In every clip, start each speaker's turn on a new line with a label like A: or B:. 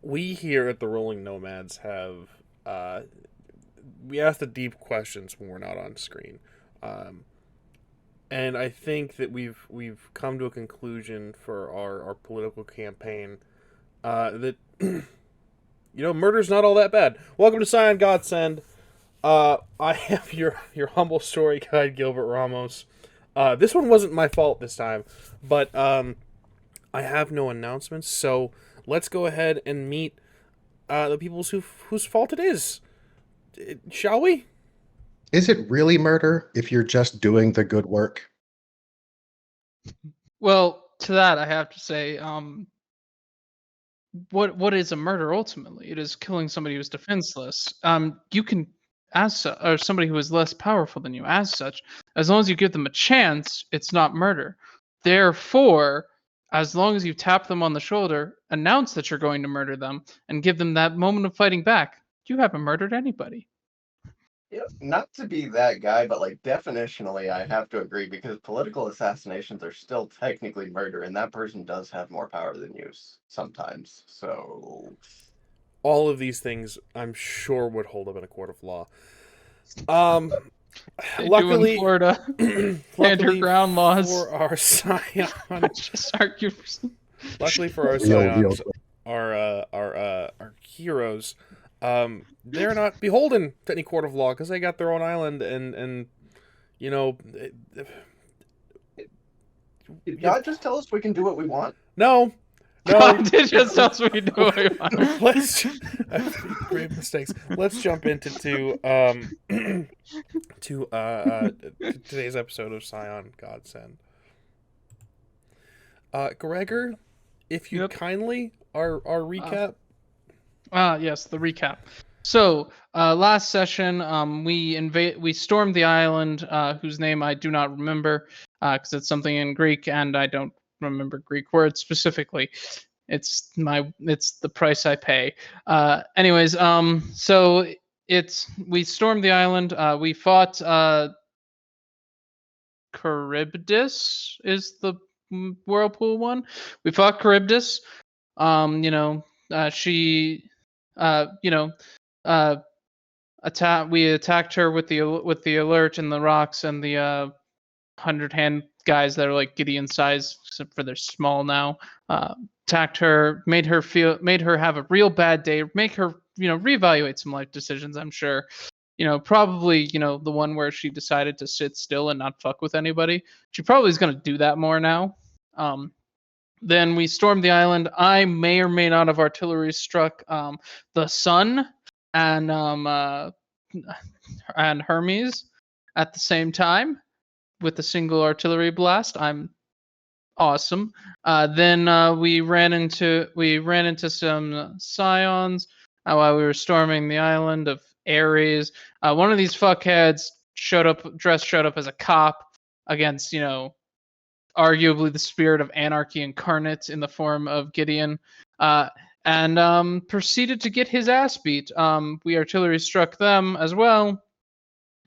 A: we here at the Rolling Nomads have we ask the deep questions when we're not on screen, um, and I think that we've come to a conclusion for our political campaign that murder's not all that bad. Welcome to Scion, Godsend. I am your humble story guide, Gilbert Ramos. This one wasn't my fault this time, but I have no announcements, so let's go ahead and meet the people whose fault it is. Shall we?
B: Is it really murder if you're just doing the good work?
C: Well, to that I have to say, what is a murder ultimately? It is killing somebody who's defenseless. You can, or somebody who is less powerful than you, as such, as long as you give them a chance, it's not murder. Therefore, as long as you tap them on the shoulder, announce that you're going to murder them, and give them that moment of fighting back, you haven't murdered anybody.
D: Yeah, not to be that guy, but like definitionally, I have to agree because political assassinations are still technically murder, and that person does have more power than you sometimes. So,
A: All of these things, I'm sure, would hold up in a court of law.
C: They do in
A: Luckily,
C: Florida, underground laws.
A: for our Scion,
C: Just argue for
A: luckily for our
B: Real
A: Scions, our heroes, they're not beholden to any court of law because they got their own island, and you know,
D: did God just tell us we can do what we want?
A: no.
C: God did just tell us we do what we want.
A: Let's grave mistakes. Let's jump into today's episode of Scion Godsend. Gregor, if you kindly our recap.
C: Yes, the recap. So last session, we stormed the island, whose name I do not remember, because it's something in Greek, and I don't remember Greek words specifically. It's the price I pay. Anyways, so we stormed the island. We fought Charybdis is the whirlpool one. We fought Charybdis. She we attacked her with the alert and the rocks and the 100-hand guys that are like Gideon size, except for they're small now. Attacked her, made her have a real bad day, make her reevaluate some life decisions. I'm sure, probably the one where she decided to sit still and not fuck with anybody. She probably is gonna do that more now. Then we stormed the island. I may or may not have artillery struck the sun and Hermes at the same time with a single artillery blast. I'm awesome. Then we ran into some Scions while we were storming the island of Ares. One of these fuckheads showed up as a cop against arguably the spirit of anarchy incarnate in the form of Gideon, and proceeded to get his ass beat. We artillery struck them as well.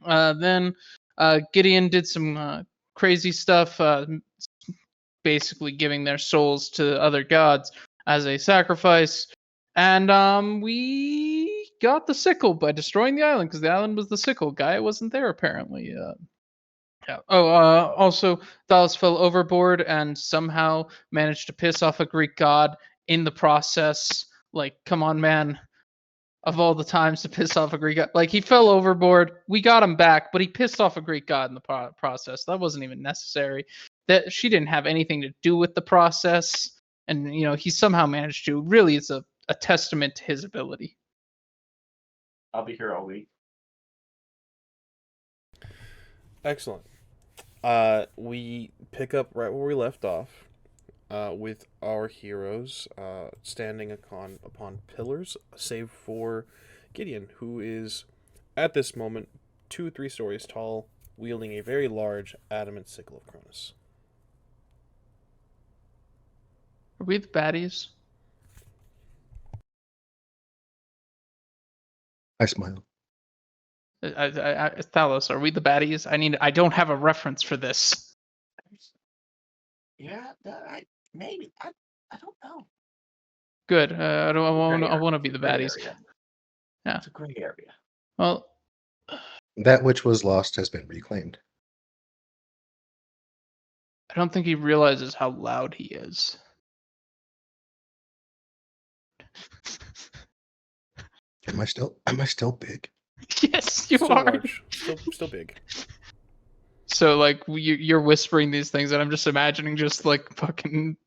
C: Then Gideon did some crazy stuff, basically giving their souls to other gods as a sacrifice. And we got the sickle by destroying the island, because the island was the sickle. Gaia wasn't there, apparently. Yeah. Also, Thalis fell overboard and somehow managed to piss off a Greek god in the process. Like, come on, man. Of all the times to piss off a Greek god. Like, he fell overboard. We got him back, but he pissed off a Greek god in the process. That wasn't even necessary. That she didn't have anything to do with the process. And, he somehow managed to. Really, it's a testament to his ability.
D: I'll be here all week.
A: Excellent. We pick up right where we left off, with our heroes standing upon pillars, save for Gideon, who is, at this moment, 2 or 3 stories tall, wielding a very large adamant sickle of Cronus.
C: Are we the baddies?
B: I smile.
C: Thalos, are we the baddies? I don't have a reference for this.
D: Yeah, maybe. I don't know.
C: Good. I don't.
D: Gray
C: I want to
D: area.
C: be the
D: Gray
C: baddies.
D: area.
C: Yeah.
D: It's a gray area.
C: Well,
B: That which was lost has been reclaimed.
C: I don't think he realizes how loud he is.
B: Am I still big?
C: Yes, you
A: Still
C: are.
A: large. Still big.
C: So like you're whispering these things, and I'm just imagining just like fucking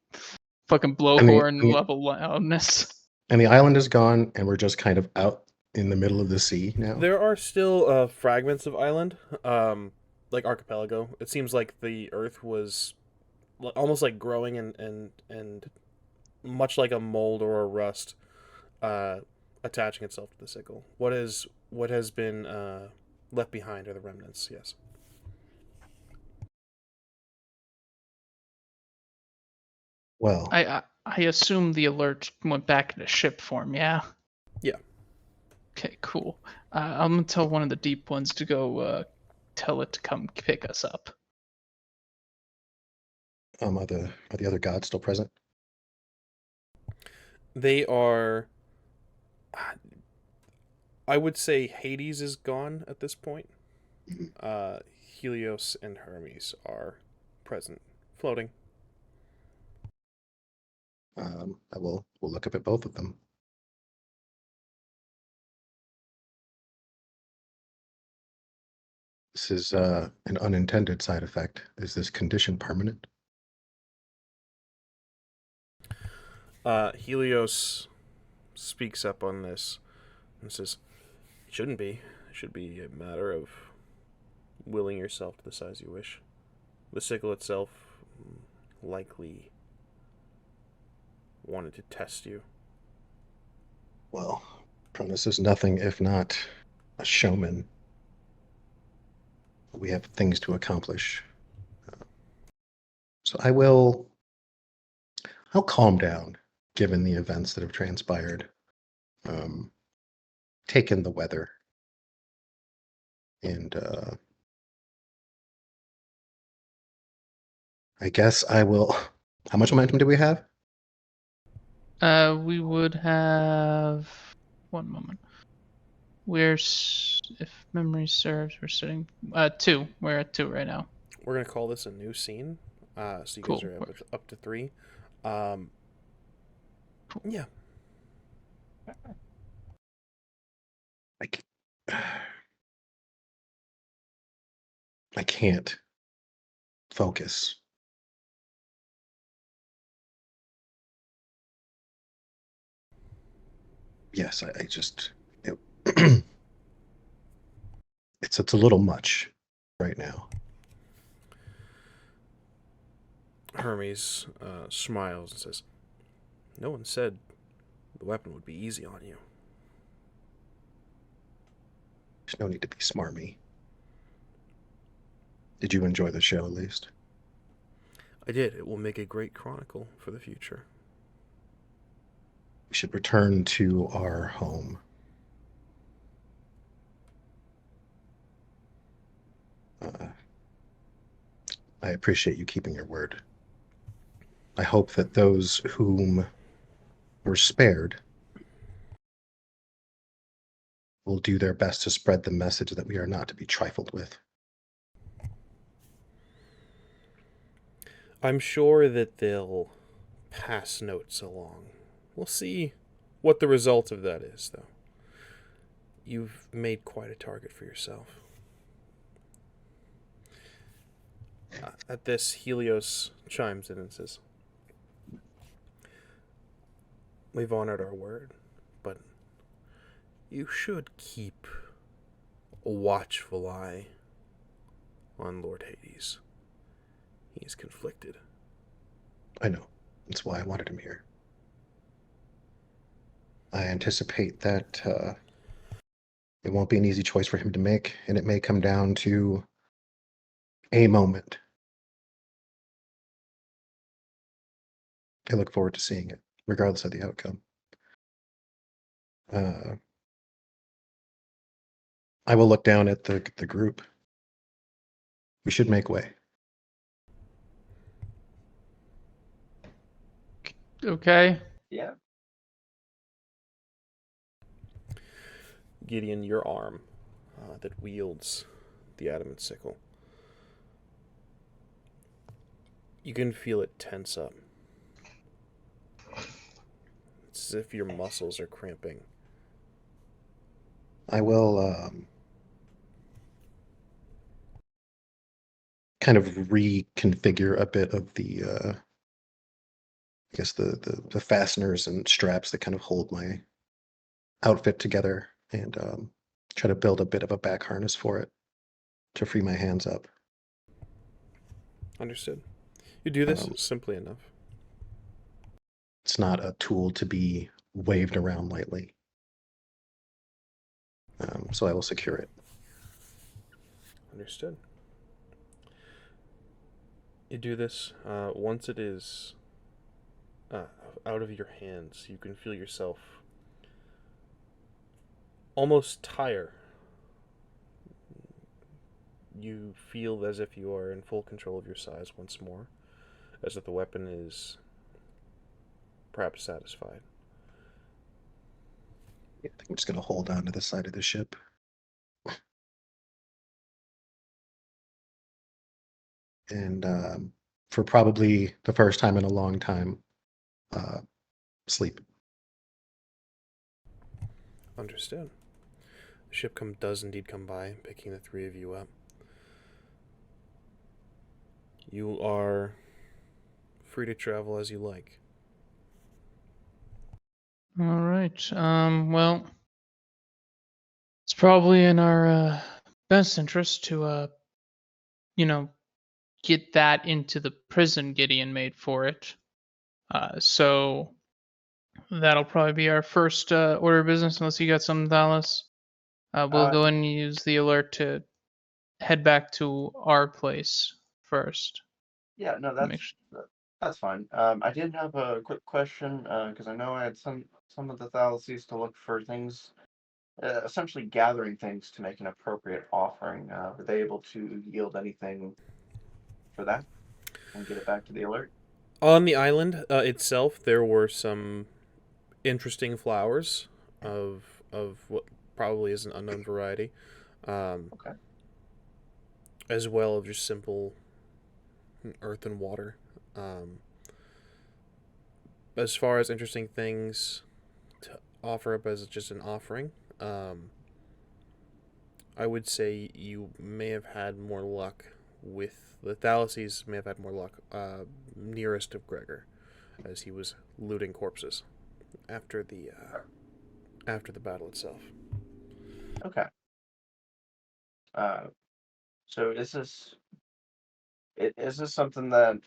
C: blowhorn level loudness.
B: And the island is gone, and we're just kind of out in the middle of the sea now.
A: There are still fragments of island, like archipelago. It seems like the Earth was almost like growing and much like a mold or a rust, attaching itself to the sickle. What has been left behind are the remnants. Yes.
B: Well,
C: I assume the alert went back into ship form. Yeah.
A: Yeah.
C: Okay. Cool. I'm gonna tell one of the deep ones to go tell it to come pick us up.
B: are the other gods still present?
A: They are. I would say Hades is gone at this point. Helios and Hermes are present, floating.
B: We'll look up at both of them. This is an unintended side effect. Is this condition permanent?
A: Helios speaks up on this and says, "It shouldn't be. It should be a matter of willing yourself to the size you wish. The sickle itself likely wanted to test you."
B: Well, Cronus is nothing if not a showman. We have things to accomplish. So I'll calm down, given the events that have transpired. Taken the weather. And I guess I will. How much momentum do we have?
C: We would have 1 moment. If memory serves, we're sitting 2. We're at 2 right now.
A: We're gonna call this a new scene. So you
C: Cool.
A: guys are up to 3. Yeah.
B: I can't focus. Yes, I just it's a little much right now.
A: Hermes smiles and says, "No one said the weapon would be easy on you."
B: There's no need to be smarmy. Did you enjoy the show at least?
A: I did. It will make a great chronicle for the future.
B: We should return to our home. I appreciate you keeping your word. I hope that those whom were spared will do their best to spread the message that we are not to be trifled with.
A: I'm sure that they'll pass notes along. We'll see what the result of that is, though. You've made quite a target for yourself. At this, Helios chimes in and says, "We've honored our word, but you should keep a watchful eye on Lord Hades. He is conflicted."
B: I know. That's why I wanted him here. I anticipate that it won't be an easy choice for him to make, and it may come down to a moment. I look forward to seeing it, regardless of the outcome. I will look down at the group. We should make way.
C: Okay.
D: Yeah.
A: Gideon, your arm that wields the adamant sickle. You can feel it tense up. It's as if your muscles are cramping.
B: I will kind of reconfigure a bit of the, I guess the fasteners and straps that kind of hold my outfit together, and try to build a bit of a back harness for it to free my hands up.
A: Understood. You do this
B: Um,
A: simply enough.
B: It's not a tool to be waved around lightly. So I will secure it.
A: Understood. You do this. Once it is out of your hands, you can feel yourself almost tire. You feel as if you are in full control of your size once more, as if the weapon is perhaps satisfied.
B: I think I'm just going to hold on to the side of the ship. And for probably the first time in a long time, sleep.
A: Understood. The ship does indeed come by, picking the three of you up. You are free to travel as you like.
C: All right. Well, it's probably in our best interest to, get that into the prison Gideon made for it. So that'll probably be our first order of business, unless you got some, Thalis. We'll go and use the alert to head back to our place first.
D: Yeah, no,
C: Make sure.
D: that's fine. I did have a quick question because I know I had some of the thalassies to look for things, essentially gathering things to make an appropriate offering. Were they able to yield anything for that and get it back to the alert?
A: On the island itself, there were some interesting flowers of what probably is an unknown variety,
D: Okay.
A: as well as just simple earth and water. As far as interesting things to offer up as just an offering, I would say you may have had more luck with the Thalassies. May have had more luck nearest of Gregor, as he was looting corpses after the battle itself.
D: Okay. So is this something that,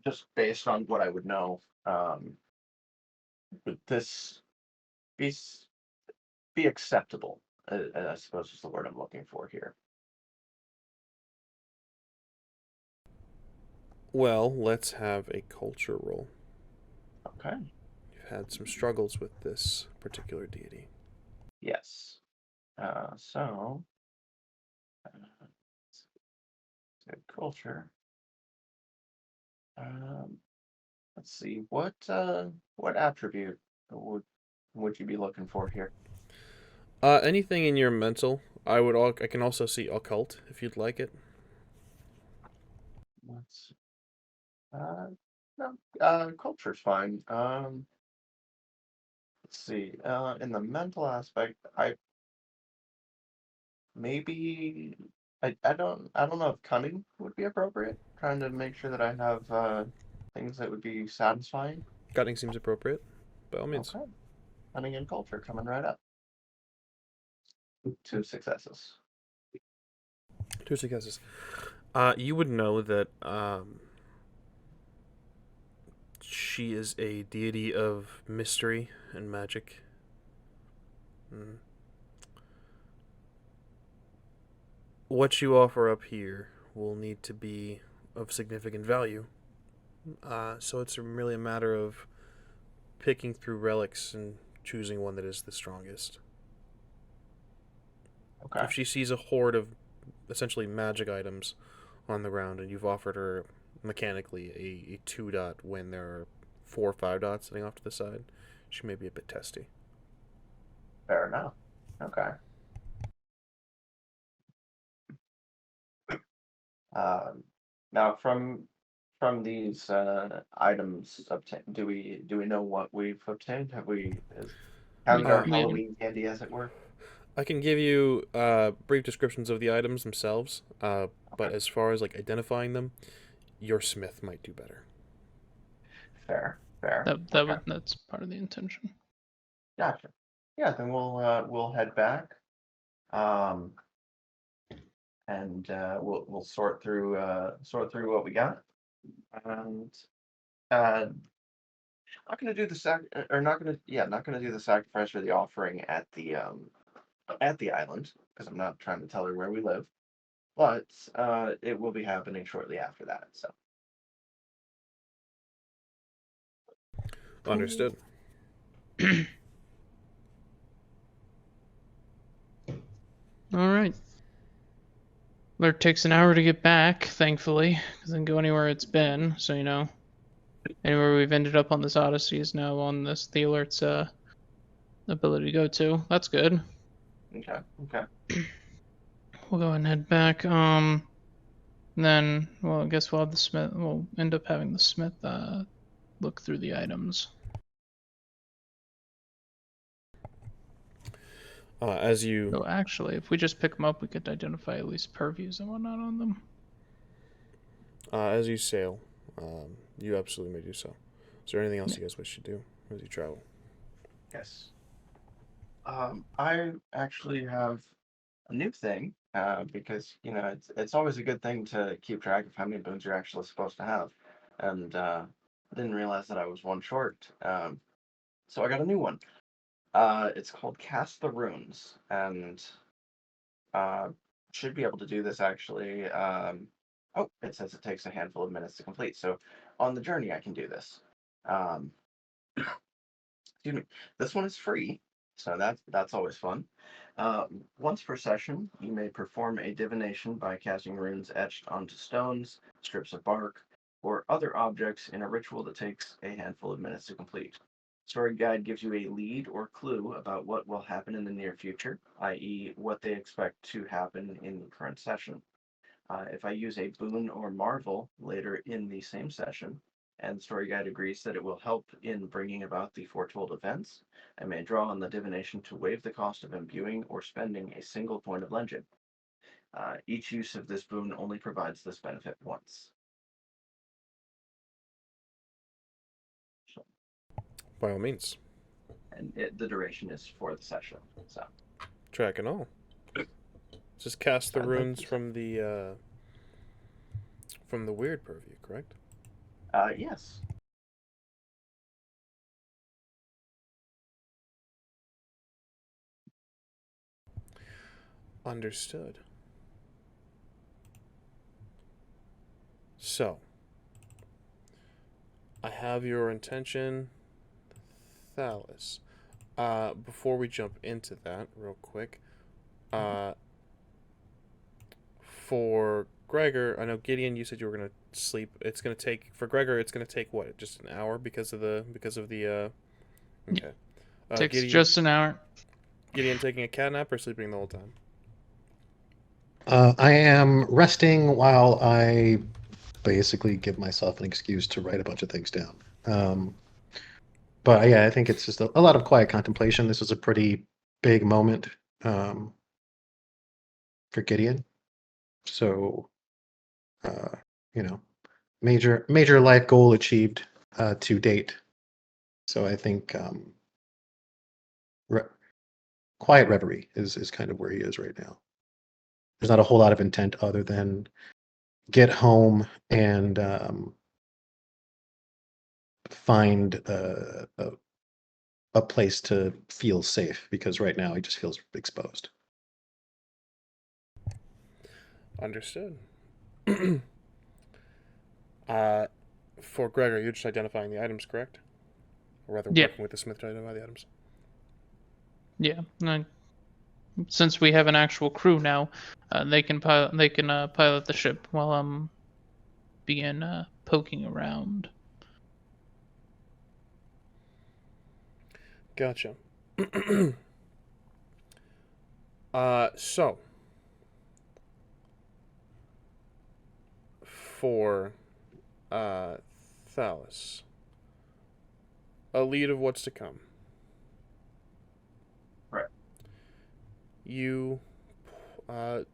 D: just based on what I would know, would this be be acceptable? I suppose is the word I'm looking for here.
A: Well, let's have a culture roll.
D: Okay.
A: You've had some struggles with this particular deity.
D: Yes. So, culture. Um, let's see. What attribute would you be looking for here?
A: Anything in your mental. I can also see occult if you'd like it.
D: Let's no, culture's fine. Let's see. In the mental aspect, maybe I don't know if cunning would be appropriate. Trying to make sure that I have things that would be satisfying.
A: Cutting seems appropriate, by all means.
D: Okay. Cunning and culture coming right up. 2 successes.
A: 2 successes. You would know that she is a deity of mystery and magic. What you offer up here will need to be of significant value. So it's really a matter of picking through relics and choosing one that is the strongest.
D: Okay.
A: If she sees a horde of essentially magic items on the ground and you've offered her mechanically a 2 dot when there are 4 or 5 dots sitting off to the side, she may be a bit testy.
D: Fair enough. Okay. Now, from these items obtained, do we know what we've obtained? Have we found our
C: mean,
D: Halloween candy, as it were?
A: I can give you brief descriptions of the items themselves, but as far as like identifying them, your smith might do better.
D: Fair, fair. Okay,
C: that's part of the intention.
D: gotcha. Yeah, then we'll head back, um, and we'll sort through what we got, and not gonna do the not gonna do the sacrifice or the offering at the island because I'm not trying to tell her where we live, but it will be happening shortly after that. So
A: Understood.
C: All right. Well, it takes an hour to get back, thankfully. Doesn't go anywhere it's been, so anywhere we've ended up on this Odyssey is now on the alert's ability to go to. That's good.
D: okay, okay.
C: We'll go ahead and head back. Then, well, I guess we'll have the smith. We'll end up having the smith look through the items.
A: As you
C: So actually, if we just pick them up, we could identify at least purviews and whatnot on them.
A: as you sail, you absolutely may do so. Is there anything else you guys wish to do as you travel?
D: Yes. I actually have a new thing, because it's always a good thing to keep track of how many boons you're actually supposed to have, and I didn't realize that I was one short. So I got a new one. It's called Cast the Runes, and uh, should be able to do this actually. Oh, it says it takes a handful of minutes to complete. So on the journey, I can do this. Um, excuse me. This one is free, so that's always fun. Once per session, you may perform a divination by casting runes etched onto stones, strips of bark, or other objects in a ritual that takes a handful of minutes to complete. Story Guide gives you a lead or clue about what will happen in the near future, i.e., what they expect to happen in the current session. If I use a boon or marvel later in the same session, and the Story Guide agrees that it will help in bringing about the foretold events, I may draw on the divination to waive the cost of imbuing or spending a single point of legend. Each use of this boon only provides this benefit once. So,
A: By all means,
D: and the duration is for the session. So
A: track and all. Just cast the
D: I'd like
A: runes
D: to-
A: from the weird purview, correct?
D: yes.
A: Understood. So, I have your intention, Thalis. Before we jump into that, real quick, for Gregor, I know Gideon, you said you were gonna sleep. It's gonna take for Gregor. It's gonna take what? Just an hour because of the Okay.
C: Takes
A: Gideon,
C: just an hour.
A: Gideon taking a cat nap or sleeping the whole time?
B: I am resting while I basically give myself an excuse to write a bunch of things down. But yeah, I think it's just a lot of quiet contemplation. This was a pretty big moment for Gideon. So, uh, you know, major life goal achieved to date. So I think re- quiet reverie is kind of where he is right now. There's not a whole lot of intent other than get home and find a place to feel safe, because right now he just feels exposed.
A: Understood. For Gregor, you're just identifying the items, correct? Or rather,
C: Yeah.
A: working with the smith to identify the items.
C: Yeah. Since we have an actual crew now, they can pilot the ship while I'm begin poking around.
A: Gotcha. So for Thalis. A lead of what's to come.
D: Right.
A: You, for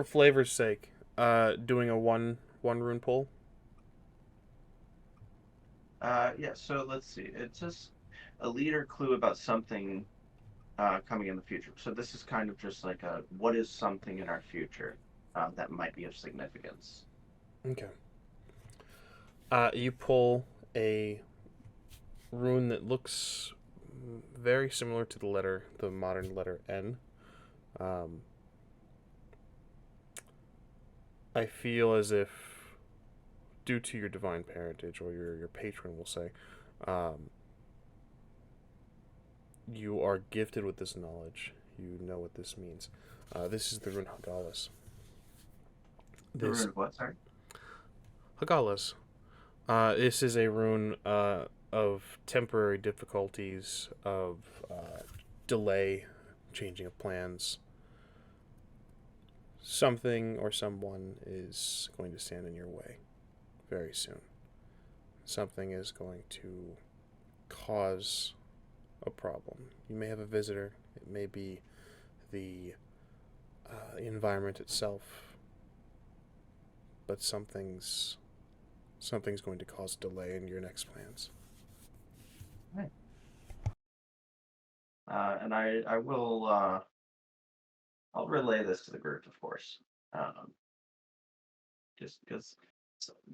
A: flavor's sake, doing a one rune pull.
D: Yeah, so let's see. It's just a leader clue about something coming in the future. So this is kind of just like a what is something in our future that might be of significance.
A: Okay. You pull a rune that looks very similar to the modern letter N. I feel as if, due to your divine parentage, or your patron will say, you are gifted with this knowledge. You know what this means. This is the rune Hagalas.
D: The rune of what, sorry?
A: Hagalas. This is a rune of temporary difficulties, of delay, changing of plans. Something or someone is going to stand in your way very soon. Something is going to cause a problem. You may have a visitor. It may be the environment itself, but something's going to cause delay in your next plans.
D: Right. And I will I'll relay this to the group, of course. Just because,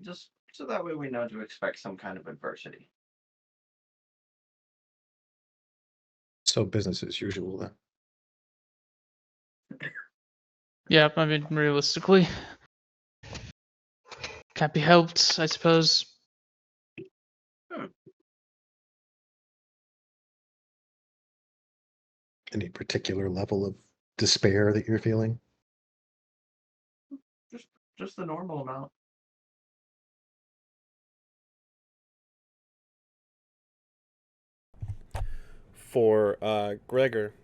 D: just so that way we know to expect some kind of adversity.
B: So business as usual then.
C: Yeah, I mean, realistically, can't be helped, I suppose.
B: Any particular level of despair that you're feeling?
D: Just the normal amount.
A: For Gregor,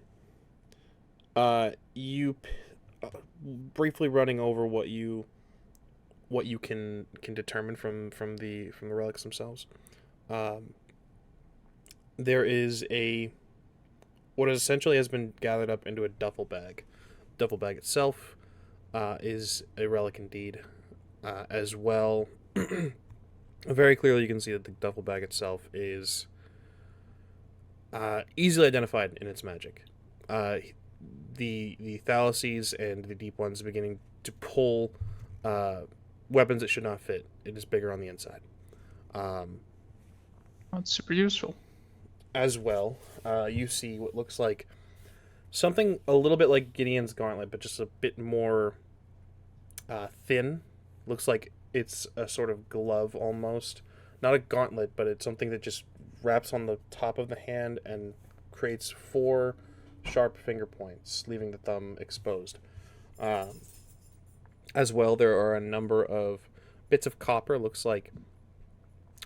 A: you briefly running over what you can determine from the relics themselves. There is what essentially has been gathered up into a duffel bag. Duffel bag itself is a relic indeed, as well. Very clearly, you can see that the duffel bag itself is easily identified in its magic. The Thalises and the Deep Ones are beginning to pull weapons that should not fit. It is bigger on the inside.
C: That's super useful.
A: As well, you see what looks like something a little bit like Gideon's gauntlet, but just a bit more thin. Looks like it's a sort of glove almost. Not a gauntlet, but it's something that just wraps on the top of the hand and creates 4 sharp finger points, leaving the thumb exposed. As well, there are a number of bits of copper, looks like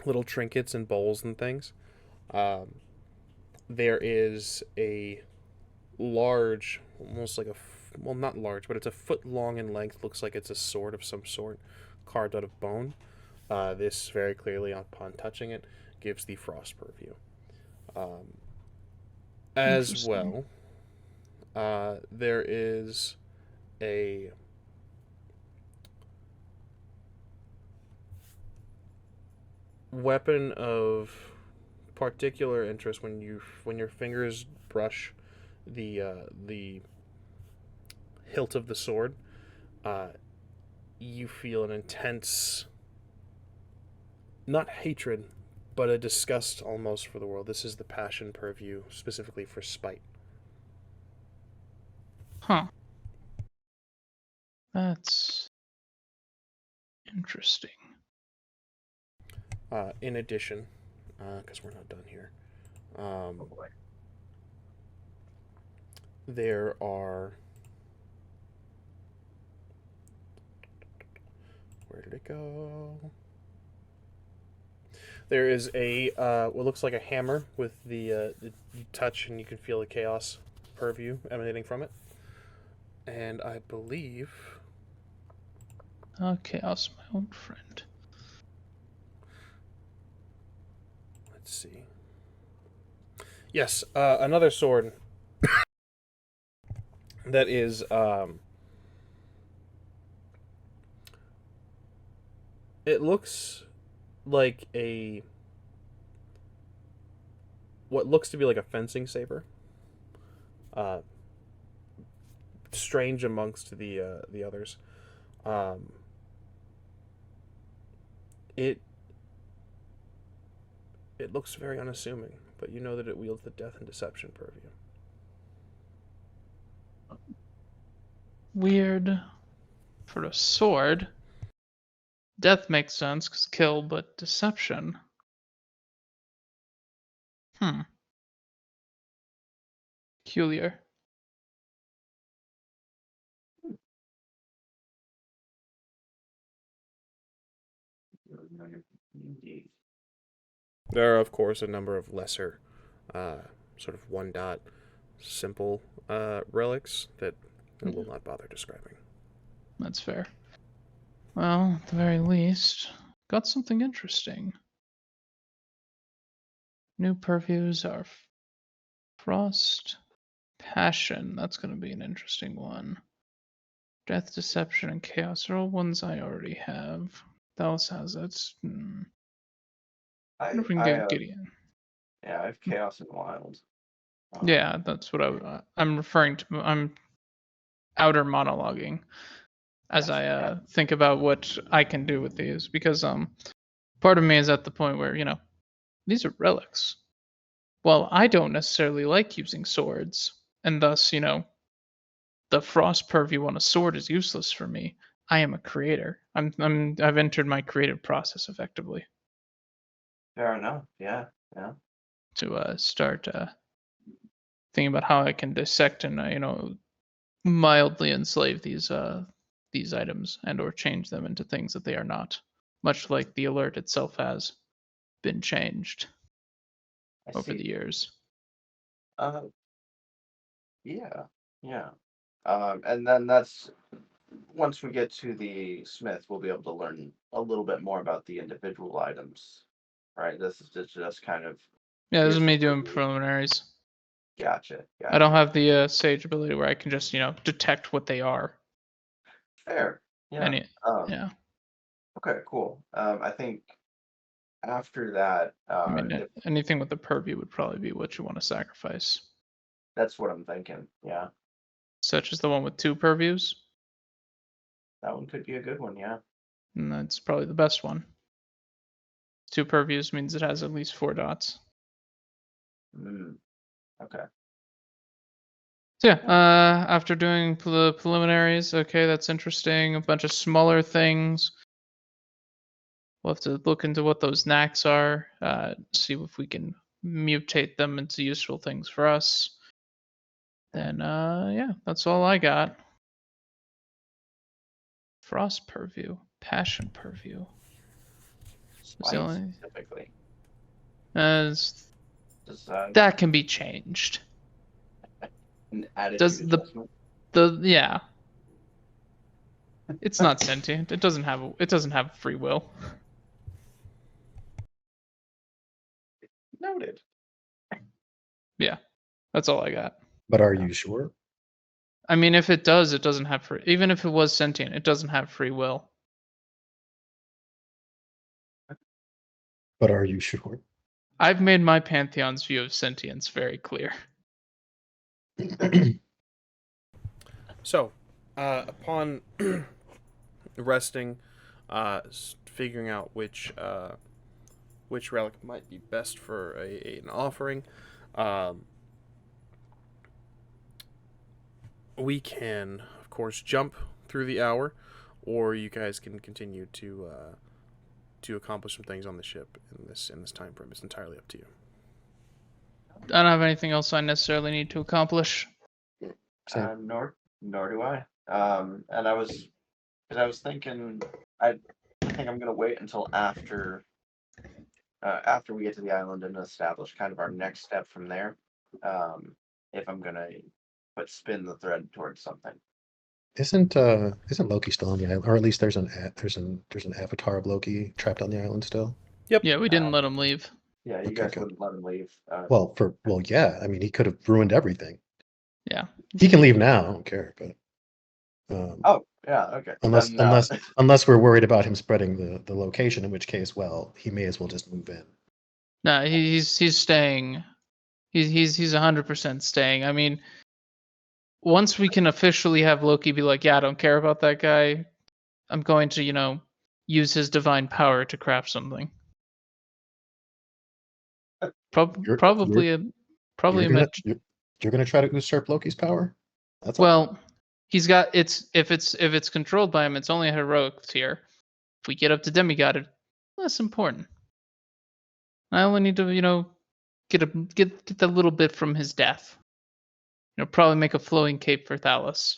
A: little trinkets and bowls and things. There is a large, almost like well, not large, but it's a foot long in length, looks like it's a sword of some sort, carved out of bone. This very clearly, upon touching it, gives the frost purview. As well, there is a weapon of particular interest when your fingers brush the hilt of the sword. You feel an intense, not hatred, but a disgust almost for the world. This is the passion purview, specifically for spite.
C: Huh. That's interesting.
A: In addition, because we're not done here,
D: Oh boy.
A: there are... Where did it go? There is a what looks like a hammer with the you touch and you can feel the chaos purview emanating from it. And I believe
C: Chaos, my old friend.
A: Let's see. Yes, another sword that is it looks like what looks to be like a fencing saber. Strange amongst the others. It looks very unassuming, but you know that it wields the death and deception purview.
C: Weird. For a sword. Death makes sense, because kill, but deception. Peculiar.
D: Indeed.
A: There are, of course, a number of lesser, sort of one dot, simple relics that I will not bother describing.
C: That's fair. Well, at the very least, got something interesting. New purviews are Frost, Passion. That's going to be an interesting one. Death, Deception, and Chaos are all ones I already have. THALIS has it. I wonder if we can get Gideon.
D: Yeah, I have Chaos and Wild.
C: Yeah, that's what I'm referring to. I'm outer monologuing as I think about what I can do with these, because part of me is at the point where, these are relics. Well, I don't necessarily like using swords, and thus, the frost purview on a sword is useless for me. I am a creator. I've entered my creative process effectively
D: Fair enough. Yeah.
C: to start thinking about how I can dissect and mildly enslave these items and or change them into things that they are not, much like the alert itself has been changed
D: I
C: over
D: see.
C: the years.
D: Yeah. And then that's once we get to the smith, we'll be able to learn a little bit more about the individual items. Right. This is just kind of.
C: Yeah, this is
D: here's
C: me
D: the
C: doing
D: preview.
C: preliminaries.
D: Gotcha.
C: I don't have the sage ability where I can just detect what they are.
D: Fair. Yeah.
C: Yeah.
D: Okay. Cool. I think after that,
C: I mean, anything with the purview would probably be what you want to sacrifice,
D: that's what I'm thinking. Yeah.
C: such as the one with 2 purviews,
D: That one could be a good one. Yeah.
C: and that's probably the best one. 2 purviews means it has at least 4 dots.
D: Okay.
C: So yeah, after doing the preliminaries, okay, that's interesting. A bunch of smaller things. We'll have to look into what those knacks are, see if we can mutate them into useful things for us. Then, yeah, that's all I got. Frost purview, passion purview.
D: Spite specifically.
C: As
D: Does
C: that can be changed.
D: an attitude
C: Does
D: adjustment?
C: yeah. It's not sentient. It doesn't have free will.
D: Noted.
C: Yeah. That's all I got.
B: But are you sure?
C: I mean, if it does, it doesn't have free. Even if it was sentient, it doesn't have free will.
B: But are you sure?
C: I've made my pantheon's view of sentience very clear.
A: So, upon resting, figuring out which relic might be best for an offering, we can, of course, jump through the hour, or you guys can continue to accomplish some things on the ship in this time frame. It's entirely up to you.
C: I don't have anything else I necessarily need to accomplish.
D: Nor do I. And I was thinking, I think I'm gonna wait until after we get to the island and establish kind of our next step from there. If I'm gonna spin the thread towards something.
B: Isn't Loki still on the island, or at least there's an avatar of Loki trapped on the island still?
C: Yeah, we didn't let him leave.
D: Yeah, you
B: Okay,
D: guys
B: good.
D: wouldn't let him leave.
B: Well, yeah. I mean, he could have ruined everything.
C: Yeah.
B: He can leave now. I don't care, but
D: Oh, yeah, okay.
B: unless
D: Then,
B: unless we're worried about him spreading the location, in which case, well, he may as well just move in.
C: No, he's staying. He's 100% staying. I mean, once we can officially have Loki be like, yeah, I don't care about that guy. I'm going to, use his divine power to craft something.
B: You're
C: Probably a
B: you're gonna you're gonna try to usurp Loki's power. That's
C: well, he's got if it's controlled by him, it's only a heroic tier. If we get up to demigod, it's less important. I only need to, get that little bit from his death. Probably make a flowing cape for Thalis.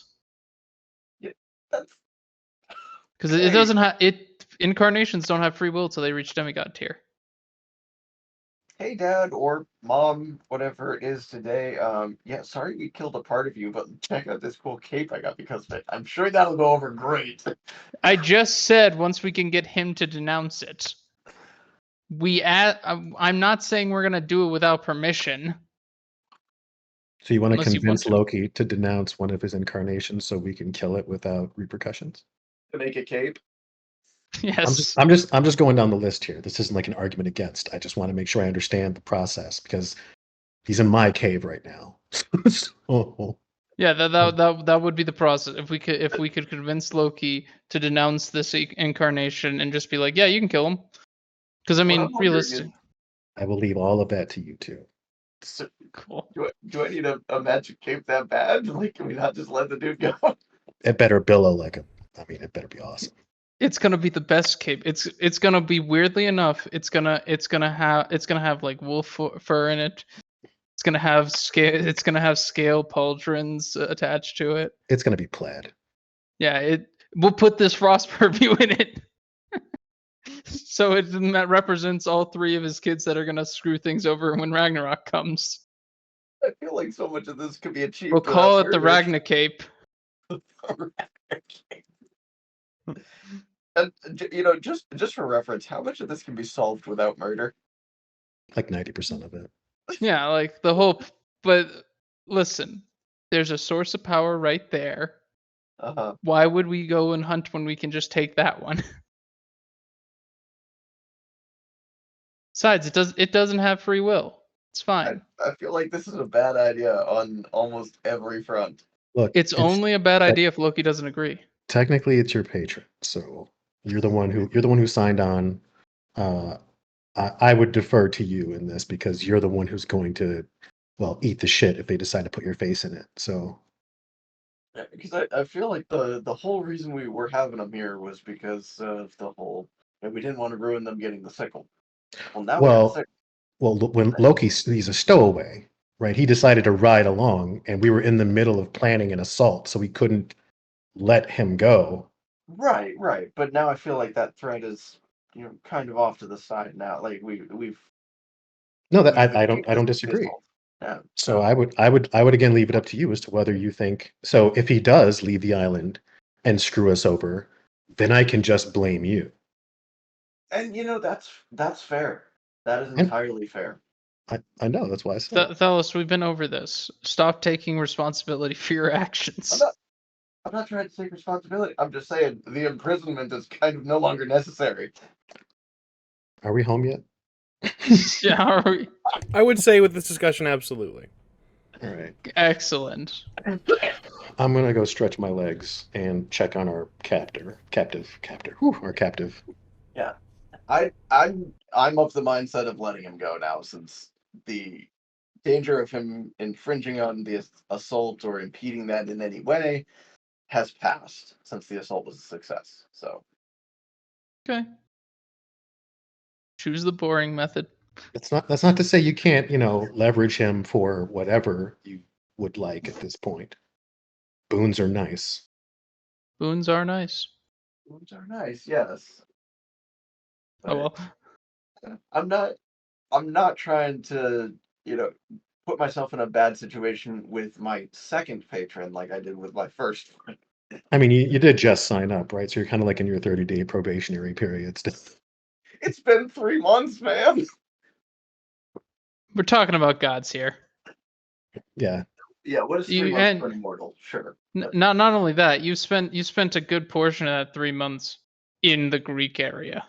D: yeah, that's
C: Because it doesn't have incarnations don't have free will till they reach demigod tier.
D: hey, Dad or Mom, whatever it is today. Yeah, sorry we killed a part of you, but check out this cool cape I got because of it. I'm sure that'll go over great.
C: I just said once we can get him to denounce it. I'm not saying we're gonna do it without permission.
B: So you want to
C: Unless you want
B: convince
C: to.
B: Loki to denounce one of his incarnations so we can kill it without repercussions?
D: To make a cape.
C: Yes.
B: I'm just going down the list here. This isn't like an argument against. I just want to make sure I understand the process because he's in my cave right now. So,
C: Yeah, that would be the process. If we could convince Loki to denounce this incarnation and just be like, yeah, you can kill him. Because I
D: What
C: mean,
D: I'm wondering
C: realistic.
B: I will leave all of that to you two.
D: is,
C: Cool.
D: do I need a magic cape that bad? Like, can we not just let the dude go?
B: It better billow like a. I mean, it better be awesome.
C: It's gonna be the best cape. It's gonna be weirdly enough. It's gonna have like wolf fur in it. It's gonna have scale pauldrons attached to it.
B: It's gonna be plaid.
C: Yeah, we'll put this frost purview in it. So it represents all three of his kids that are gonna screw things over when Ragnarok comes.
D: I feel like so much of this could be achieved.
C: We'll call it the
D: murder.
C: Ragnar cape.
D: And just for reference, how much of this can be solved without murder?
B: Like 90% of it.
C: Yeah, like the whole. But listen, there's a source of power right there. Why would we go and hunt when we can just take that one? Besides, it doesn't have free will. It's fine.
D: I feel like this is a bad idea on almost every front.
B: Look,
C: It's only a bad idea if Loki doesn't agree.
B: Technically, it's your patron, so you're the one who signed on. I would defer to you in this because you're the one who's going to, well, eat the shit if they decide to put your face in it. So
D: Because I feel like the whole reason we were having them here was because of the whole, and we didn't want to ruin them getting the sickle. Well, now we got the sickle.
B: Well, when he's a stowaway, right? He decided to ride along, and we were in the middle of planning an assault, so we couldn't let him go.
D: Right. But now I feel like that thread is, kind of off to the side now. Like we've.
B: No, that I don't disagree.
D: Yeah.
B: So I would again leave it up to you as to whether you think so. If he does leave the island and screw us over, then I can just blame you.
D: And that's fair. That is entirely fair.
B: I know, that's why I said
C: Thalis, we've been over this. Stop taking responsibility for your actions.
D: I'm not trying to take responsibility. I'm just saying the imprisonment is kind of no longer necessary.
B: Are we home yet?
C: Yeah, are we?
A: I would say with this discussion, absolutely.
B: All right.
C: Excellent.
B: I'm gonna go stretch my legs and check on our captive. Whew, our captive.
D: Yeah, I'm of the mindset of letting him go now, since the danger of him infringing on the assault or impeding that in any way has passed since the assault was a success. So
C: Okay. Choose the boring method.
B: That's not to say you can't, leverage him for whatever you would like at this point. Boons are nice.
C: Boons are nice.
D: boons are nice, yes.
C: Oh
D: But
C: well.
D: I'm not trying to, put myself in a bad situation with my second patron like I did with my first one.
B: I mean, you did just sign up, right? So you're kind of like in your 30-day probationary period still.
D: It's been 3 months, man.
C: We're talking about gods here.
B: Yeah.
D: Yeah, what is 3
C: You
D: months
C: and
D: for an immortal? Sure. but-
C: not only that, you spent a good portion of that 3 months in the Greek area.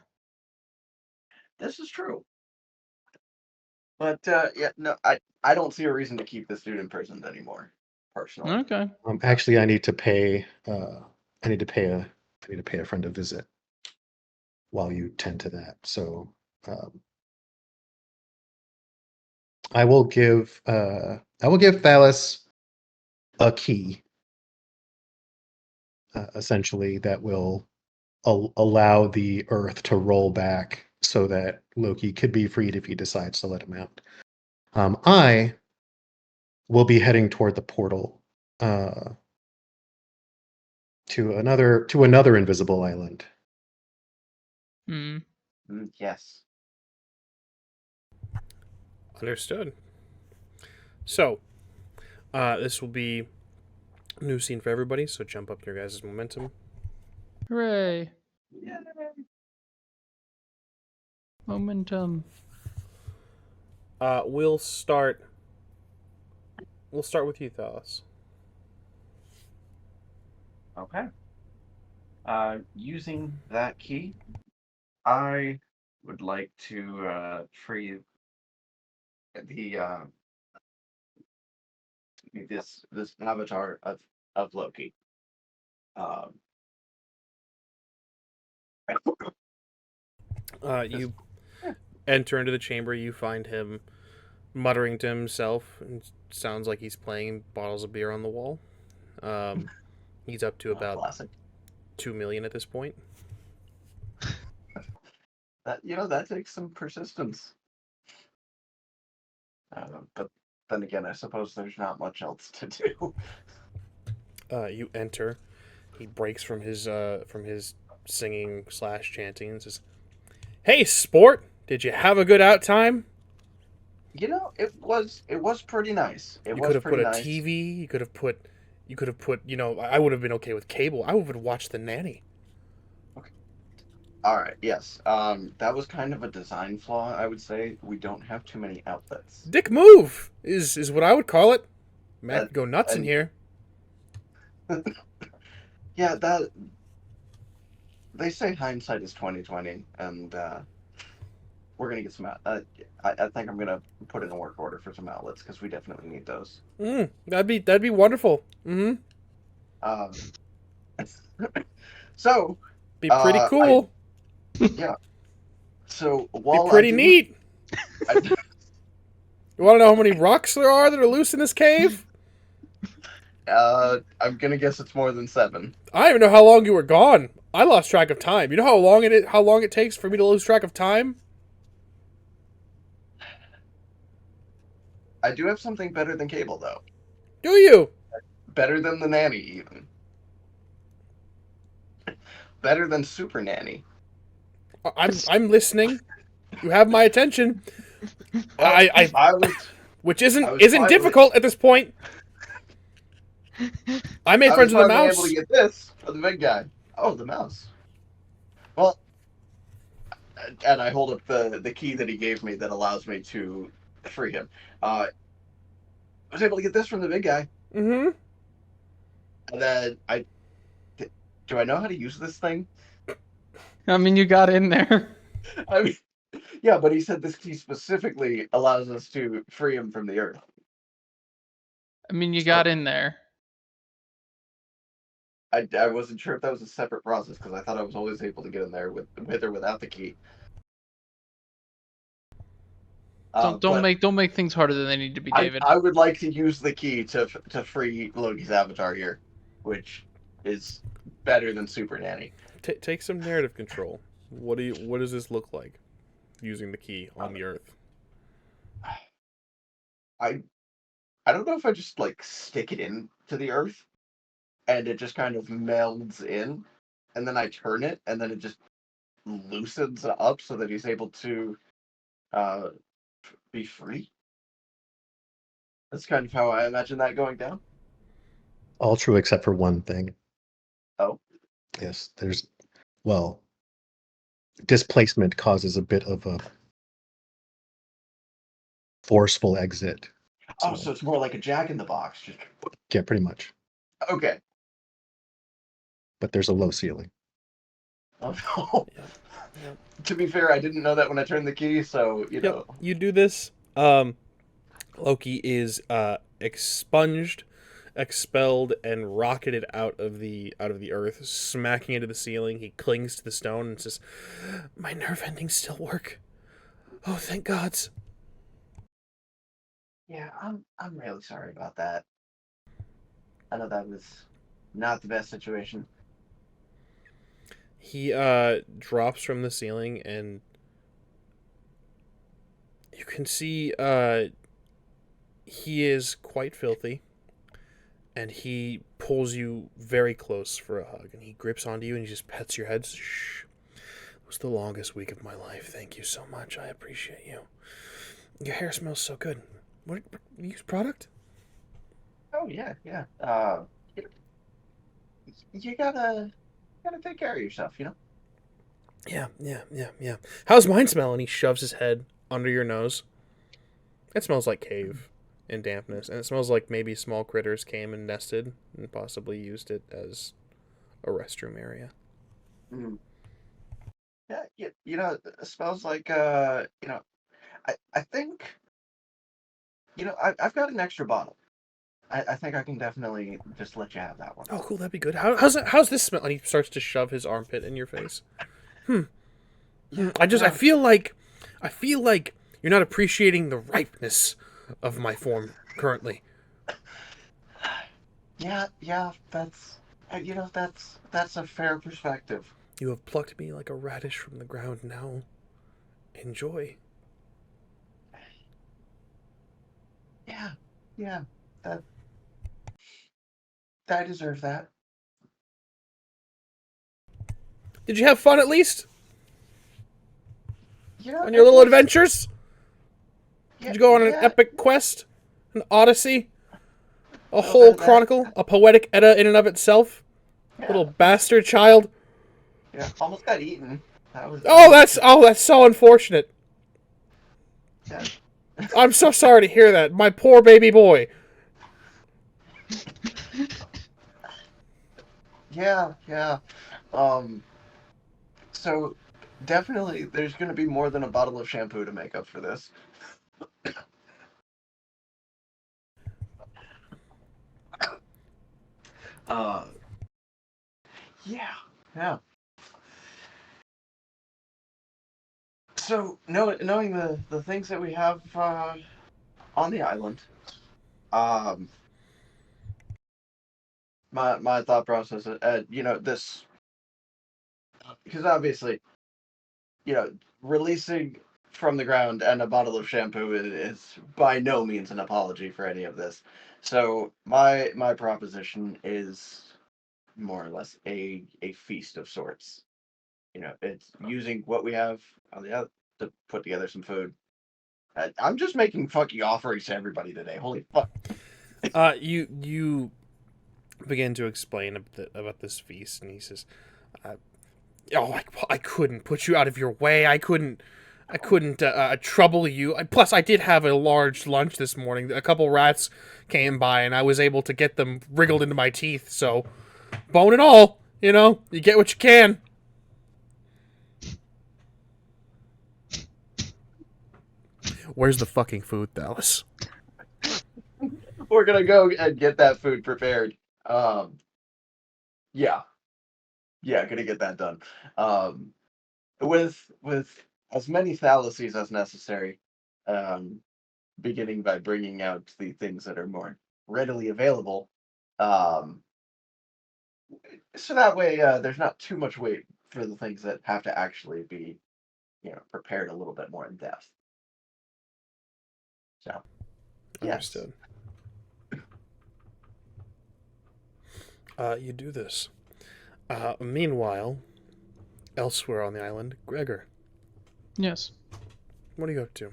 D: This is true. But yeah, no, I don't see a reason to keep this dude imprisoned anymore, personally.
C: Okay.
B: Actually, I need to pay. I need to pay a friend a visit while you tend to that. So I will give Thalis a key, essentially that will allow the Earth to roll back so that Loki could be freed if he decides to let him out. I will be heading toward the portal to another invisible island.
C: Hmm.
D: Yes.
A: Understood. So, this will be a new scene for everybody, so jump up your guys' momentum.
C: Hooray.
D: Yeah.
C: Momentum.
A: We'll start with you, Thalis.
D: Okay. Using that key, I would like to free the this avatar of Loki. Um,
A: You enter into the chamber. You find him muttering to himself, and sounds like he's playing bottles of beer on the wall. He's up to about
D: classic.
A: 2 million at this point.
D: That takes some persistence. But then again, I suppose there's not much else to do.
A: You enter. He breaks from his singing / chanting and says, "Hey, sport! Did you have a good out time?
D: It was pretty nice.
A: You could have put a TV. You could have put. I would have been okay with cable. I would have watched The Nanny."
D: All right. Yes. That was kind of a design flaw, I would say. We don't have too many outlets.
A: Dick move is what I would call it. Matt could go nuts in here.
D: Yeah, that they say hindsight is 20/20, and we're gonna get some out. I think I'm gonna put in a work order for some outlets because we definitely need those.
A: That'd be wonderful.
D: Um, so
A: Be pretty cool.
D: yeah. So
A: Be
D: while
A: pretty neat. You want to know how many rocks there are that are loose in this cave?
D: I'm gonna guess it's more than 7.
A: I don't even know how long you were gone. I lost track of time. You know how long it takes for me to lose track of time?
D: I do have something better than cable, though.
A: Do you?
D: Better than the nanny, even. Better than Super Nanny.
A: I'm listening. You have my attention. Which isn't difficult at this point. I made friends with the mouse.
D: Able to get this for the big guy. Oh, the mouse. Well, and I hold up the key that he gave me that allows me to free him. I was able to get this from the big guy.
A: Mm-hmm.
D: And then do I know how to use this thing?
C: I mean, you got in there.
D: I mean, yeah, but he said this key specifically allows us to free him from the earth.
C: I mean, you got in there.
D: I wasn't sure if that was a separate process because I thought I was always able to get in there with or without the key.
C: Don't make things harder than they need to be, David.
D: I would like to use the key to free Loki's avatar here, which is better than Super Nanny.
A: Take some narrative control. What does this look like? Using the key on the Earth.
D: I don't know if I just like stick it into the Earth, and it just kind of melds in, and then I turn it, and then it just loosens up so that he's able to be free. That's kind of how I imagine that going down.
B: All true except for one thing.
D: Oh,
B: Yes, well, displacement causes a bit of a forceful exit.
D: so it's more like a Jack in the Box. Just
B: Yeah, pretty much.
D: okay.
B: But there's a low ceiling.
D: Oh no.
A: Yep. Yep.
D: To be fair, I didn't know that when I turned the key, so you know.
A: You do this. Loki is expunged, expelled, and rocketed out of the earth, smacking into the ceiling. He clings to the stone and says, "My nerve endings still work. Oh, thank gods."
D: Yeah, I'm really sorry about that. I know that was not the best situation.
A: He drops from the ceiling, and you can see he is quite filthy. And he pulls you very close for a hug, and he grips onto you and he just pets your head. Shh. It was the longest week of my life. Thank you so much. I appreciate you. Your hair smells so good. What you use product?
D: Oh yeah. You gotta take care of yourself, you know.
A: Yeah. How's mine smell? And he shoves his head under your nose. It smells like cave and dampness, and it smells like maybe small critters came and nested and possibly used it as a restroom area.
D: Mm. Yeah, you know, it smells like you know, I think, you know, I've got an extra bottle. I think I can definitely just let you have that one.
A: Oh, cool. That'd be good. How's this smell? And he starts to shove his armpit in your face. I feel like you're not appreciating the ripeness of my form currently.
D: Yeah, that's you know, that's a fair perspective.
A: You have plucked me like a radish from the ground. Now, enjoy.
D: Yeah, that I deserve that.
A: Did you have fun at least
D: You know,
A: on your
D: it
A: little
D: was-
A: adventures?
D: yeah,
A: Did you go on an
D: yeah,
A: epic quest, an odyssey, a
D: little
A: whole
D: bit of that.
A: chronicle, a poetic Edda in and of itself?
D: yeah,
A: Little bastard child.
D: yeah, almost got eaten. That was
A: That's so unfortunate.
D: yeah.
A: I'm so sorry to hear that. My poor baby boy.
D: Yeah. So definitely there's gonna be more than a bottle of shampoo to make up for this. Uh yeah. So knowing the things that we have on the island, um my thought process you know, this, because obviously, you know, releasing from the ground and a bottle of shampoo is by no means an apology for any of this. So my proposition is more or less a feast of sorts. You know, it's using what we have on the other to put together some food. I'm just making fucking offerings to everybody today. Holy fuck!
A: You begin to explain about this feast, and he says, I couldn't put you out of your way. I couldn't trouble you. Plus, I did have a large lunch this morning. A couple rats came by, and I was able to get them wriggled into my teeth. So, bone and all, you know, you get what you can. Where's the fucking food, Thalis?
D: We're gonna go and get that food prepared. Yeah, gonna get that done. Um, with as many fallacies as necessary. Um, beginning by bringing out the things that are more readily available. Um, so that way, there's not too much weight for the things that have to actually be, you know, prepared a little bit more in depth. So, yes.
A: Understood. You do this. Meanwhile, elsewhere on the island, Gregor,
C: Yes.
A: what are you up to?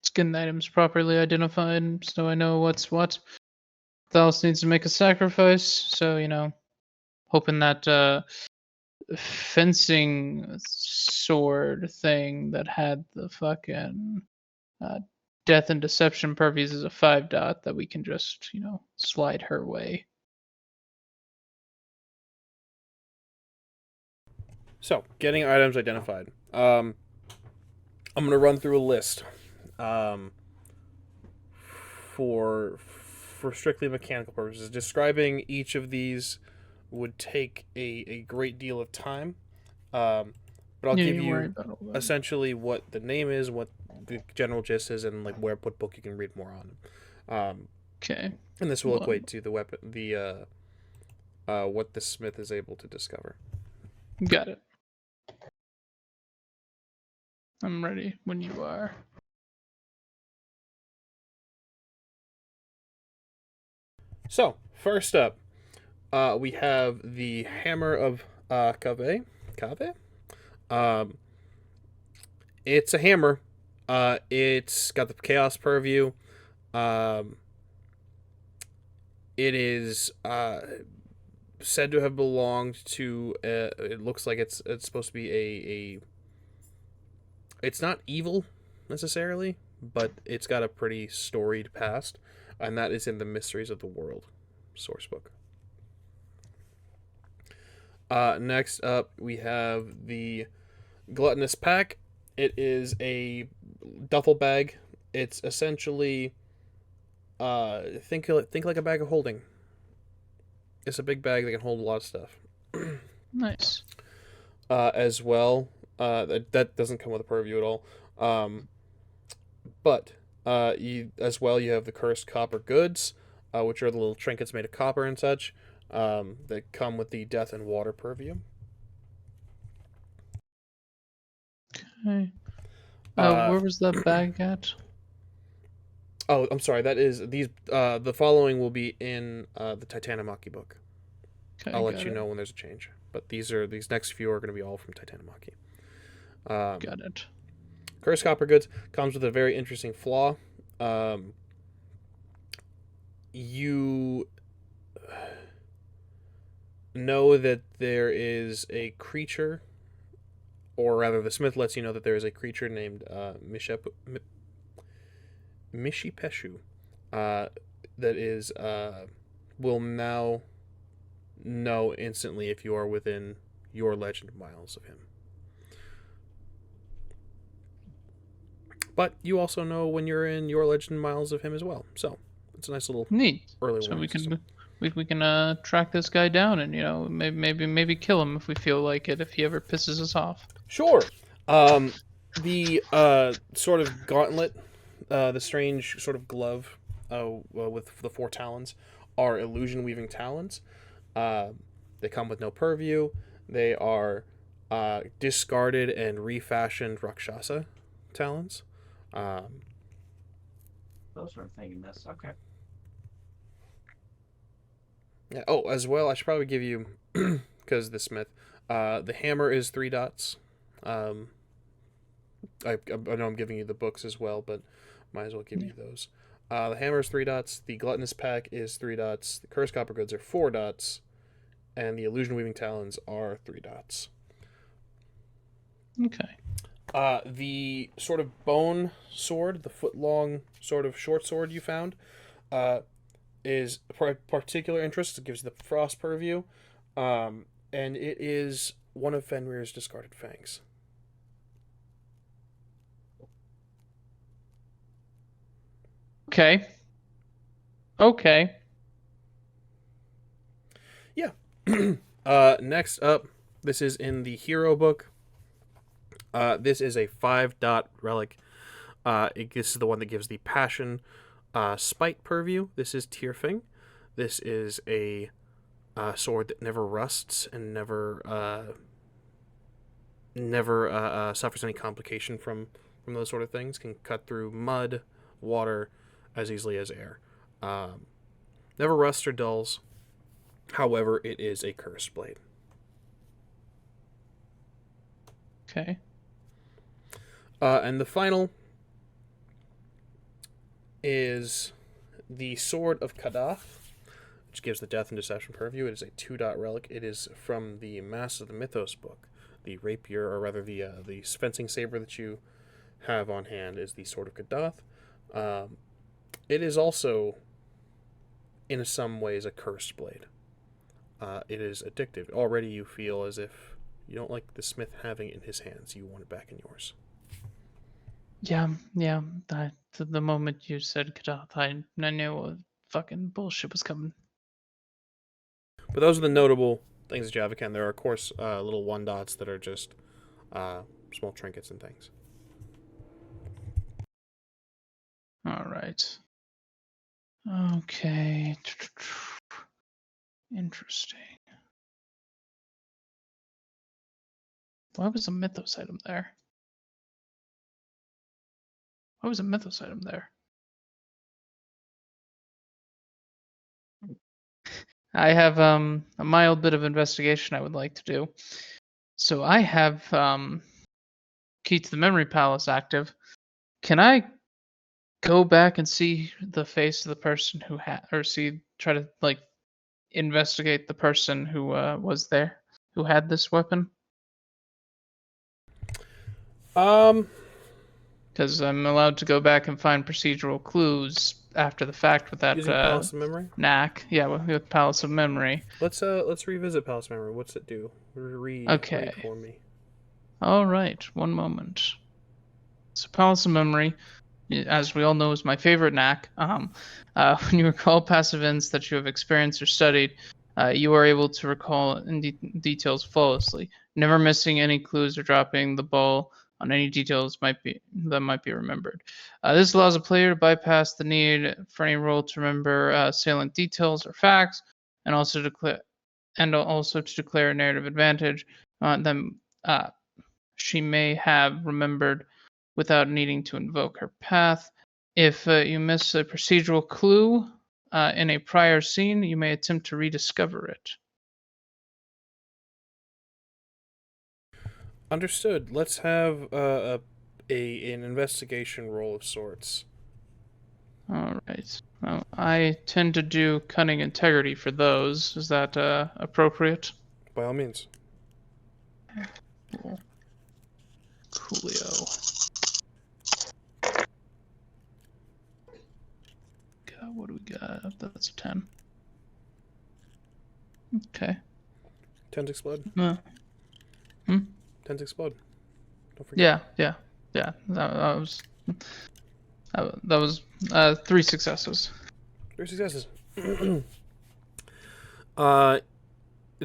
C: Let's get the items properly identified so I know what's what. Thalis needs to make a sacrifice, so, you know, hoping that fencing sword thing that had the fucking uh, death and deception purviews is a 5-dot that we can just, slide her way.
A: So, getting items identified. I'm going to run through a list for strictly mechanical purposes. Describing each of these would take a great deal of time, but I'll give you essentially what the name is, what the general gist is, and like what book you can read more on.
C: Okay.
A: And this will equate to the weapon, what the smith is able to discover.
C: Got it. I'm ready when you are.
A: So, first up, we have the Hammer of Kave. Kave? It's a hammer. It's got the Chaos Purview. It is said to have belonged to. It looks like it's supposed to be a. It's not evil necessarily, but it's got a pretty storied past, and that is in the Mysteries of the World sourcebook. Next up, we have the Gluttonous Pack. It is a duffel bag. It's essentially think like a bag of holding. It's a big bag that can hold a lot of stuff.
C: Nice.
A: As well, that doesn't come with a purview at all. But you have the Cursed Copper Goods, which are the little trinkets made of copper and such, that come with the Death and Water purview.
C: Okay. Where was that bag at?
A: Oh, I'm sorry. That is these. The following will be in the Titanomachy book.
C: Okay,
A: I'll let you know when there's a change. But these next few are going to be all from Titanomachy.
C: Got it.
A: Cursed Copper Goods comes with a very interesting flaw. You know that there is a creature, or rather the smith lets you know that there is a creature named Mishipeshu that is will now know instantly if you are within your legend miles of him. But you also know when you're in your legend miles of him as well. So it's a nice little
C: neat
A: early
C: so
A: warning
C: we can
A: system.
C: we can track this guy down and maybe kill him if we feel like it, if he ever pisses us off.
A: Sure. The sort of gauntlet, the strange sort of glove with the 4 talons are illusion weaving talons. They come with no purview. They are discarded and refashioned Rakshasa talons.
D: Those were thinking this. Okay.
A: Yeah. Oh, as well, I should probably give you, because the smith, the hammer is 3 dots. I know I'm giving you the books as well, but might as well give you those. The hammer is 3 dots. The Gluttonous Pack is 3 dots. The Cursed Copper Goods are 4 dots. And the Illusion Weaving Talons are 3 dots.
C: Okay.
A: The sort of bone sword, the foot-long sort of short sword you found, is particular interest. It gives you the frost purview, and it is one of Fenrir's discarded fangs.
C: Okay.
A: Yeah. Next up, this is in the hero book. This is a 5-dot relic. This is the one that gives the passion spite purview. This is Tyrfing. This is a sword that never rusts and never suffers any complication from those sort of things. Can cut through mud, water as easily as air. Never rusts or dulls. However, it is a cursed blade.
C: Okay.
A: And the final is the Sword of Kadath. which gives the Death and Deception purview. It is a 2-dot relic. It is from the Mass of the Mythos book. The rapier, or rather the fencing saber that you have on hand, is the Sword of Kadath. It is also, in some ways, a cursed blade. It is addictive. Already you feel as if you don't like the smith having it in his hands. You want it back in yours.
C: Yeah. The moment you said Kadath, I knew fucking bullshit was coming.
A: But those are the notable things that you have. Again, there are, of course, little 1-dots that are just small trinkets and things.
C: All right. Okay. Interesting. Why was a mythos item there? Why was a mythos item there? I have a mild bit of investigation I would like to do. So I have Key to the Memory Palace active. Can I go back and see the face of the person who had, or try to like investigate the person who was there, who had this weapon? Because I'm allowed to go back and find procedural clues after the fact with that
A: Using Palace of Memory?
C: knack. Yeah, with Palace of Memory.
A: Let's revisit Palace of Memory. What's it do? Read for me.
C: All right, one moment. So Palace of Memory, as we all know, is my favorite knack. When you recall past events that you have experienced or studied, you are able to recall in details flawlessly, never missing any clues or dropping the ball on any details that might be remembered. This allows a player to bypass the need for any role to remember salient details or facts, and also to declare a narrative advantage that she may have remembered without needing to invoke her path. If you miss a procedural clue in a prior scene, you may attempt to rediscover it.
A: Understood. Let's have an investigation roll of sorts.
C: All right. Well, I tend to do cunning integrity for those. Is that appropriate?
A: By all means.
C: Cool. Coolio. God, what do we got? That's a 10. Okay.
A: 10s explode.
C: Hmm?
A: 10s explode. Don't forget.
C: Yeah. That was 3 successes.
A: 3 successes.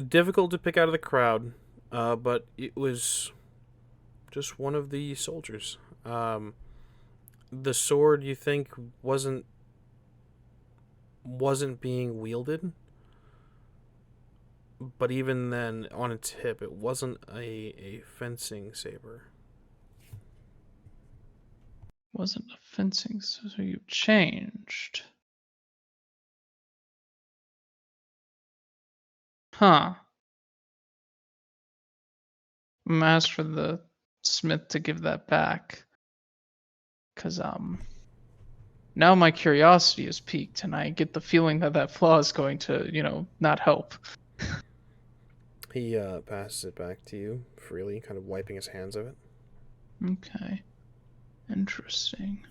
A: Difficult to pick out of the crowd, but it was just one of the soldiers. The sword, you think, wasn't being wielded, but even then, on its hip, it wasn't a fencing saber.
C: Wasn't a fencing, so you changed. Huh. I'm gonna ask for the smith to give that back. Cause now my curiosity is piqued, and I get the feeling that flaw is going to, not help.
A: He passes it back to you freely, kind of wiping his hands of it.
C: Okay. Interesting.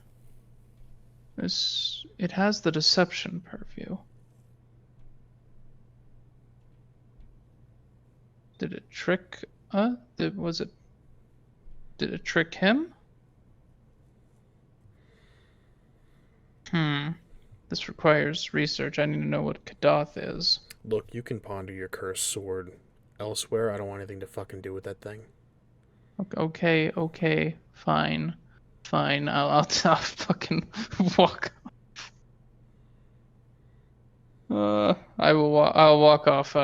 C: It has the deception purview. Did it trick did it trick him? This requires research. I need to know what Kadath is.
A: Look, you can ponder your cursed sword elsewhere. I don't want anything to fucking do with that thing.
C: Okay, fine. I'll fucking walk off. I'll walk off.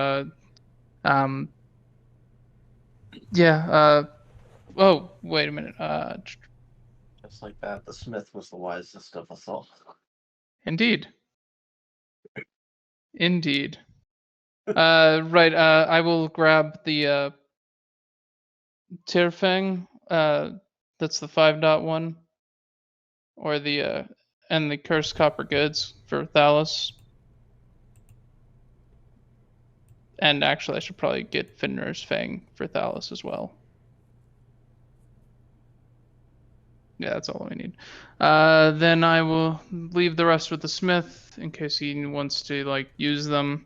C: Yeah. Oh, wait a minute.
D: Just like that, the smith was the wisest of us all.
C: Indeed. Right. I will grab the Tirfang. That's the 5.1, or the and the cursed copper goods for Thalis. And actually, I should probably get Finner's Fang for Thalis as well. Yeah, that's all we need. Then I will leave the rest with the smith in case he wants to like use them.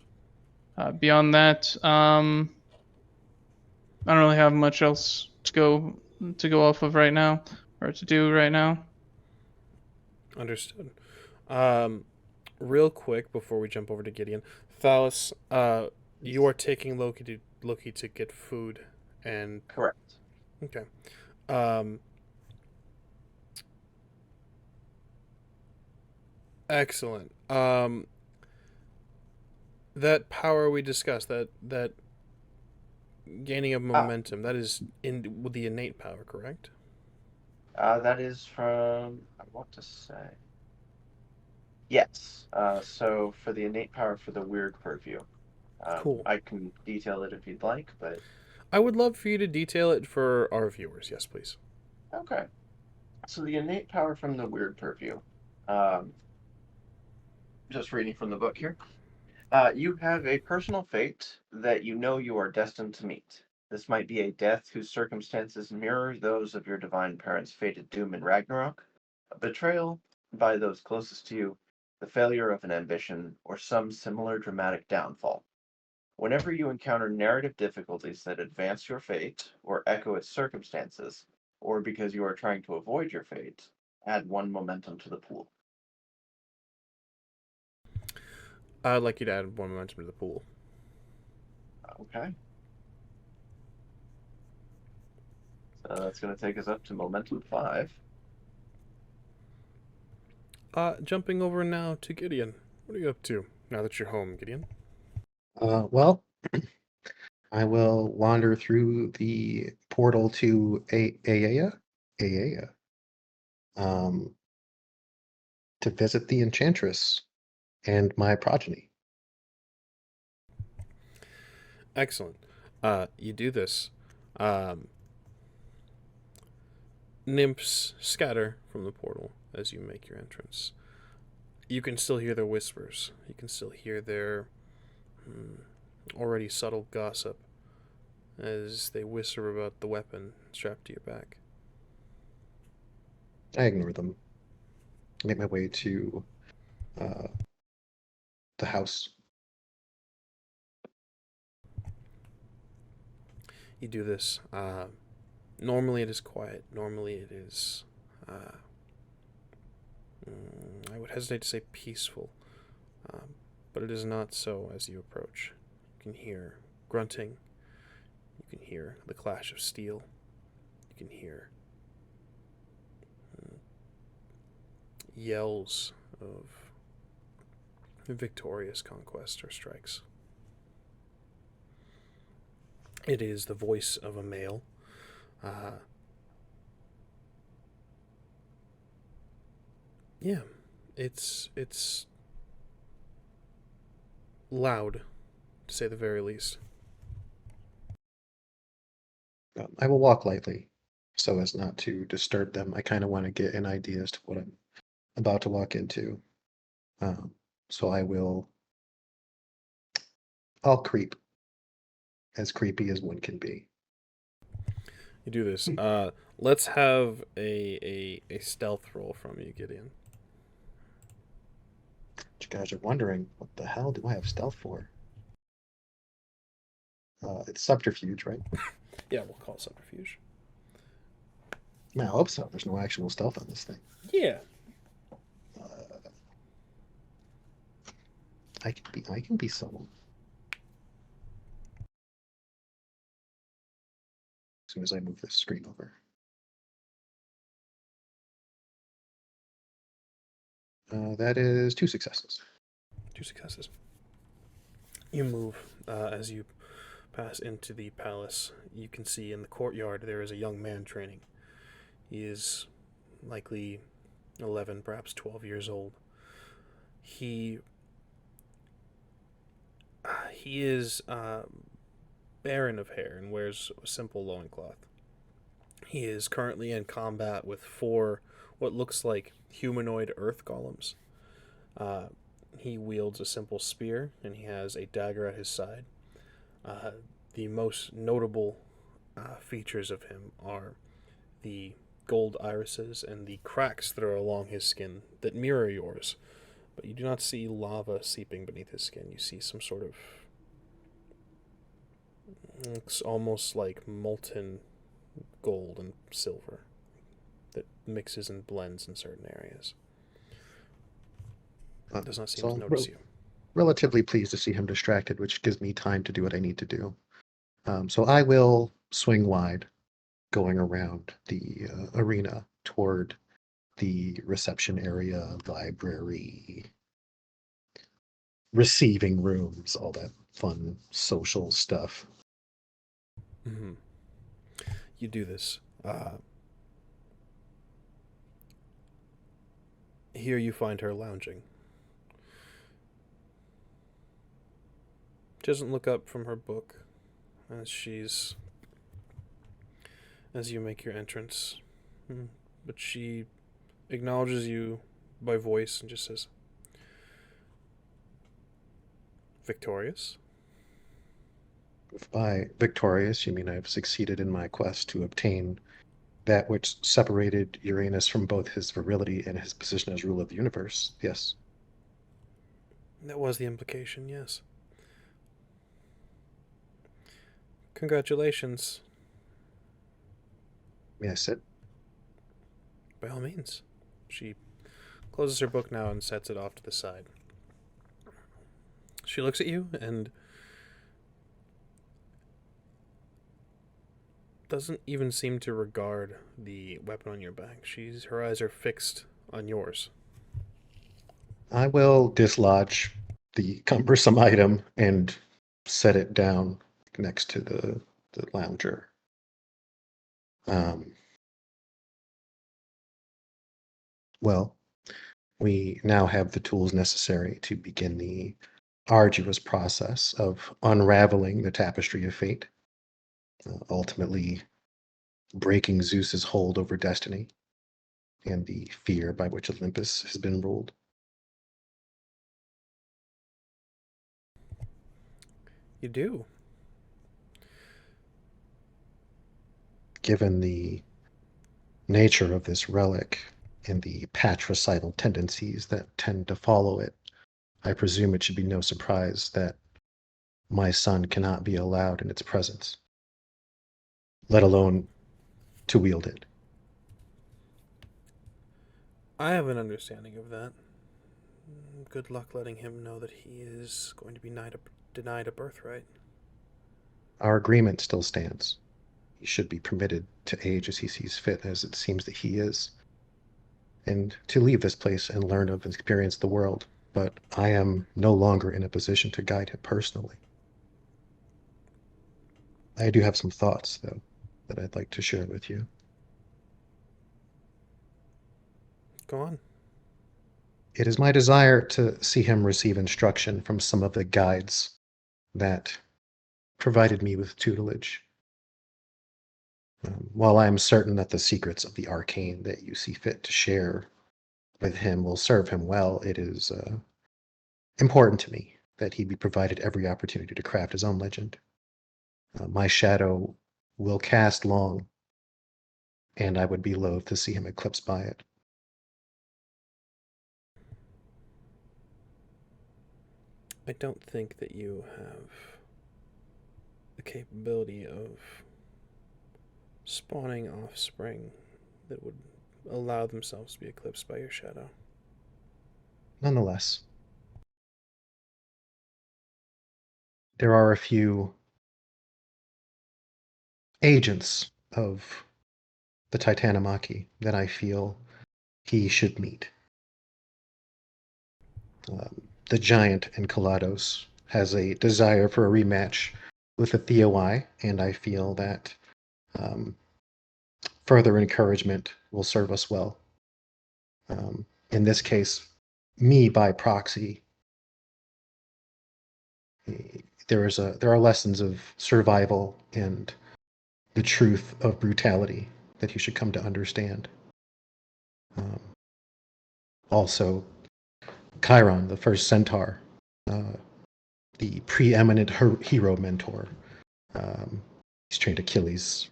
C: Beyond that, I don't really have much else to go off of right now, or to do right now.
A: Understood. Real quick before we jump over to Gideon, Thalis, you are taking Loki to get food, and
D: Correct.
A: okay. Excellent. That power we discussed, that gaining of momentum, that is in with the innate power, correct?
D: That is from, I want to say. Yes. So for the innate power for the weird purview,
A: Cool.
D: I can detail it if you'd like, but
A: I would love for you to detail it for our viewers. Yes, please.
D: okay. So the innate power from the weird purview, um, just reading from the book here. You have a personal fate that you know you are destined to meet. This might be a death whose circumstances mirror those of your divine parents' fated doom in Ragnarok, a betrayal by those closest to you, the failure of an ambition, or some similar dramatic downfall. Whenever you encounter narrative difficulties that advance your fate or echo its circumstances, or because you are trying to avoid your fate, add one momentum to the pool.
A: I'd like you to add one momentum to the pool.
D: Okay. So that's going to take us up to momentum 5.
A: Jumping over now to Gideon. What are you up to now that you're home, Gideon?
B: Well, I will wander through the portal to Aea, to visit the Enchantress and my progeny.
A: Excellent. You do this. Nymphs scatter from the portal as you make your entrance. You can still hear their whispers. You can still hear their already subtle gossip as they whisper about the weapon strapped to your back.
B: I ignore them. I make my way to the house.
A: You do this. Normally it is quiet. Normally it is, I would hesitate to say peaceful, but it is not so as you approach. You can hear grunting. You can hear the clash of steel. You can hear yells of victorious conquest or strikes. It is the voice of a male. Yeah, it's loud, to say the very least.
B: I will walk lightly so as not to disturb them. I kind of want to get an idea as to what I'm about to walk into. So I'll creep, as creepy as one can be.
A: You do this. Let's have a stealth roll from you, Gideon.
B: You guys are wondering, what the hell do I have stealth for? It's subterfuge, right?
A: Yeah, we'll call it subterfuge.
B: Man, I hope so. There's no actual stealth on this thing.
A: Yeah.
B: I can be subtle. As soon as I move this screen over. That is 2 successes.
A: 2 successes. You move as you pass into the palace. You can see in the courtyard there is a young man training. He is likely 11, perhaps 12 years old. He is barren of hair and wears a simple loincloth. He is currently in combat with 4 what looks like humanoid earth golems. He wields a simple spear and he has a dagger at his side. Uh, the most notable features of him are the gold irises and the cracks that are along his skin that mirror yours. But you do not see lava seeping beneath his skin. You see some sort of. Looks almost like molten gold and silver that mixes and blends in certain areas. Does not seem to notice you.
B: Relatively pleased to see him distracted, which gives me time to do what I need to do. So I will swing wide, going around the arena toward the reception area, library, receiving rooms, all that fun social stuff.
A: Mm-hmm. You do this. Here you find her lounging. She doesn't look up from her book as you make your entrance, but she acknowledges you by voice and just says, "Victorious?"
B: If by victorious you mean I've succeeded in my quest to obtain that which separated Uranus from both his virility and his position as ruler of the universe, yes.
A: That was the implication, yes. Congratulations.
B: May I sit?
A: By all means. She closes her book now and sets it off to the side. She looks at you and doesn't even seem to regard the weapon on your back. Her eyes are fixed on yours.
B: I will dislodge the cumbersome item and set it down next to the lounger. Well, we now have the tools necessary to begin the arduous process of unraveling the tapestry of fate, ultimately breaking Zeus's hold over destiny and the fear by which Olympus has been ruled.
A: You do.
B: Given the nature of this relic and the patricidal tendencies that tend to follow it, I presume it should be no surprise that my son cannot be allowed in its presence, let alone to wield it.
A: I have an understanding of that. Good luck letting him know that he is going to be denied a birthright.
B: Our agreement still stands. He should be permitted to age as he sees fit, as it seems that he is, and to leave this place and learn of and experience the world. But I am no longer in a position to guide him personally. I do have some thoughts, though, that I'd like to share with you.
A: Go on.
B: It is my desire to see him receive instruction from some of the guides that provided me with tutelage. While I am certain that the secrets of the arcane that you see fit to share with him will serve him well, it is important to me that he be provided every opportunity to craft his own legend. My shadow will cast long, and I would be loath to see him eclipsed by it.
A: I don't think that you have the capability of spawning offspring that would allow themselves to be eclipsed by your shadow.
B: Nonetheless, there are a few agents of the Titanomachy that I feel he should meet. The giant Enceladus has a desire for a rematch with the Theoi, and I feel that further encouragement will serve us well. In this case, me by proxy. There are lessons of survival and the truth of brutality that he should come to understand. Also, Chiron, the first centaur, the preeminent hero mentor. He's trained Achilles,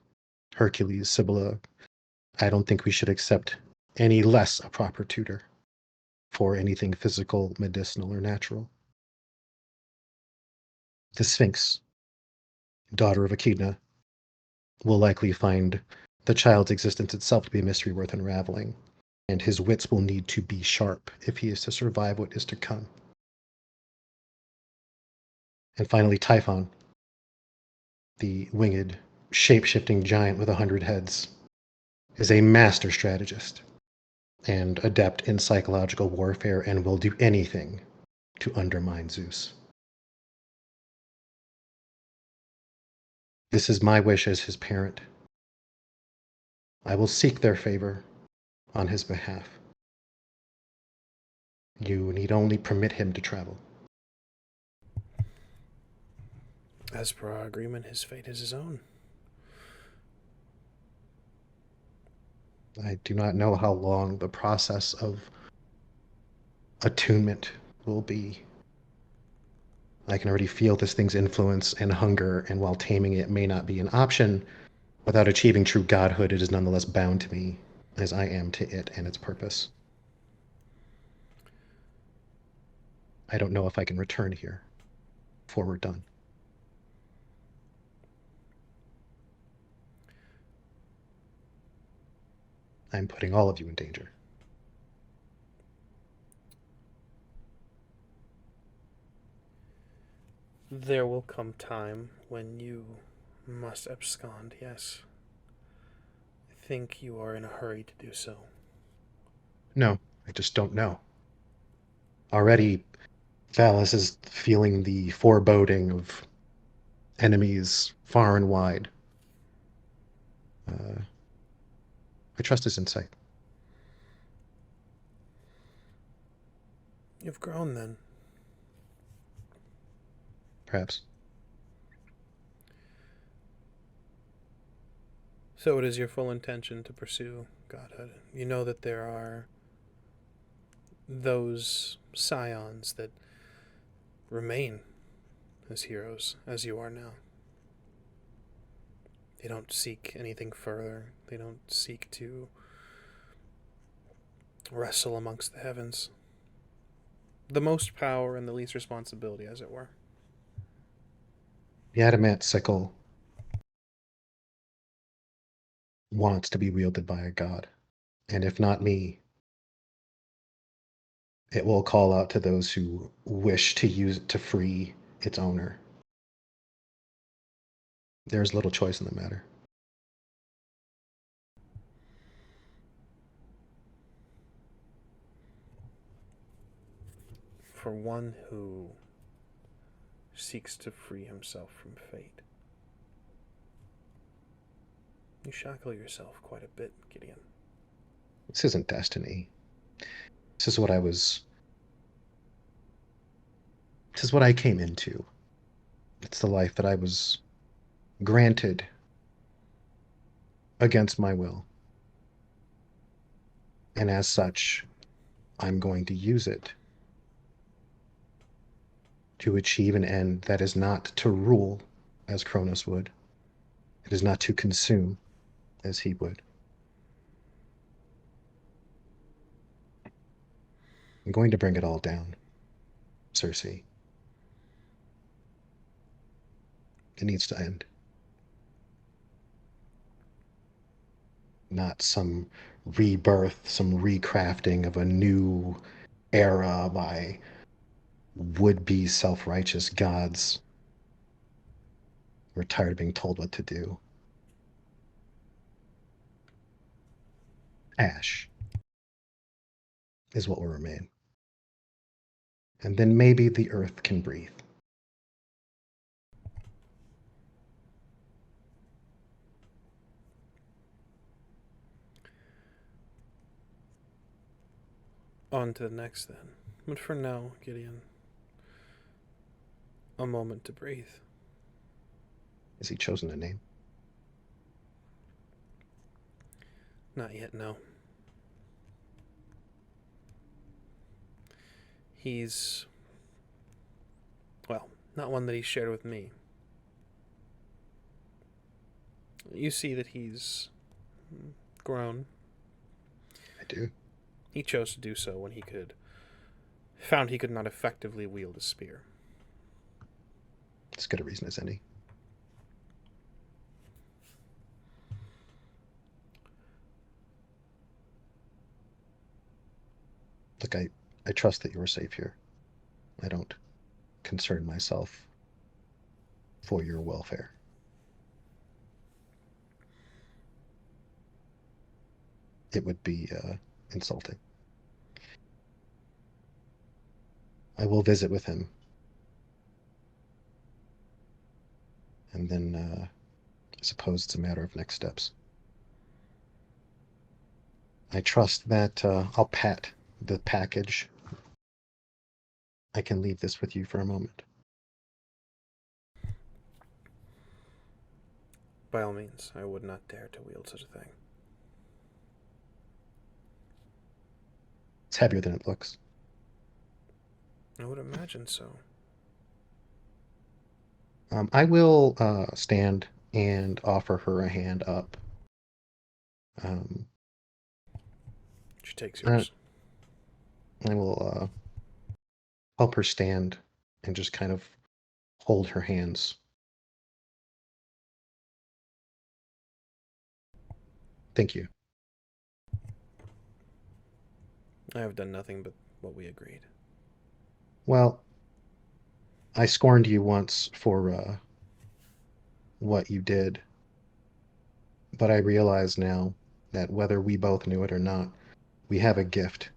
B: Hercules, Sibylla. I don't think we should accept any less a proper tutor for anything physical, medicinal, or natural. The Sphinx, daughter of Echidna, will likely find the child's existence itself to be a mystery worth unraveling, and his wits will need to be sharp if he is to survive what is to come. And finally, Typhon, the winged, shape-shifting giant with 100 heads, is a master strategist and adept in psychological warfare and will do anything to undermine Zeus. This is my wish as his parent. I will seek their favor on his behalf. You need only permit him to travel.
A: As per our agreement, his fate is his own.
B: I do not know how long the process of attunement will be. I can already feel this thing's influence and hunger, and while taming it may not be an option, without achieving true godhood, it is nonetheless bound to me, as I am to it and its purpose. I don't know if I can return here before we're done. I'm putting all of you in danger.
A: There will come time when you must abscond, yes. I think you are in a hurry to do so.
B: No, I just don't know. Already, Thalis is feeling the foreboding of enemies far and wide. I trust his insight.
A: You've grown then.
B: Perhaps.
A: So it is your full intention to pursue godhood. You know that there are those Scions that remain as heroes, as you are now. They don't seek anything further. They don't seek to wrestle amongst the heavens. The most power and the least responsibility, as it were.
B: The adamant sickle wants to be wielded by a god. And if not me, it will call out to those who wish to use it to free its owner. There is little choice in the matter.
A: For one who seeks to free himself from fate, you shackle yourself quite a bit, Gideon.
B: This isn't destiny. This is what I was. This is what I came into. It's the life that I was granted against my will. And as such, I'm going to use it to achieve an end that is not to rule, as Kronos would. It is not to consume, as he would. I'm going to bring it all down, Circe. It needs to end. Not some rebirth, some recrafting of a new era by would-be self-righteous gods. We're tired of being told what to do. Ash is what will remain. And then maybe the earth can breathe.
A: On to the next, then. But for now, Gideon, a moment to breathe.
B: Has he chosen a name?
A: Not yet, no. He's... well, Not one that he shared with me. You see that he's grown.
B: I do.
A: He chose to do so when he found he could not effectively wield a spear.
B: As good a reason as any. Look, I trust that you're safe here. I don't concern myself for your welfare. It would be insulting. I will visit with him. And then I suppose it's a matter of next steps. I trust that I'll pat the package. I can leave this with you for a moment.
A: By all means, I would not dare to wield such a thing.
B: It's heavier than it looks.
A: I would imagine so.
B: I will stand and offer her a hand up.
A: She takes yours.
B: I will help her stand and just kind of hold her hands. Thank you.
A: I have done nothing but what we agreed.
B: Well, I scorned you once for what you did, but I realize now that whether we both knew it or not, we have a gift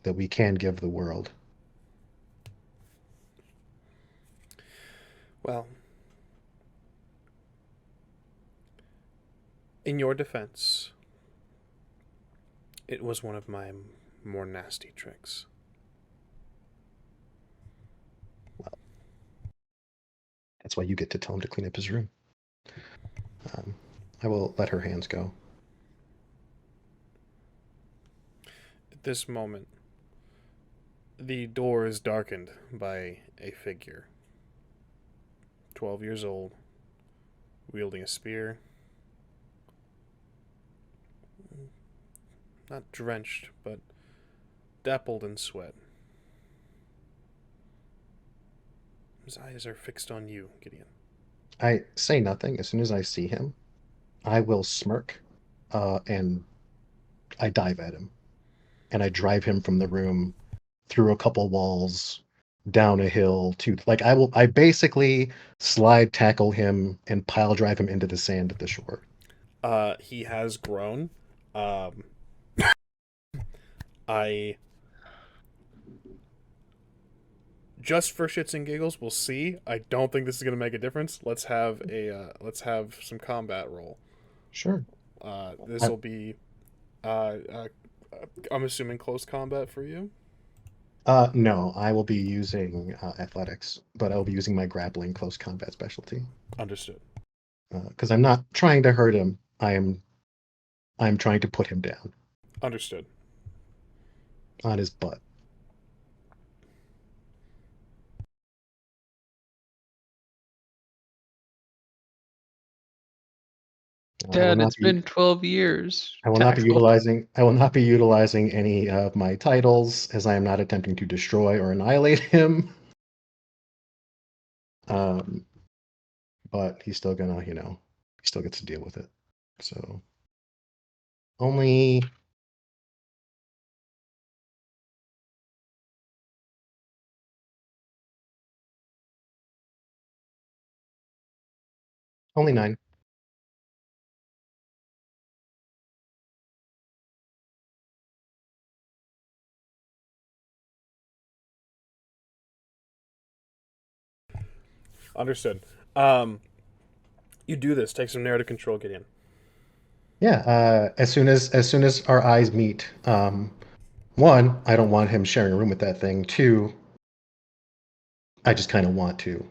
B: that we can give the world.
A: Well, in your defense, it was one of my more nasty tricks.
B: Well, that's why you get to tell him to clean up his room. I will let her hands go.
A: At this moment, the door is darkened by a figure. 12 years old, wielding a spear. Not drenched, but dappled in sweat. His eyes are fixed on you, Gideon.
B: I say nothing. As soon as I see him, I will smirk, and I dive at him. And I drive him from the room through a couple walls, down a hill to I basically slide tackle him and pile drive him into the sand at the shore.
A: He has grown. I just for shits and giggles, we'll see. I don't think this is gonna make a difference. Let's have some combat roll.
B: Sure.
A: This will be I'm assuming close combat for you.
B: No, I will be using athletics, but I will be using my grappling close combat specialty.
A: Understood.
B: Because I'm not trying to hurt him. I'm trying to put him down.
A: Understood.
B: On his butt.
C: Dad, it's been 12 years.
B: I will not be utilizing any of my titles, as I am not attempting to destroy or annihilate him. But he's still gonna, he still gets to deal with it. So only 9.
A: Understood. You do this. Take some narrative control, Gideon.
B: Yeah. As soon as our eyes meet, one, I don't want him sharing a room with that thing. Two, I just kind of want to.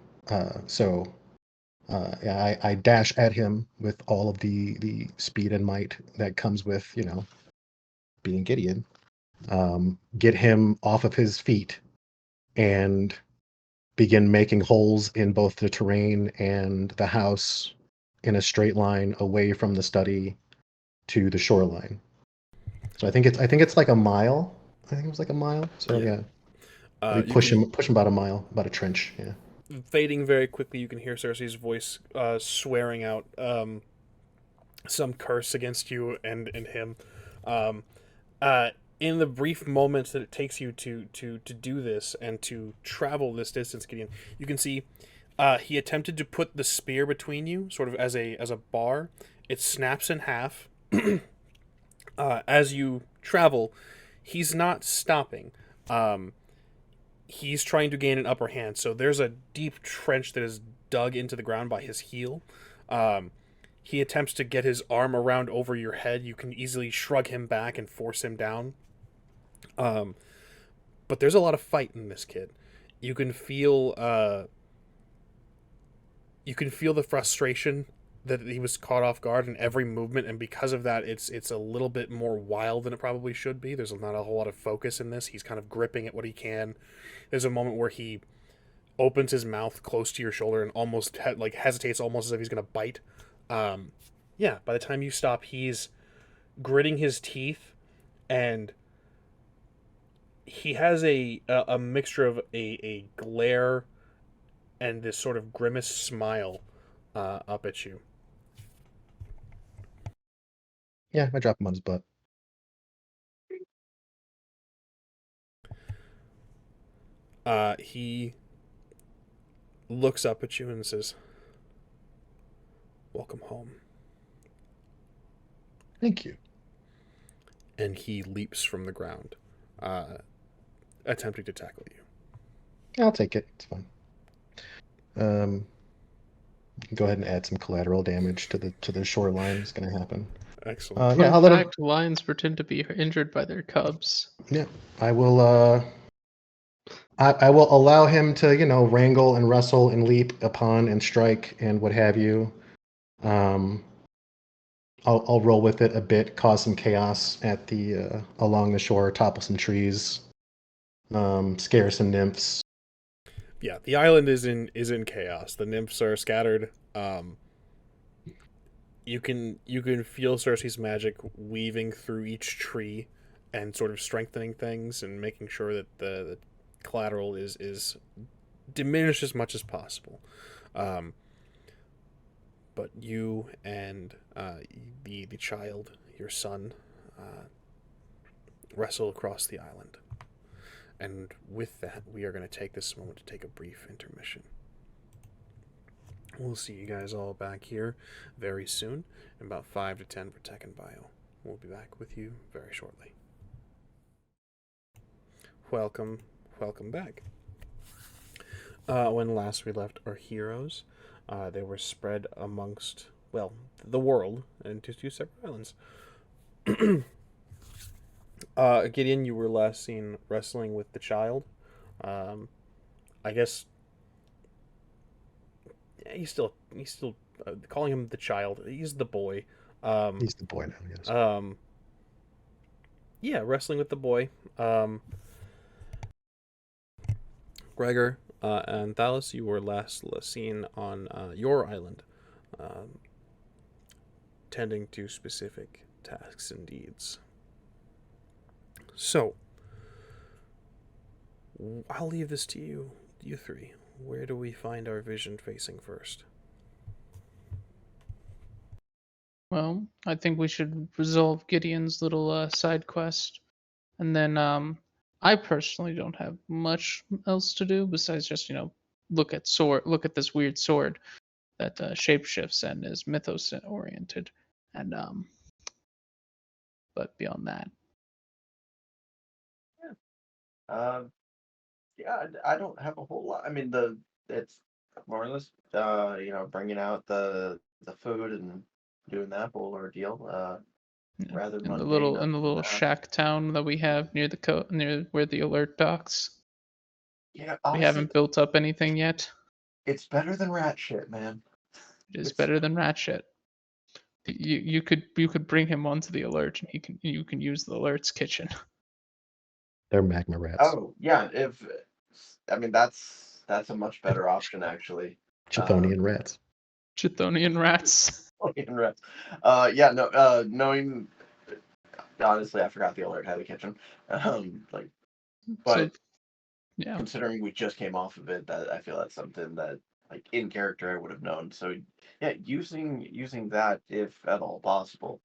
B: Yeah, I dash at him with all of the speed and might that comes with being Gideon. Get him off of his feet and begin making holes in both the terrain and the house in a straight line away from the study to the shoreline. So I think it's like a mile. I think it was like a mile. So
A: Yeah.
B: yeah, we
A: You
B: push
A: can,
B: him about a mile, about a trench. Yeah.
A: fading very quickly, you can hear Cersei's voice swearing out some curse against you and him. Um, in the brief moments that it takes you to do this and to travel this distance, Gideon, you can see he attempted to put the spear between you, sort of as a bar. It snaps in half. As you travel, he's not stopping. He's trying to gain an upper hand. So there's a deep trench that is dug into the ground by his heel. He attempts to get his arm around over your head. You can easily shrug him back and force him down. But there's a lot of fight in this kid. You can feel the frustration that he was caught off guard in every movement, and because of that, it's a little bit more wild than it probably should be. There's not a whole lot of focus in this. He's kind of gripping at what he can. There's a moment where he opens his mouth close to your shoulder and almost hesitates, almost as if he's going to bite. Yeah, by the time you stop, he's gritting his teeth, and he has a mixture of a glare and this sort of grimace smile up at you.
B: Yeah, I drop him on his butt.
A: He looks up at you and says, "Welcome home."
B: Thank you.
A: And he leaps from the ground, attempting to tackle you.
B: I'll take it. It's fine. You can go ahead and add some collateral damage to the shoreline. It's going to happen.
A: Excellent.
B: Yeah, I'll let him.
C: Fact, lions pretend to be injured by their cubs.
B: Yeah, I will. I will allow him to, wrangle and wrestle and leap upon and strike and what have you. I'll roll with it a bit, cause some chaos at the along the shore, topple some trees, scare some nymphs.
A: Yeah, the island is in chaos. The nymphs are scattered. You can feel Cersei's magic weaving through each tree and sort of strengthening things and making sure that the collateral is diminished as much as possible. But you and the child, your son, wrestle across the island. And with that, we are going to take this moment to take a brief intermission. We'll see you guys all back here very soon, in about 5 to 10 for Tech and Bio. We'll be back with you very shortly. Welcome back. When last we left our heroes, they were spread amongst, the world into 2 separate islands. Gideon, you were last seen wrestling with the child. I guess he's still calling him the child. He's the boy.
B: He's the boy now, yes.
A: Yeah, wrestling with the boy. Gregor and Thalis, you were last seen on your island, tending to specific tasks and deeds. So, I'll leave this to you 3. Where do we find our vision facing first?
C: Well, I think we should resolve Gideon's little side quest, and then I personally don't have much else to do besides just look at this weird sword that shapeshifts and is mythos oriented, and but beyond that.
D: Yeah, I don't have a whole lot. I mean, it's more or less, bringing out the food and doing that whole ordeal. Rather
C: in the
D: mundane.
C: little shack town that we have near near where the alert docks.
D: Yeah,
C: We
D: honestly,
C: haven't built up anything yet.
D: it's better than rat shit, man.
C: It is better than rat shit. You could bring him onto the alert, and you can use the alert's kitchen.
B: They're magma rats.
D: Oh yeah, that's That's a much better option, actually.
B: Chthonian rats.
C: Chthonian rats.
D: Chthonian rats. Yeah, no, knowing, honestly, I forgot the alert had a kitchen. Like, but
C: So, yeah.
D: considering we just came off of it, that I feel that's something that, like, in character I would have known. So yeah, using that if at all possible,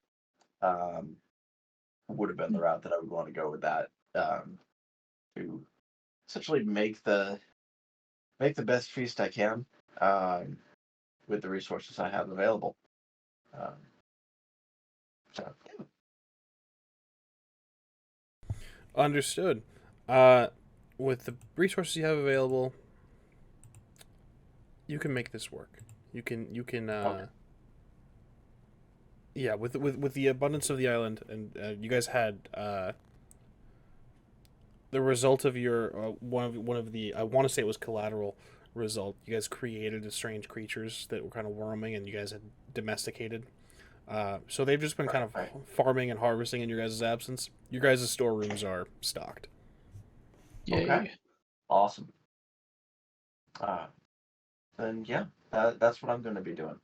D: would have been the route that I would want to go with that. To essentially make the best feast I can, with the resources I have available. Um, so yeah.
A: Understood. With the resources you have available, you can make this work. You can.
D: Okay.
A: Yeah, with the abundance of the island, and you guys had the result of your one of the, I want to say it was collateral result. You guys created the strange creatures that were kind of worming, and you guys had domesticated. So they've just been kind of
D: Right.
A: farming and harvesting in your guys' absence. Your guys' storerooms are stocked.
C: Yay.
D: Okay. Awesome. Then yeah, that's what I'm going to be doing,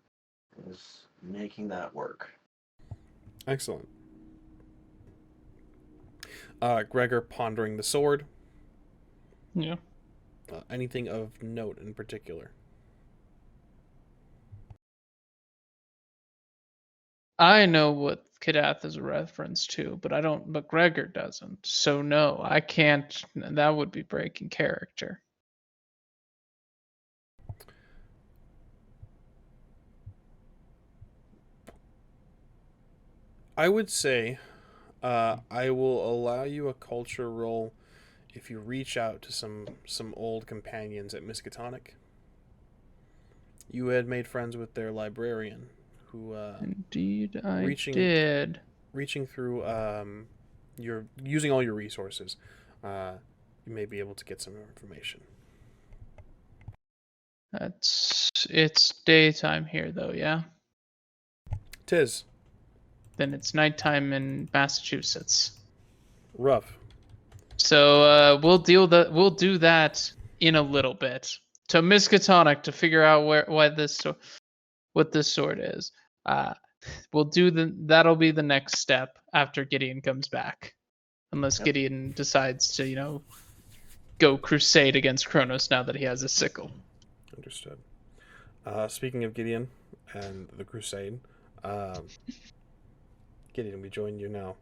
D: is making that work.
A: Excellent. Gregor pondering the sword.
C: Yeah.
A: Anything of note in particular?
C: I know what Kadath is a reference to, but I don't. But Gregor doesn't. So no, I can't. That would be breaking character.
A: I would say I will allow you a culture roll if you reach out to some old companions at Miskatonic. You had made friends with their librarian, who
C: Indeed, I
A: reaching-
C: did.
A: reaching through you're using all your resources. You may be able to get some information.
C: It's daytime here though, yeah.
A: Tis
C: Then it's nighttime in Massachusetts.
A: rough.
C: So we'll do that in a little bit. To Miskatonic to figure out what this sword is. That'll be the next step after Gideon comes back. Unless
D: Yep.
C: Gideon decides to, go crusade against Kronos now that he has a sickle.
A: Understood. Speaking of Gideon and the crusade, Gideon, we join you now.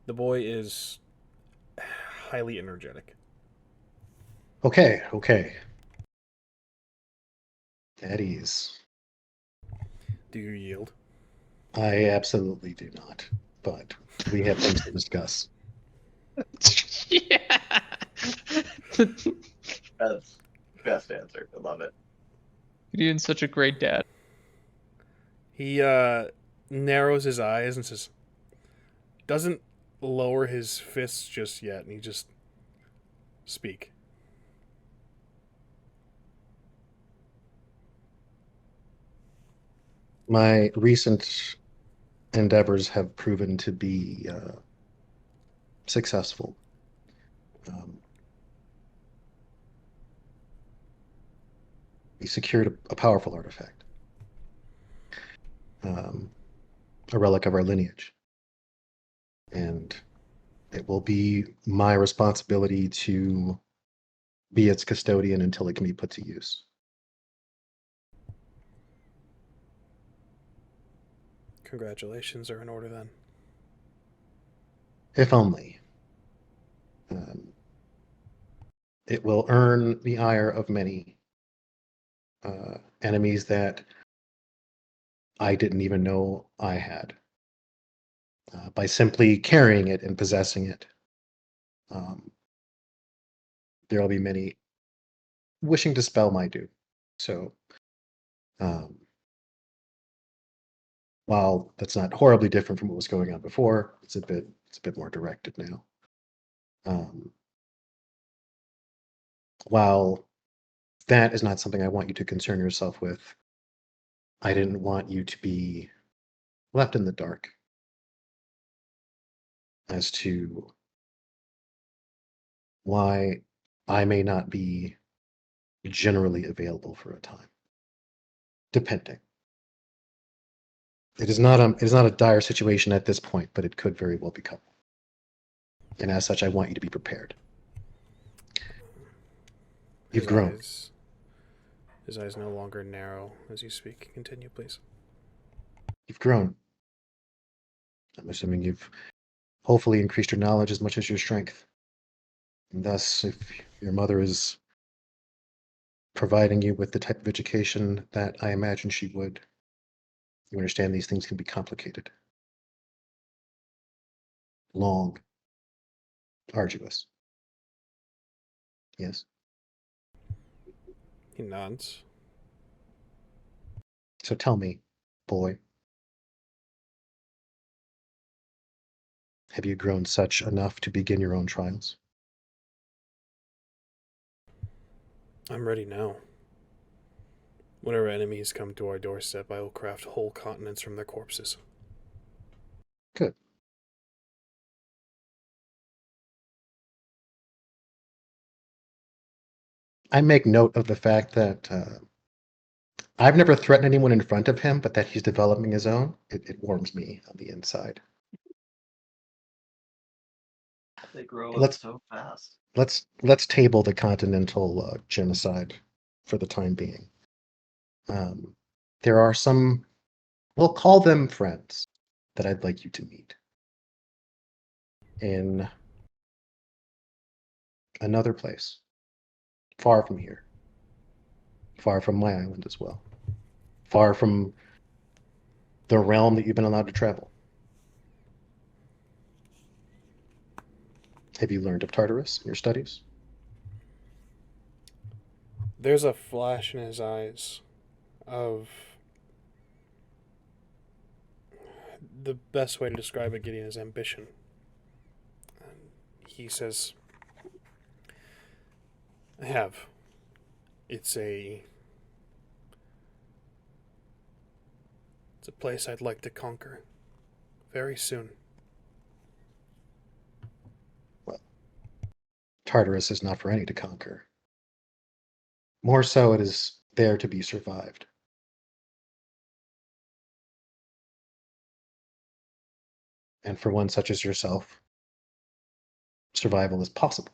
A: The boy is highly energetic.
B: Okay. At ease.
C: Do you yield?
B: I absolutely do not, but we have things to discuss.
C: Yeah.
D: That's best answer. I love it.
C: Gideon's such a great dad.
A: He narrows his eyes and says, doesn't lower his fists just yet, and he just speak.
B: My recent endeavors have proven to be successful. We secured a powerful artifact, a relic of our lineage, and it will be my responsibility to be its custodian until it can be put to use.
A: Congratulations are in order then.
B: If only. It will earn the ire of many enemies that I didn't even know I had. By simply carrying it and possessing it, there will be many wishing to spell my doom. So, while that's not horribly different from what was going on before, it's a bit more directed now. While that is not something I want you to concern yourself with, I didn't want you to be left in the dark as to why I may not be generally available for a time, depending. It is not a dire situation at this point, but it could very well become. And as such, I want you to be prepared. You've grown.
A: His eyes no longer narrow as you speak. Continue, please.
B: You've grown. I'm assuming you've hopefully increased your knowledge as much as your strength. And thus, if your mother is providing you with the type of education that I imagine she would, you understand these things can be complicated, long, arduous. Yes?
A: He nods.
B: So tell me, boy, have you grown such enough to begin your own trials?
A: I'm ready now. Whenever enemies come to our doorstep, I will craft whole continents from their corpses.
B: Good. I make note of the fact that I've never threatened anyone in front of him, but that he's developing his own. It warms me on the inside.
D: They grow up
B: Let's-
D: so fast.
B: Let's table the continental genocide for the time being. There are some, we'll call them friends, that I'd like you to meet in another place, far from here, far from my island as well, far from the realm that you've been allowed to travel. Have you learned of Tartarus in your studies?
A: There's a flash in his eyes of the best way to describe it, Gideon, is ambition. He says, I have. It's a place I'd like to conquer very soon.
B: Tartarus is not for any to conquer. More so, it is there to be survived. And for one such as yourself, survival is possible.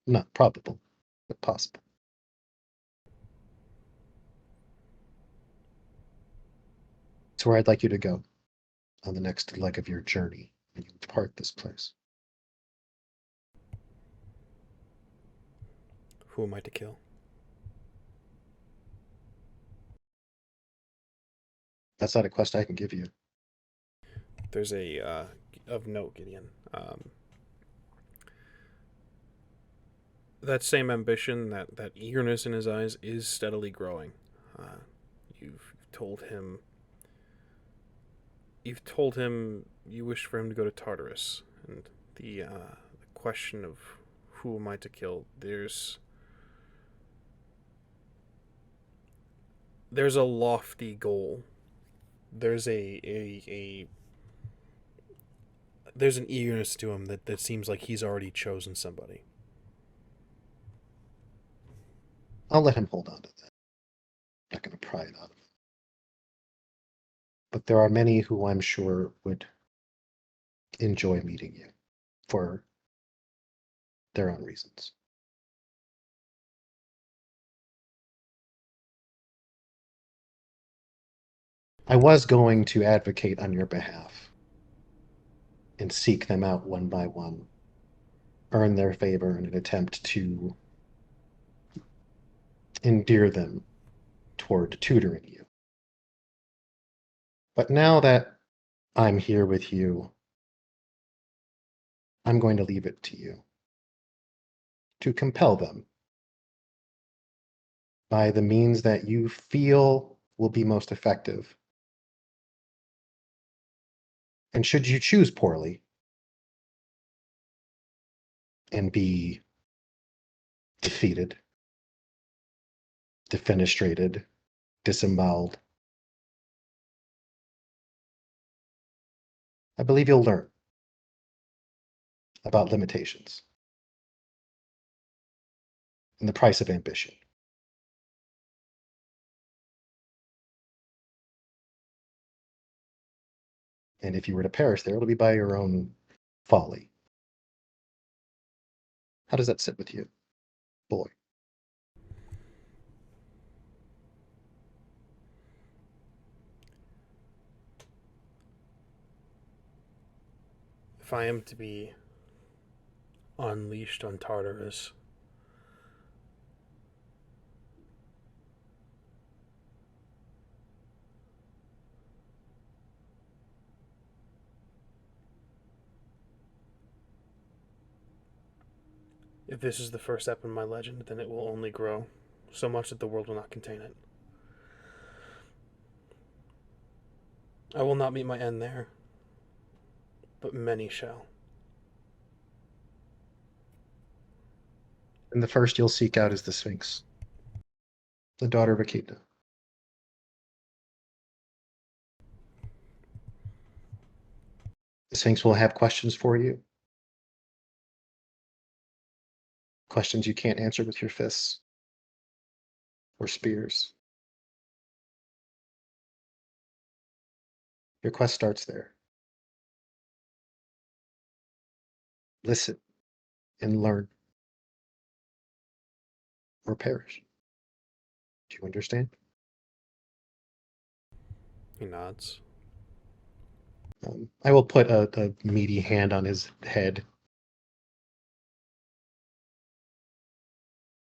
B: Not probable, but possible. It's where I'd like you to go on the next leg of your journey when you depart this place.
A: Who am I to kill?
B: That's not a quest I can give you.
A: There's a, of note, Gideon. That same ambition, that eagerness in his eyes is steadily growing. You've told him you wish for him to go to Tartarus, and the question of who am I to kill, there's a lofty goal. There's there's an eagerness to him that seems like he's already chosen somebody.
B: I'll let him hold on to that. I'm not going to pry it out of him. But there are many who I'm sure would enjoy meeting you for their own reasons. I was going to advocate on your behalf and seek them out one by one, earn their favor in an attempt to endear them toward tutoring you. But now that I'm here with you, I'm going to leave it to you to compel them by the means that you feel will be most effective. And should you choose poorly and be defeated, defenestrated, disemboweled, I believe you'll learn about limitations and the price of ambition. And if you were to perish there, it'll be by your own folly. How does that sit with you, boy?
A: If I am to be unleashed on Tartarus, if this is the first step in my legend, then it will only grow so much that the world will not contain it. I will not meet my end there, but many shall.
B: And the first you'll seek out is the Sphinx, the daughter of Echidna. The Sphinx will have questions for you. Questions you can't answer with your fists or spears. Your quest starts there. Listen and learn, or perish. Do you understand?
A: He nods.
B: I will put a meaty hand on his head.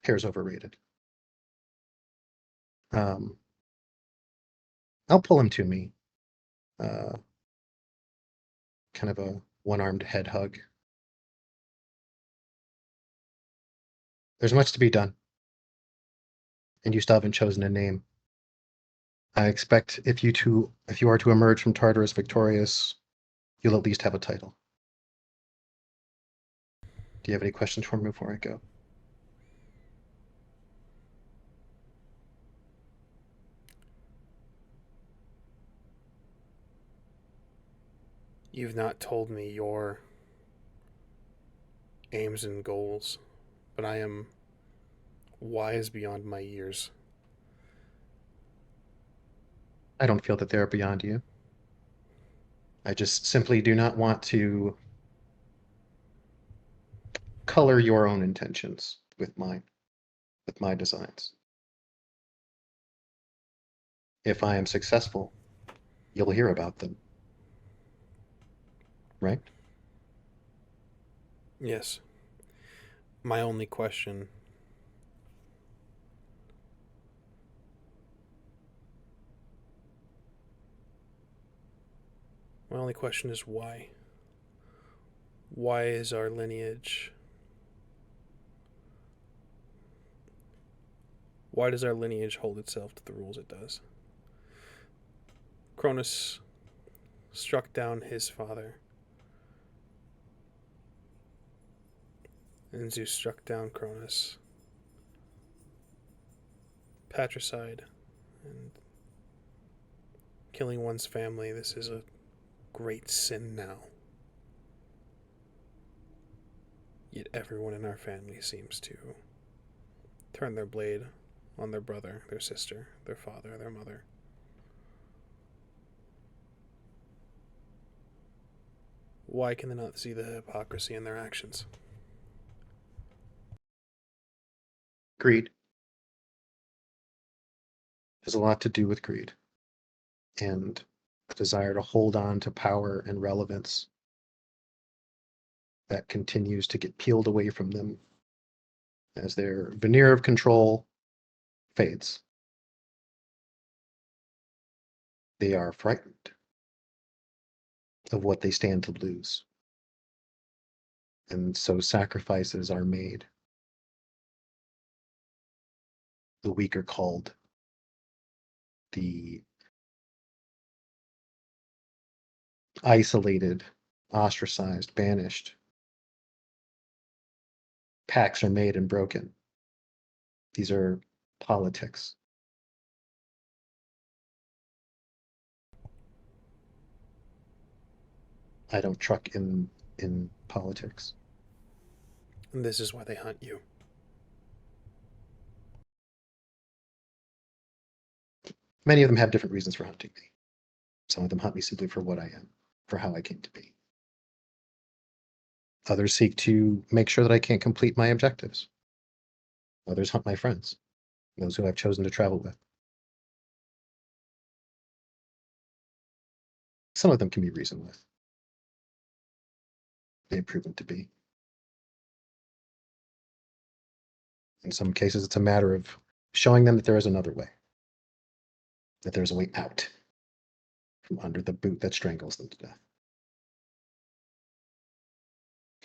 B: Hair's overrated. I'll pull him to me. Kind of a one-armed head hug. There's much to be done, and you still haven't chosen a name. I expect if you are to emerge from Tartarus victorious, you'll at least have a title. Do you have any questions for me before I go?
A: You've not told me your aims and goals, but I am wise beyond my years.
B: I don't feel that they're beyond you. I just simply do not want to color your own intentions with mine, with my designs. If I am successful, you'll hear about them. Right?
A: Yes. My only question is why? Why is our lineage... Why does our lineage hold itself to the rules it does? Cronus struck down his father, and Zeus struck down Cronus. Patricide and killing one's family, this is a great sin now. Yet everyone in our family seems to turn their blade on their brother, their sister, their father, their mother. Why can they not see the hypocrisy in their actions?
B: Greed has a lot to do with greed and the desire to hold on to power and relevance that continues to get peeled away from them as their veneer of control fades. They are frightened of what they stand to lose. And so sacrifices are made. The weak are called. The isolated, ostracized, banished. Pacts are made and broken. These are politics. I don't truck in politics.
A: And this is why they hunt you.
B: Many of them have different reasons for hunting me. Some of them hunt me simply for what I am, for how I came to be. Others seek to make sure that I can't complete my objectives. Others hunt my friends, those who I've chosen to travel with. Some of them can be reasoned with. They've proven to be. In some cases, it's a matter of showing them that there is another way, that there's a way out from under the boot that strangles them to death.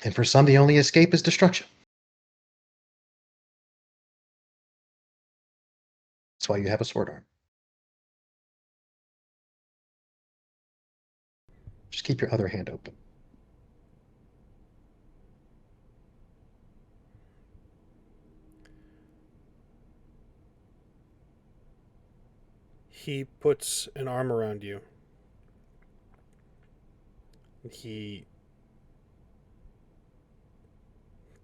B: And for some, the only escape is destruction. That's why you have a sword arm. Just keep your other hand open.
A: He puts an arm around you. He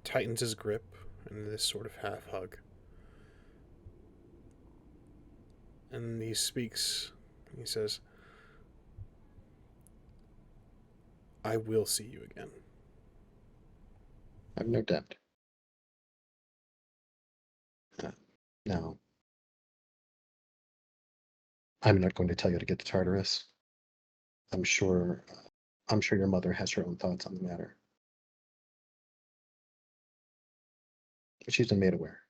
A: tightens his grip in this sort of half hug. And he speaks. He says, I will see you again.
B: I've no doubt. Now, I'm not going to tell you to get to Tartarus. I'm sure your mother has her own thoughts on the matter. But she's been made aware.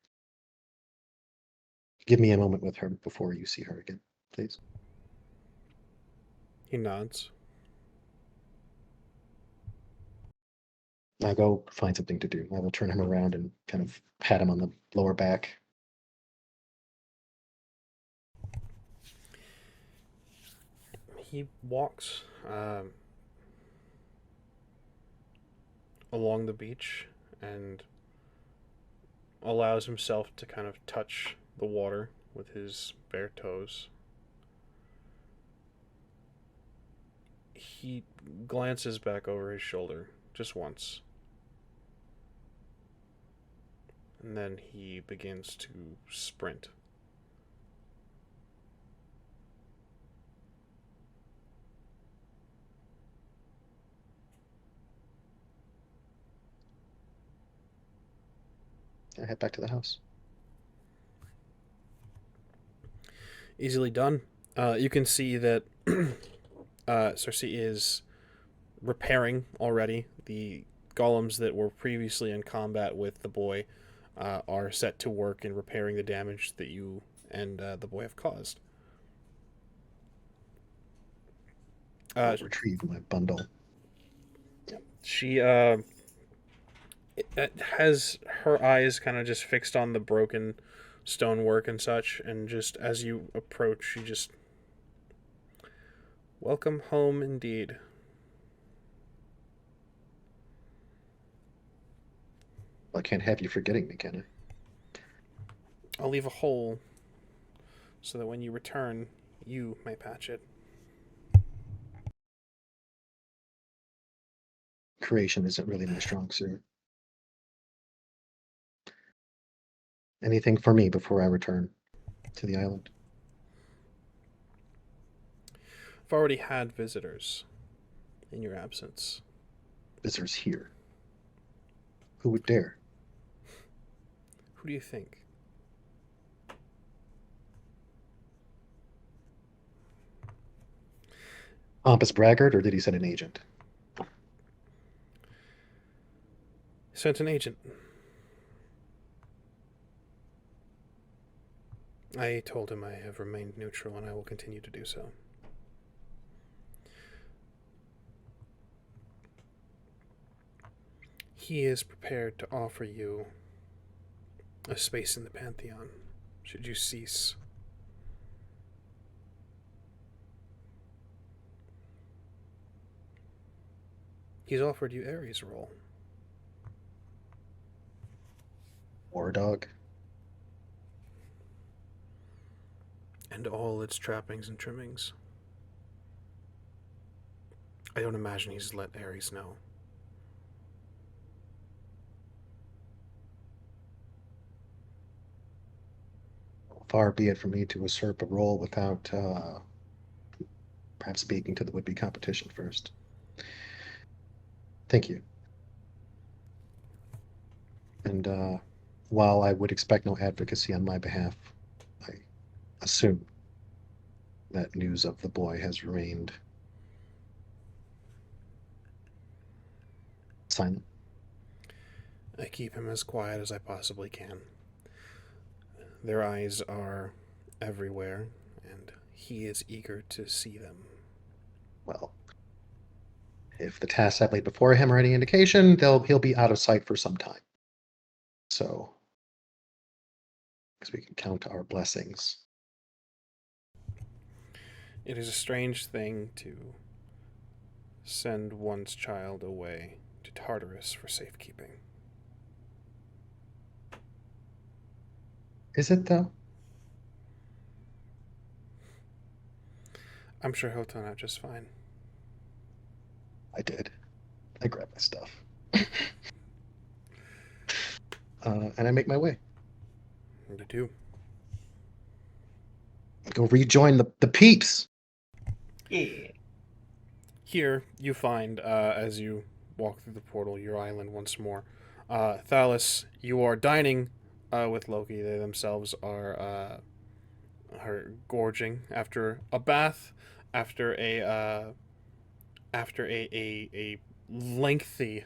B: Give me a moment with her before you see her again, please.
A: He nods.
B: I'll go find something to do. I will turn him around and kind of pat him on the lower back.
A: He walks along the beach and allows himself to kind of touch the water with his bare toes. He glances back over his shoulder just once. And then he begins to sprint.
B: I head back to the house.
A: Easily done. You can see that Cersei is repairing already. The golems that were previously in combat with the boy are set to work in repairing the damage that you and the boy have caused.
B: I'll retrieve my bundle.
A: She has her eyes kind of just fixed on the broken stonework and such, and just as you approach, she just, welcome home indeed.
B: I can't have you forgetting me, can I?
A: I'll leave a hole so that when you return, you may patch it.
B: Creation isn't really my strong suit. Anything for me before I return to the island?
A: I've already had visitors in your absence.
B: Visitors here. Who would dare?
A: Who do you think?
B: Pompous braggart, or did he send an agent?
A: Sent an agent. I told him I have remained neutral and I will continue to do so. He is prepared to offer you a space in the Pantheon, should you cease. He's offered you Ares' role.
B: War dog?
A: And all its trappings and trimmings. I don't imagine he's let Ares know.
B: far be it from me to usurp a role without perhaps speaking to the would-be competition first. Thank you. And while I would expect no advocacy on my behalf, I assume that news of the boy has remained silent.
A: I keep him as quiet as I possibly can. Their eyes are everywhere, and he is eager to see them.
B: Well, if the tasks I've laid before him are any indication, he'll be out of sight for some time. So, because we can count our blessings.
A: It is a strange thing to send one's child away to Tartarus for safekeeping.
B: Is it, though?
A: I'm sure he'll turn out just fine.
B: I did. I grabbed my stuff. And I make my way.
A: You do.
B: Go rejoin the peeps.
D: Yeah.
A: Here, you find, as you walk through the portal, your island once more. Thalis, you are dining with Loki. They themselves are gorging after a bath, after a lengthy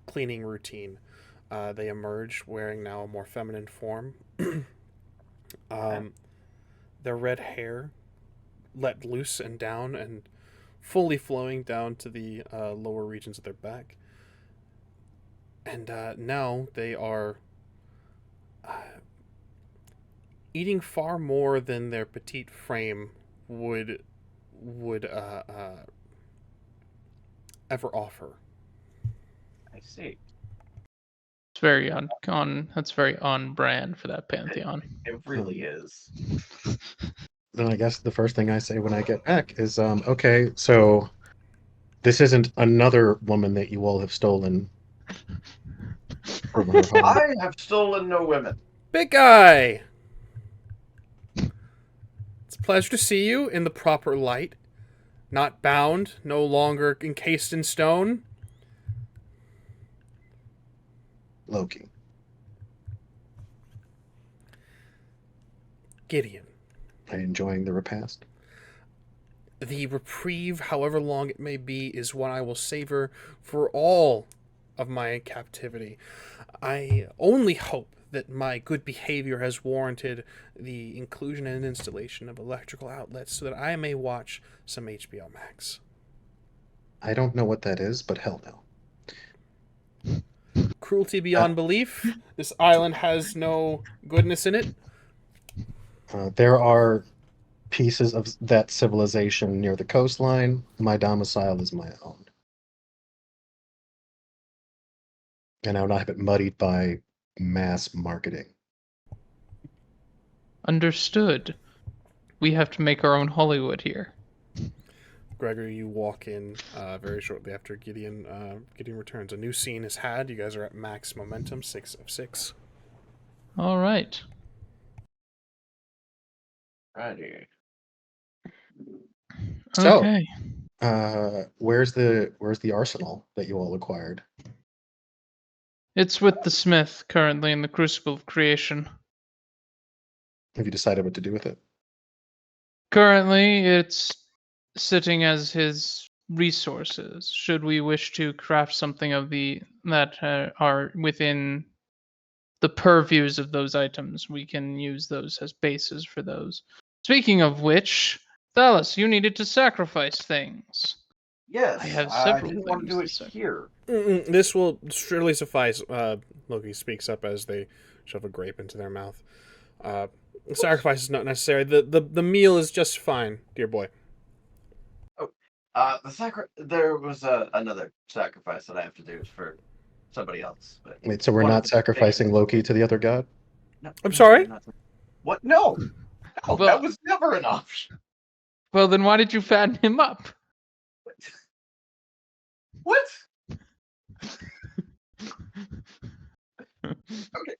A: cleaning routine. They emerge wearing now a more feminine form. Their red hair let loose and down and fully flowing down to the lower regions of their back. And now they are eating far more than their petite frame would ever offer.
D: I see.
C: It's very that's very on brand for that pantheon.
D: It really is.
B: Then I guess the first thing I say when I get back is, okay, so this isn't another woman that you all have stolen from her home.
D: I have stolen no women.
A: Big guy! It's a pleasure to see you in the proper light. Not bound, no longer encased in stone.
B: Loki.
A: Gideon.
B: Are you enjoying the repast?
A: The reprieve, however long it may be, is one I will savor for all of my captivity. I only hope that my good behavior has warranted the inclusion and installation of electrical outlets so that I may watch some HBO Max.
B: I don't know what that is, but hell no.
A: Cruelty beyond belief. This island has no goodness in it.
B: There are pieces of that civilization near the coastline. My domicile is my own. And I would not have it muddied by mass marketing.
C: Understood. We have to make our own Hollywood here.
A: Gregor, you walk in very shortly after Gideon returns. A new scene is had. You guys are at max momentum, 6 of 6.
C: All right.
D: Righty.
B: So,
C: Okay.
B: where's the arsenal that you all acquired?
C: It's with the smith currently in the Crucible of Creation.
B: Have you decided what to do with it?
C: Currently, it's sitting as his resources. Should we wish to craft something of that are within the purviews of those items, we can use those as bases for those. Speaking of which, Thalis, you needed to sacrifice things.
D: Yes,
C: I have
D: I
C: several
D: didn't want to
C: things
D: do
C: to
D: it
C: say.
D: here.
A: This will surely suffice. Loki speaks up as they shove a grape into their mouth. Sacrifice is not necessary. The meal is just fine, dear boy.
D: There was another sacrifice that I have to do for somebody else. But
B: Wait, so we're
D: one of
B: not
D: the
B: sacrificing
D: things-
B: Loki to the other god?
D: No,
A: I'm sorry?
D: What? No,
C: Well-
D: that was never an option.
C: Well, then why did you fatten him up?
D: What? Okay.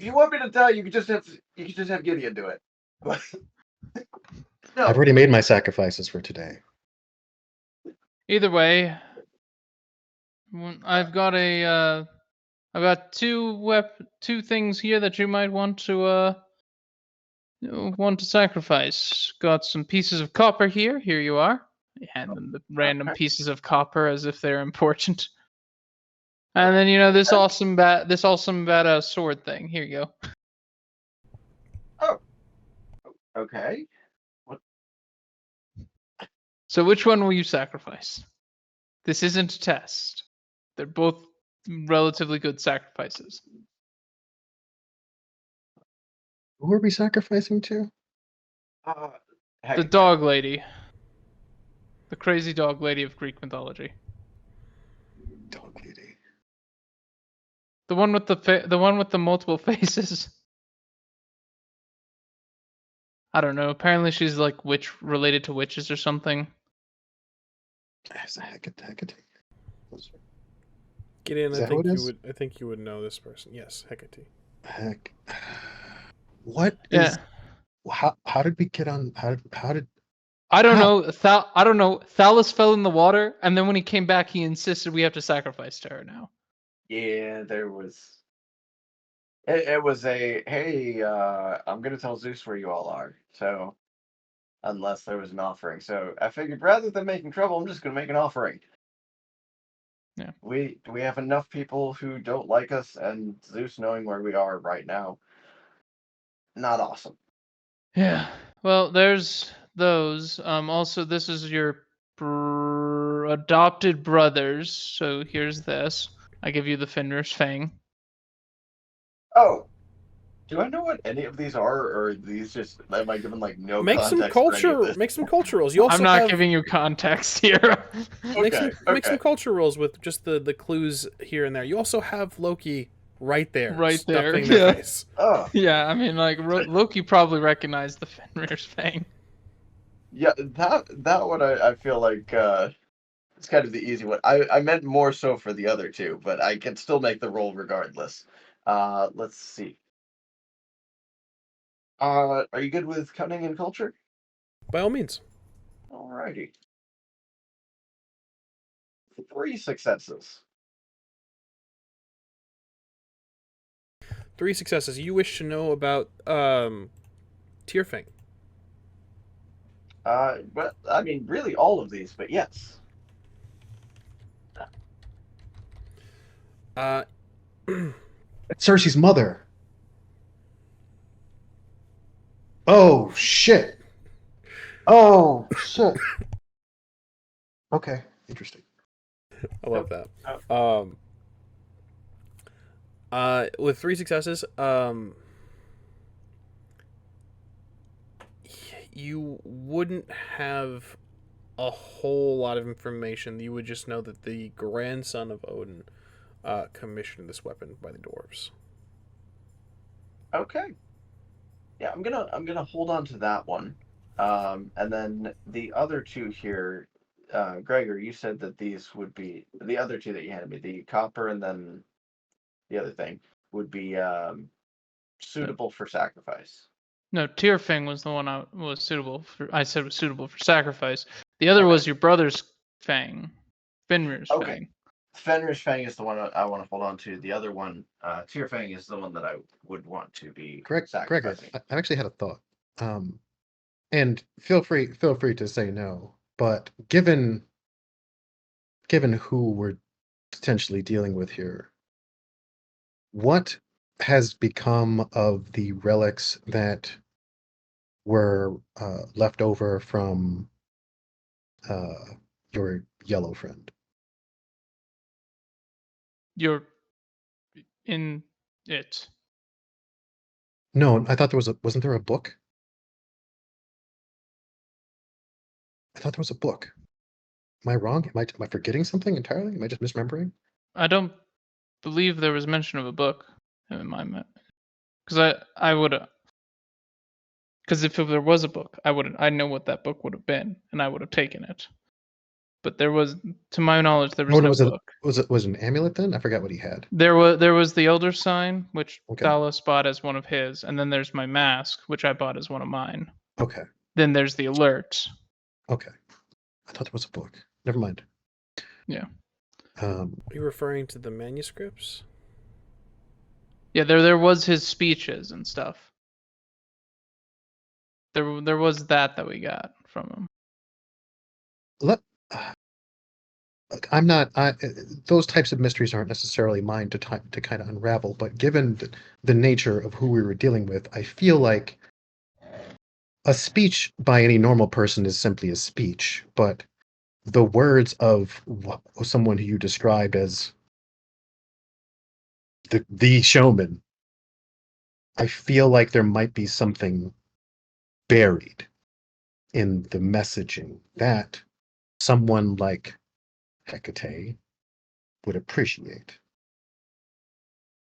D: you want me to tell you, you could just have Gideon do it. But no.
B: I've already made my sacrifices for today.
C: Either way, I've got two things here that you might want to sacrifice. Got some pieces of copper here. Here you are. You hand them the random pieces of copper as if they're important. And then this awesome badass sword thing. Here you go.
D: Oh. Okay.
C: So which one will you sacrifice? This isn't a test. They're both relatively good sacrifices.
B: Who are we sacrificing to?
C: The dog lady. The crazy dog lady of Greek mythology.
B: Dog lady.
C: The one with the multiple faces. I don't know. Apparently she's like related to witches or something.
B: Is that Hecate?
A: Gideon,
B: Is
A: I
B: that who
A: think
B: it
A: you
B: is?
A: would. I think you would know this person. Yes, Hecate.
B: Heck. What
C: Yeah.
B: is? How did we get on? How did?
C: I don't
B: How?
C: know. I don't know. Thalis fell in the water, and then when he came back, he insisted we have to sacrifice to her now.
D: Yeah, there was. It was a hey. I'm gonna tell Zeus where you all are. So, unless there was an offering, so I figured rather than making trouble, I'm just gonna make an offering.
C: Yeah.
D: We have enough people who don't like us, and Zeus knowing where we are right now, not awesome.
C: Yeah. Well, there's those. Also, this is your adopted brothers. So here's this. I give you the Fenrir's Fang.
D: Oh, do I know what any of these are, or are these just am I given like no
A: Make some
D: context for any of
A: culture.
D: this?
A: Make some culture rules. You also
C: I'm not
A: have
C: giving you context here.
A: make
D: Okay,
A: some culture rules with just the clues here and there. You also have Loki right there,
C: Right there,
A: stuffing their
C: yeah.
A: face.
D: Oh,
C: Yeah, I mean, like Loki probably recognized the Fenrir's Fang.
D: yeah, that one I feel like it's kind of the easy one. I meant more so for the other two, but I can still make the roll regardless. Let's see. Are you good with cunning and culture?
A: By all means.
D: Alrighty. 3 successes.
A: 3 successes. You wish to know about Tierfang.
D: Well, I mean, really all of these, but yes.
B: Cersei's mother. Oh shit. Oh shit. Okay, interesting.
A: I love that. With 3 successes, you wouldn't have a whole lot of information. You would just know that the grandson of Odin commissioned this weapon by the dwarves.
D: Okay. Yeah, I'm gonna hold on to that one. And then the other two here, Gregor, you said that these would be the other two that you handed me, the copper and then the other thing would be suitable for sacrifice.
C: No, Tierfang was the one I said was suitable for sacrifice. The other
D: Okay.
C: was your brother's Fang. Fenrir's
D: Okay.
C: Fang.
D: Fenrir's Fang is the one I want to hold on to. The other one, Tyr Fang, is the one that I would want to be
B: Gregor,
D: sacrificing.
B: I actually had a thought. And feel free to say no. But given who we're potentially dealing with here, what has become of the relics that were left over from your yellow friend?
C: You're in it.
B: No, I thought wasn't there a book? I thought there was a book. Am I wrong? Am I forgetting something entirely? Am I just misremembering?
C: I don't believe there was mention of a book in my because I would because if there was a book, I know what that book would have been, and I would have taken it. but there was, to my knowledge, there was
B: Oh,
C: no
B: was it
C: book.
B: was it an amulet then? I forgot what he had.
C: There was the Elder Sign, which
B: Okay.
C: Thalis bought as one of his, and then there's my mask, which I bought as one of mine.
B: Okay.
C: Then there's the alert.
B: Okay. I thought there was a book. Never mind.
C: Yeah.
A: Are you referring to the manuscripts?
C: Yeah, there was his speeches and stuff. There was that we got from him.
B: Look, I'm not. Those types of mysteries aren't necessarily mine to kind of unravel. But given the nature of who we were dealing with, I feel like a speech by any normal person is simply a speech. But the words of someone who you described as the showman, I feel like there might be something buried in the messaging that someone like Hecate would appreciate.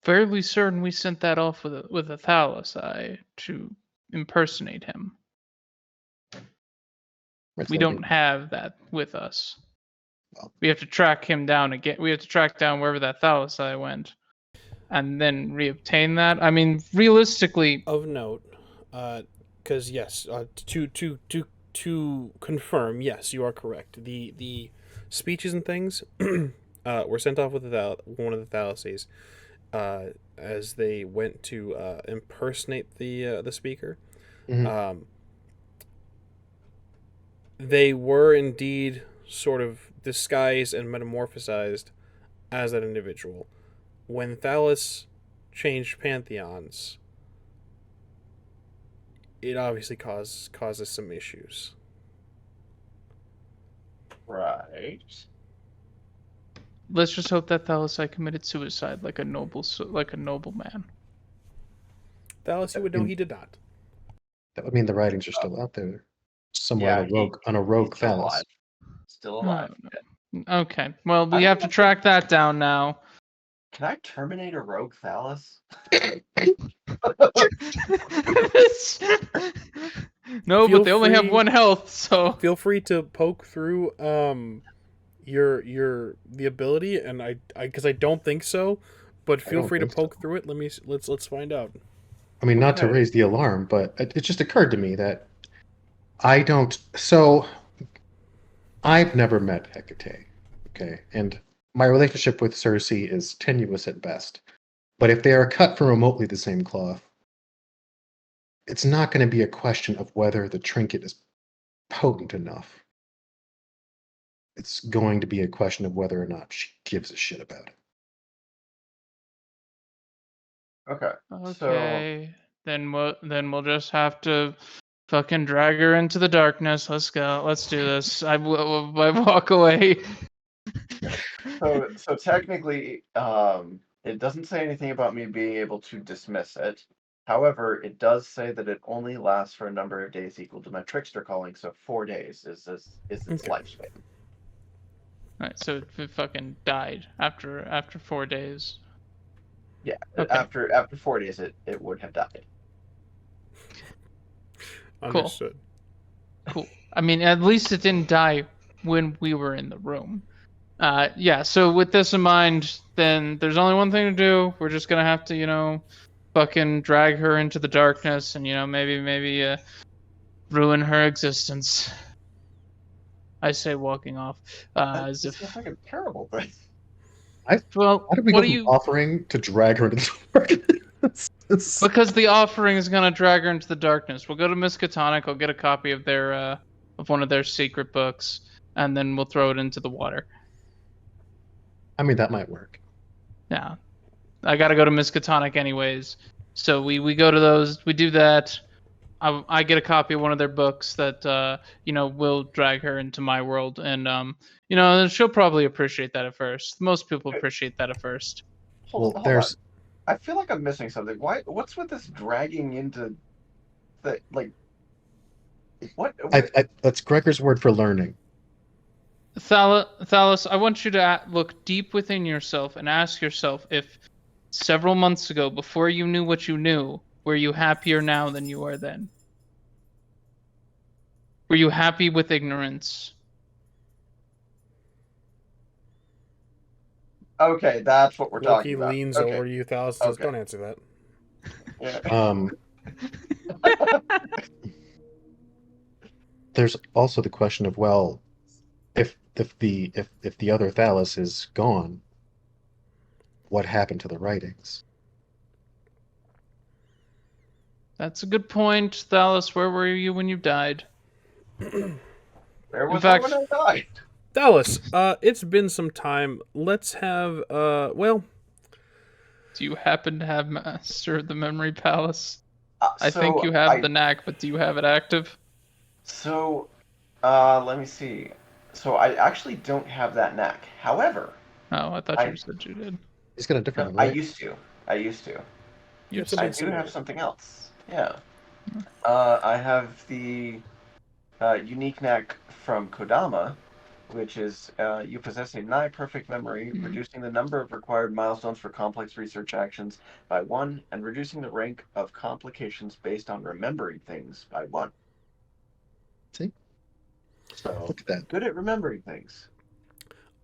C: Fairly certain we sent that off with a Thalis eye to impersonate him. We don't have that with us.
B: Well,
C: We have to track him down again. We have to track down wherever that Thalis eye went, and then reobtain that. I mean, realistically,
A: Of note, because yes, to confirm, yes, you are correct. The speeches and things were sent off with one of the Thalises as they went to impersonate the speaker.
B: Mhm.
A: They were indeed sort of disguised and metamorphosized as that individual. When Thalis changed pantheons, it obviously causes some issues.
D: Right.
C: let's just hope that Thalis eye committed suicide like a noble man.
A: Thalis, you would know he did not.
B: That would mean the writings are still out there, somewhere
D: Yeah,
B: on a rogue
D: he's still
B: Thalis.
D: alive. Still alive.
C: Okay, well, we
D: I
C: have
D: don't
C: to track that down now.
D: Can I terminate a rogue Thalis?
C: No,
A: Feel
C: but they only have
A: free-
C: 1 health, so
A: Feel free to poke through the ability, and I because I don't think so, but feel
B: don't
A: free to
B: think so.
A: poke through it. Let's find out.
B: I mean, not to
D: Okay.
B: raise the alarm, but it just occurred to me that I don't. So, I've never met Hecate, okay, and my relationship with Cersei is tenuous at best. But if they are cut from remotely the same cloth, it's not going to be a question of whether the trinket is potent enough. It's going to be a question of whether or not she gives a shit about it.
D: Okay.
C: okay. Then we'll just have to fucking drag her into the darkness. Let's go. Let's do this. I walk away.
D: So technically, it doesn't say anything about me being able to dismiss it. However, it does say that it only lasts for a number of days equal to my trickster calling. So 4 days is its
A: Okay.
D: lifespan.
C: Alright, so it fucking died after 4 days.
D: Yeah.
C: Okay.
D: After 4 days, it would have died.
A: Understood.
C: Cool. I mean, at least it didn't die when we were in the room. Yeah, so with this in mind, then there's only one thing to do. We're just gonna have to, fucking drag her into the darkness and, maybe ruin her existence. I say walking off. As
D: This
C: if...
D: feels like a terrible thing.
C: Well,
B: How did we
C: what
B: go
C: do
B: from
C: you...
B: offering to drag her into the darkness?
C: Because the offering is gonna drag her into the darkness. We'll go to Miskatonic. I'll get a copy of their of one of their secret books, and then we'll throw it into the water.
B: I mean, that might work.
C: Yeah, I gotta go to Miskatonic anyways. So we go to those. We do that. I get a copy of one of their books that will drag her into my world, and she'll probably appreciate that at first. Most people appreciate that at first.
D: Hold
B: Well,
D: on.
B: there's
D: I feel like I'm missing something. What's with this dragging into the what?
B: that's Gregor's word for learning.
C: Thalis, I want you to look deep within yourself and ask yourself if several months ago, before you knew what you knew, were you happier now than you are then? Were you happy with ignorance?
D: Okay, that's what we're
A: Loki
D: talking about.
A: leans
D: Okay.
A: over to you, Thalos, and says,
D: Okay.
A: "Don't answer that."
D: Yeah.
B: There's also the question of, well, if the other Thalis is gone, what happened to the writings?
C: That's a good point, Thalis. Where were you when you died?
D: Where
C: In
D: was I when
C: fact,
D: I died?
A: Thalos, it's been some time. Let's have, well,
C: do you happen to have mastered the memory palace? I think
D: So
C: you have
D: I
C: the knack, but do you have it active?
D: so let me see. So I actually don't have that knack. However,
C: Oh, I thought you
D: I
C: said you did.
B: He's got a different
D: no,
B: one,
D: I
B: right?
D: used to. I used to.
A: you have
C: Used
D: I
A: something
C: to.
D: do have
A: similar.
D: something else. Yeah. I have the unique knack from Kodama, which is you possess a nigh perfect memory, reducing the number of required milestones for complex research actions by 1, and reducing the rank of complications based on remembering things by 1.
B: See,
D: So
B: look at that.
D: good at remembering things.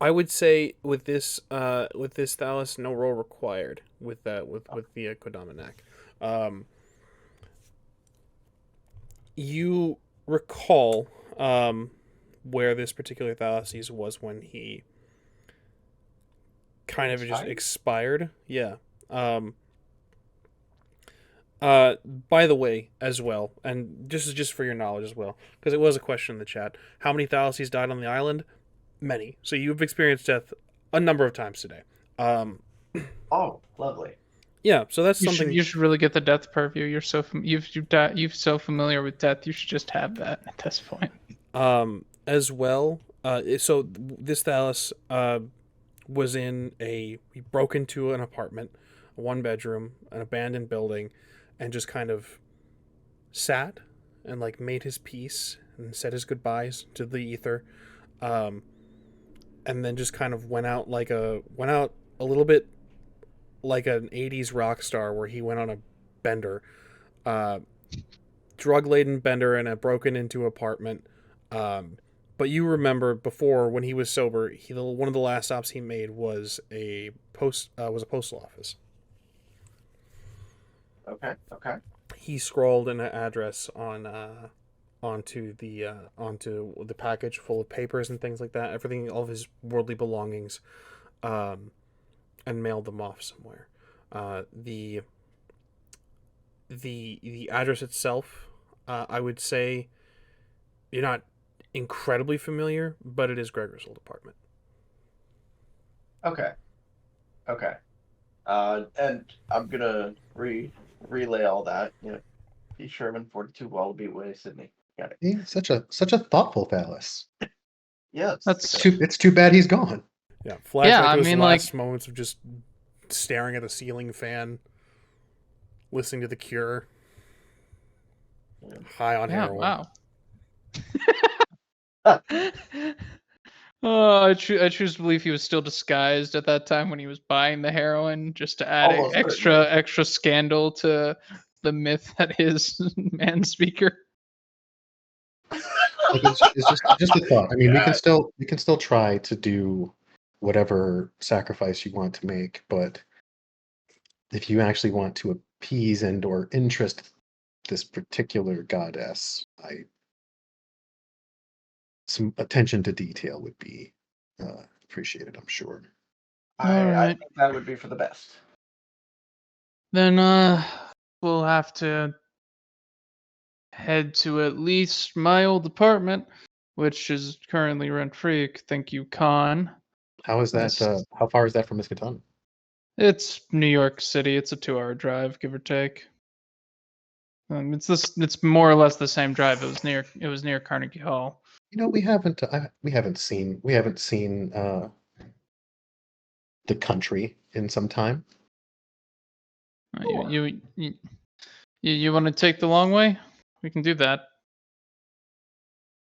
A: I would say with this Thalos, no roll required with that with the Kodama knack. You recall where this particular Thalas's was when he kind of just expired. Yeah. By the way, as well, and just for your knowledge as well, because it was a question in the chat. How many Thalases died on the island? Many. So you've experienced death a number of times today.
D: Oh, lovely.
A: Yeah. So that's
C: You should
A: something.
C: you should really get the death purview. You're so you've so familiar with death. You should just have that at this point.
A: As well. So this Thalos was he broke into an apartment, a 1-bedroom, an abandoned building, and just kind of sat and like made his peace and said his goodbyes to the ether, and then just kind of went out a little bit like an 80s rock star where he went on a bender, uh, drug laden bender in a broken into apartment. But you remember before when he was sober, one of the last stops he made was a postal office.
D: Okay, okay.
A: He scrawled an address onto the package full of papers and things like that, everything, all of his worldly belongings, and mailed them off somewhere. The address itself, I would say, you're not incredibly familiar, but it is Gregor's old apartment.
D: Okay. Okay. And I'm gonna relay all that. You know, P. Sherman, 42 Wallaby Way, Sydney. Got it.
B: He's such a thoughtful Thalos.
D: Yes.
C: That's
B: It's too bad he's gone.
A: Yeah, flashback
C: I
A: to his
C: mean,
A: last moments of just staring at the ceiling fan, listening to The Cure, high on
C: yeah,
A: heroin.
C: wow. Oh, I choose to believe he was still disguised at that time when he was buying the heroin, just to add
D: Almost
C: extra scandal to the myth that is man speaker.
B: Like it's just a thought. I mean, we can still try to do whatever sacrifice you want to make, but if you actually want to appease and or interest this particular goddess, some attention to detail would be appreciated, I'm sure.
D: I
C: Alright.
D: think that would be for the best.
C: Then we'll have to head to at least my old apartment, which is currently rent free. Thank you, Con.
B: How is that? How far is that from Miskatonic?
C: It's New York City. It's a 2-hour drive, give or take. It's more or less the same drive. It was near Carnegie Hall.
B: You know, we haven't seen the country in some time.
C: You want to take the long way? We can do that.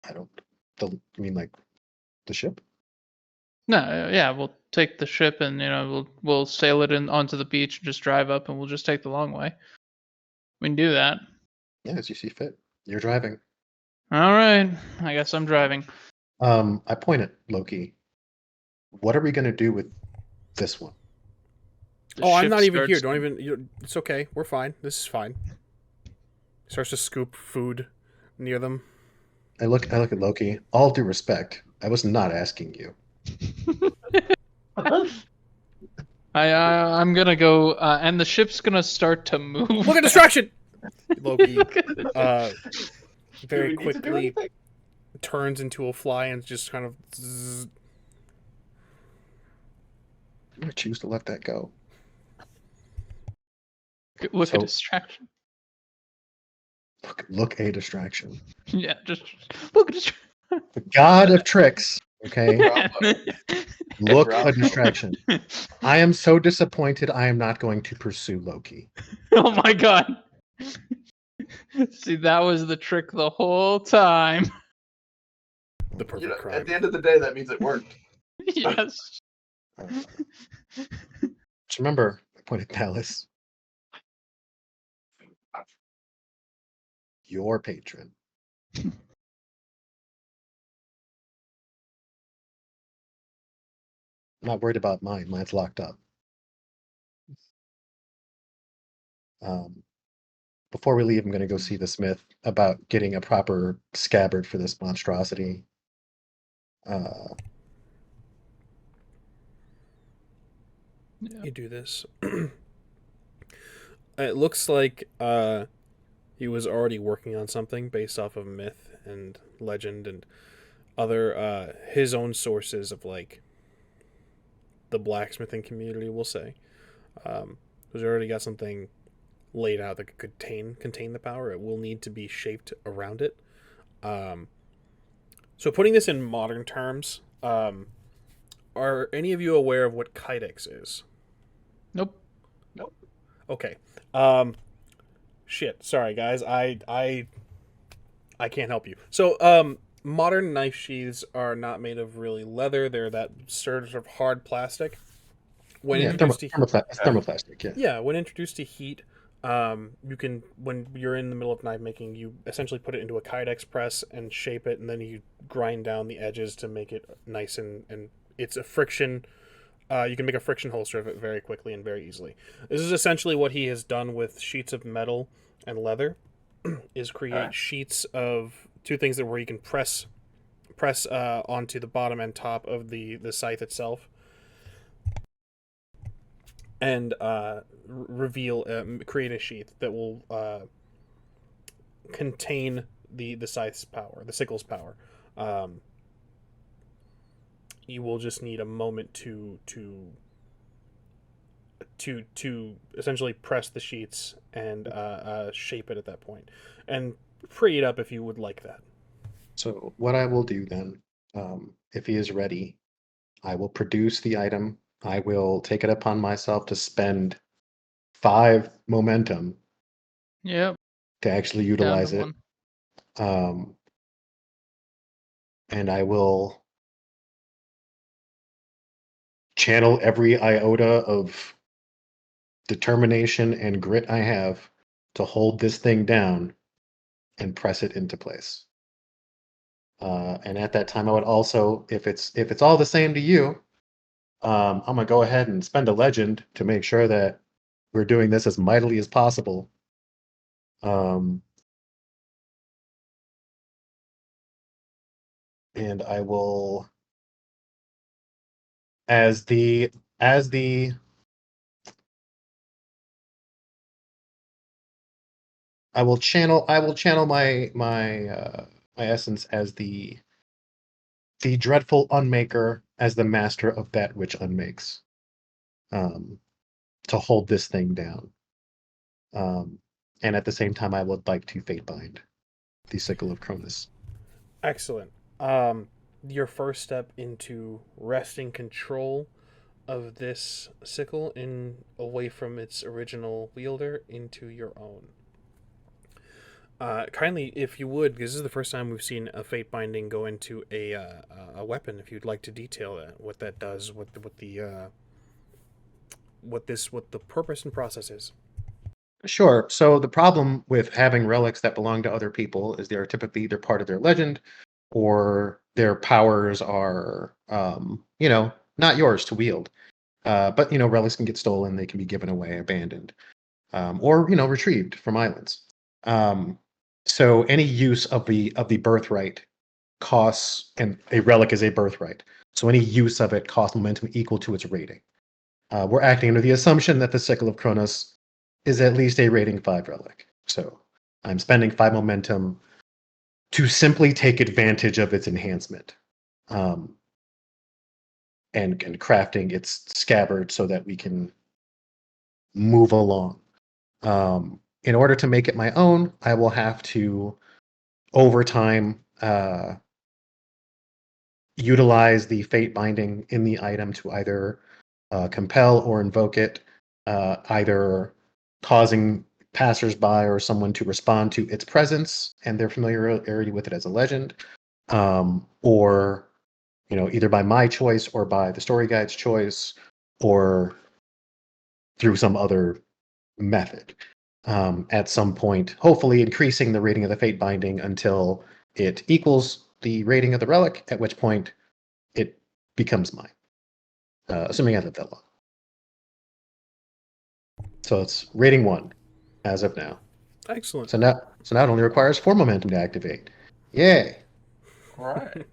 B: I don't. You mean like the ship?
C: No, yeah, we'll take the ship and we'll sail it in onto the beach and just drive up and we'll just take the long way. We can do that.
B: Yeah, as you see fit. You're driving.
C: All right, I guess I'm driving.
B: I point at Loki. What are we going to do with this one.
C: The
A: Oh, I'm
C: ship
A: not even here.
C: starts-
A: Don't even. It's okay. We're fine. This is fine. Starts to scoop food near them.
B: I look at Loki. All due respect, I was not asking you.
C: I'm gonna go, and the ship's gonna start to move.
A: Look at distraction. Loki
C: Look at it.
A: very
D: Do we need to do
A: quickly
D: anything?
A: turns into a fly and just kind of. Zzz.
B: I'm gonna choose to let that go.
C: Look
B: So-
C: at distraction.
B: Look a distraction.
C: Yeah, just look at distraction.
B: The god of tricks. Okay,
D: Bravo.
B: look
D: Bravo.
B: a distraction. I am so disappointed. I am not going to pursue Loki.
C: Oh my god. See, that was the trick the whole time.
A: The perfect
D: You know,
A: crime.
D: at the end of the day, that means it worked.
C: Yes.
B: Just remember, I pointed Thalis. Your patron. I'm not worried about mine. Mine's locked up. Before we leave, I'm going to go see the smith about getting a proper scabbard for this monstrosity.
C: Yeah.
A: You do this. It looks like he was already working on something based off of myth and legend and other his own sources of like the blacksmithing community, we'll say. He's already got something laid out that could contain the power. It will need to be shaped around it. So putting this in modern terms, are any of you aware of what kydex is?
C: Nope.
A: Okay. Shit. Sorry, guys. I can't help you. So, modern knife sheaths are not made of really leather. They're that sort of hard plastic. When introduced to
B: thermoplastic. Yeah.
A: yeah, when introduced to heat, you can, when you're in the middle of knife making, you essentially put it into a kydex press and shape it, and then you grind down the edges to make it nice and it's a friction. You can make a friction holster of it very quickly and very easily. This is essentially what he has done with sheets of metal and leather, is create sheets of two things that where you can press onto the bottom and top of the scythe itself, and create a sheath that will contain the scythe's power, the sickle's power. You will just need a moment to essentially press the sheets and shape it at that point, and free it up if you would like that.
B: So what I will do then, if he is ready, I will produce the item. I will take it upon myself to spend 5 momentum
C: Yep.
B: to actually
C: Down
B: utilize
C: to
B: it.
C: one.
B: And I will channel every iota of determination and grit I have to hold this thing down and press it into place. And at that time, I would also, if it's all the same to you, I'm gonna go ahead and spend a legend to make sure that we're doing this as mightily as possible. And I will, as the I will channel my essence as the dreadful unmaker, as the master of that which unmakes, to hold this thing down. And at the same time, I would like to fate bind the sickle of Cronus.
A: Excellent. Your first step into wresting control of this sickle away from its original wielder into your own. Kindly, if you would, because this is the first time we've seen a fate binding go into a weapon. If you'd like to detail that, what that does, what the purpose and process is.
B: Sure. So the problem with having relics that belong to other people is they are typically either part of their legend or their powers are, not yours to wield. But relics can get stolen, they can be given away, abandoned, or retrieved from islands. So any use of the birthright costs, and a relic is a birthright. So any use of it costs momentum equal to its rating. We're acting under the assumption that the Sickle of Kronos is at least a rating 5 relic. So I'm spending 5 momentum to simply take advantage of its enhancement. And crafting its scabbard so that we can move along. In order to make it my own, I will have to, over time, utilize the fate binding in the item to either compel or invoke it, either causing passersby or someone to respond to its presence and their familiarity with it as a legend, or either by my choice or by the story guide's choice, or through some other method. At some point, hopefully increasing the rating of the fate binding until it equals the rating of the relic, at which point it becomes mine, assuming I live that long. So it's rating 1 as of now.
A: Excellent.
B: So now it only requires 4 momentum to activate. Yay!
D: All right.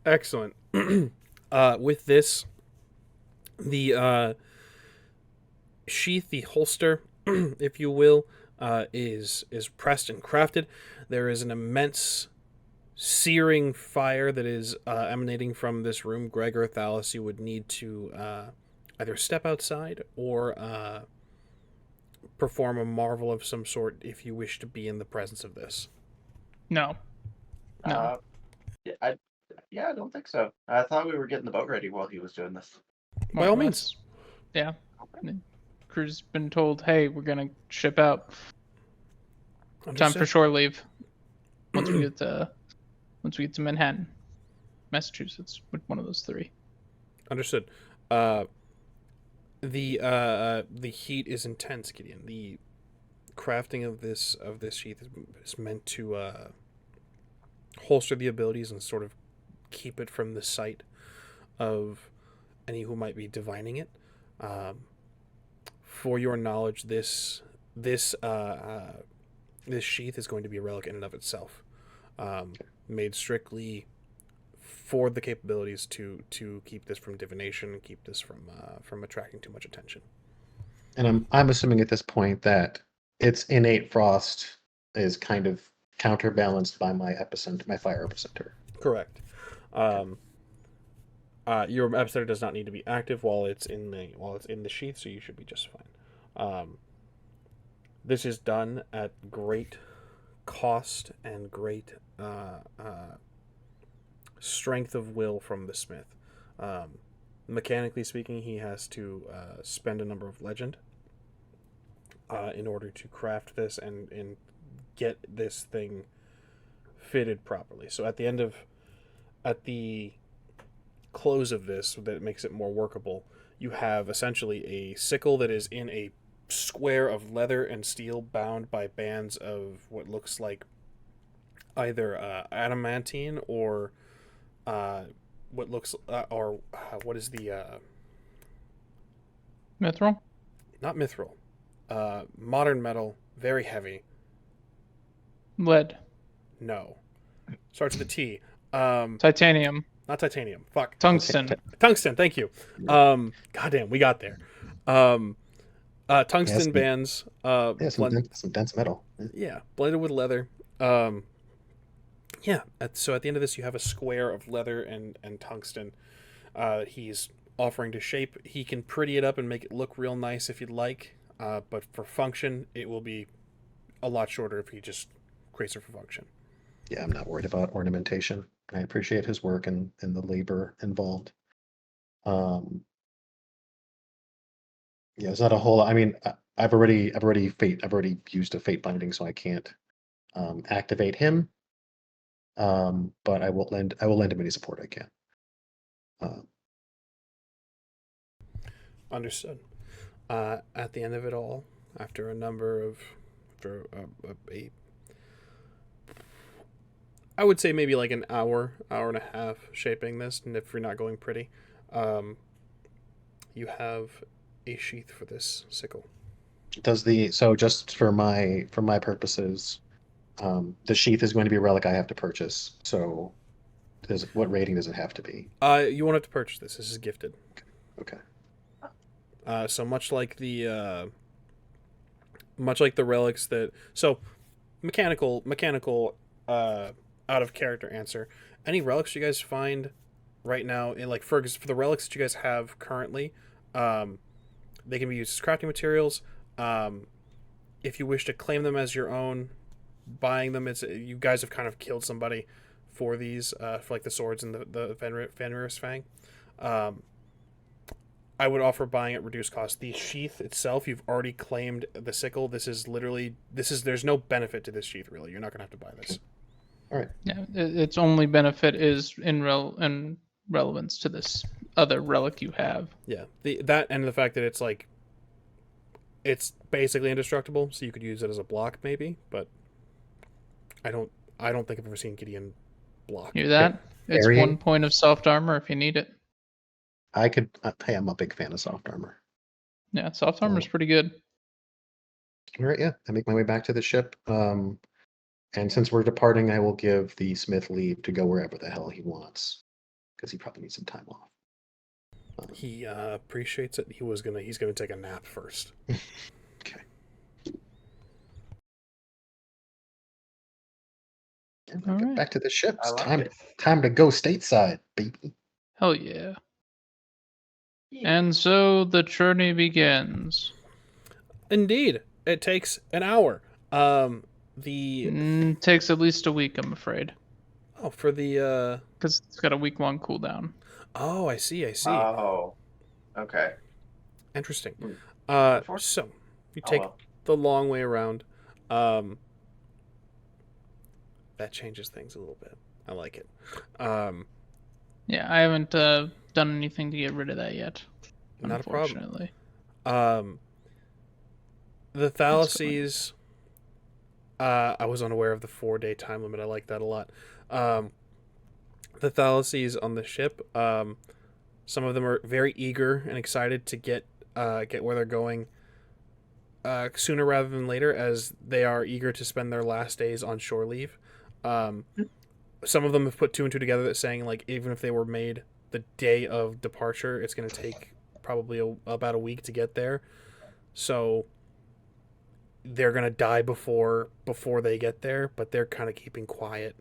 A: Excellent. With this, the sheath, the holster, if you will, is pressed and crafted. There is an immense searing fire that is emanating from this room. Gregor, Thalis, you would need to either step outside or perform a marvel of some sort if you wish to be in the presence of this.
C: No. No.
D: Yeah, I don't think so. I thought we were getting the boat ready while he was doing this.
A: By all means.
C: Yeah. Crew's been told, hey, we're gonna ship out. Time for shore leave. Once we get to Manhattan, Massachusetts, one of those 3.
A: Understood. The heat is intense, Gideon. The crafting of this sheath is meant to holster the abilities and sort of keep it from the sight of any who might be divining it. For your knowledge, this sheath is going to be a relic in and of itself, made strictly for the capabilities to keep this from divination, keep this from attracting too much attention.
B: And I'm assuming at this point that its innate frost is kind of counterbalanced by my fire epicenter.
A: Correct. Your epicenter does not need to be active while it's in the sheath, so you should be just fine. This is done at great cost and great strength of will from the smith. Mechanically speaking, he has to spend a number of legend in order to craft this and get this thing fitted properly. So at the close of this, that makes it more workable, you have essentially a sickle that is in a square of leather and steel bound by bands of what looks like either adamantine or what is the
C: Mithril?
A: Not mithril. Modern metal, very heavy.
C: Lead.
A: No. Starts with a T.
C: Titanium.
A: Not titanium. Fuck.
C: Tungsten.
A: Tungsten, thank you. Goddamn, we got there. Tungsten bands.
B: Some dense metal.
A: Yeah, blended with leather. Yeah, so at the end of this, you have a square of leather and tungsten. He's offering to shape. He can pretty it up and make it look real nice if you'd like, but for function, it will be a lot shorter if he just creates it for function.
B: Yeah, I'm not worried about ornamentation. I appreciate his work and the labor involved. Yeah, it's not a whole lot. I mean, I've already used a fate binding, so I can't activate him. But I will lend him any support I can.
A: Understood. At the end of it all, after a I would say maybe like an hour and a half shaping this, and if you're not going pretty, you have a sheath for this sickle.
B: So just for my purposes, the sheath is going to be a relic I have to purchase. So what rating does it have to be?
A: You won't have to purchase this. This is gifted.
B: Okay.
A: So much like the relics that mechanical out of character answer. Any relics you guys find right now in for the relics that you guys have currently, they can be used as crafting materials. If you wish to claim them as your own, buying them, you guys have kind of killed somebody for these, for the swords and the Fenrir's Fang. I would offer buying at reduced cost. The sheath itself, you've already claimed the sickle. There's no benefit to this sheath, really. You're not going to have to buy this.
B: All right.
C: Yeah, its only benefit is in relevance to this other relic you have.
A: Yeah, that and the fact that it's basically indestructible, so you could use it as a block maybe, but I don't think I've ever seen Gideon block.
C: Hear that? It's
B: Varying.
C: 1 point of soft armor if you need it.
B: Hey, I'm a big fan of soft armor.
C: Yeah, soft armor is pretty good.
B: All right, yeah. I make my way back to the ship. And since we're departing, I will give the smith leave to go wherever the hell he wants, because he probably needs some time off.
A: He appreciates it. He's gonna take a nap first.
B: Okay. Yeah,
C: All
B: get
C: right.
B: back to the ship.
D: I
B: It's
D: like it.
B: time to go stateside, baby.
C: Hell yeah. And so the journey begins.
A: Indeed, it takes an hour.
C: Takes at least a week, I'm afraid,
A: for the
C: because it's got a week-long cooldown.
A: Oh, I see.
D: Oh, okay.
A: Interesting.
D: Unfortunately.
A: So you
D: Oh,
A: take
D: well.
A: the long way around. That changes things a little bit. I like it.
C: Yeah, I haven't done anything to get rid of that yet.
A: Not a problem.
C: Unfortunately.
A: The Thalises. I was unaware of the 4-day time limit. I like that a lot. The Thalises on the ship. Some of them are very eager and excited to get where they're going sooner rather than later, as they are eager to spend their last days on shore leave. Some of them have put 2 and 2 together, that saying even if they were made the day of departure, it's going to take probably about a week to get there. So they're going to die before they get there, but they're kind of keeping quiet,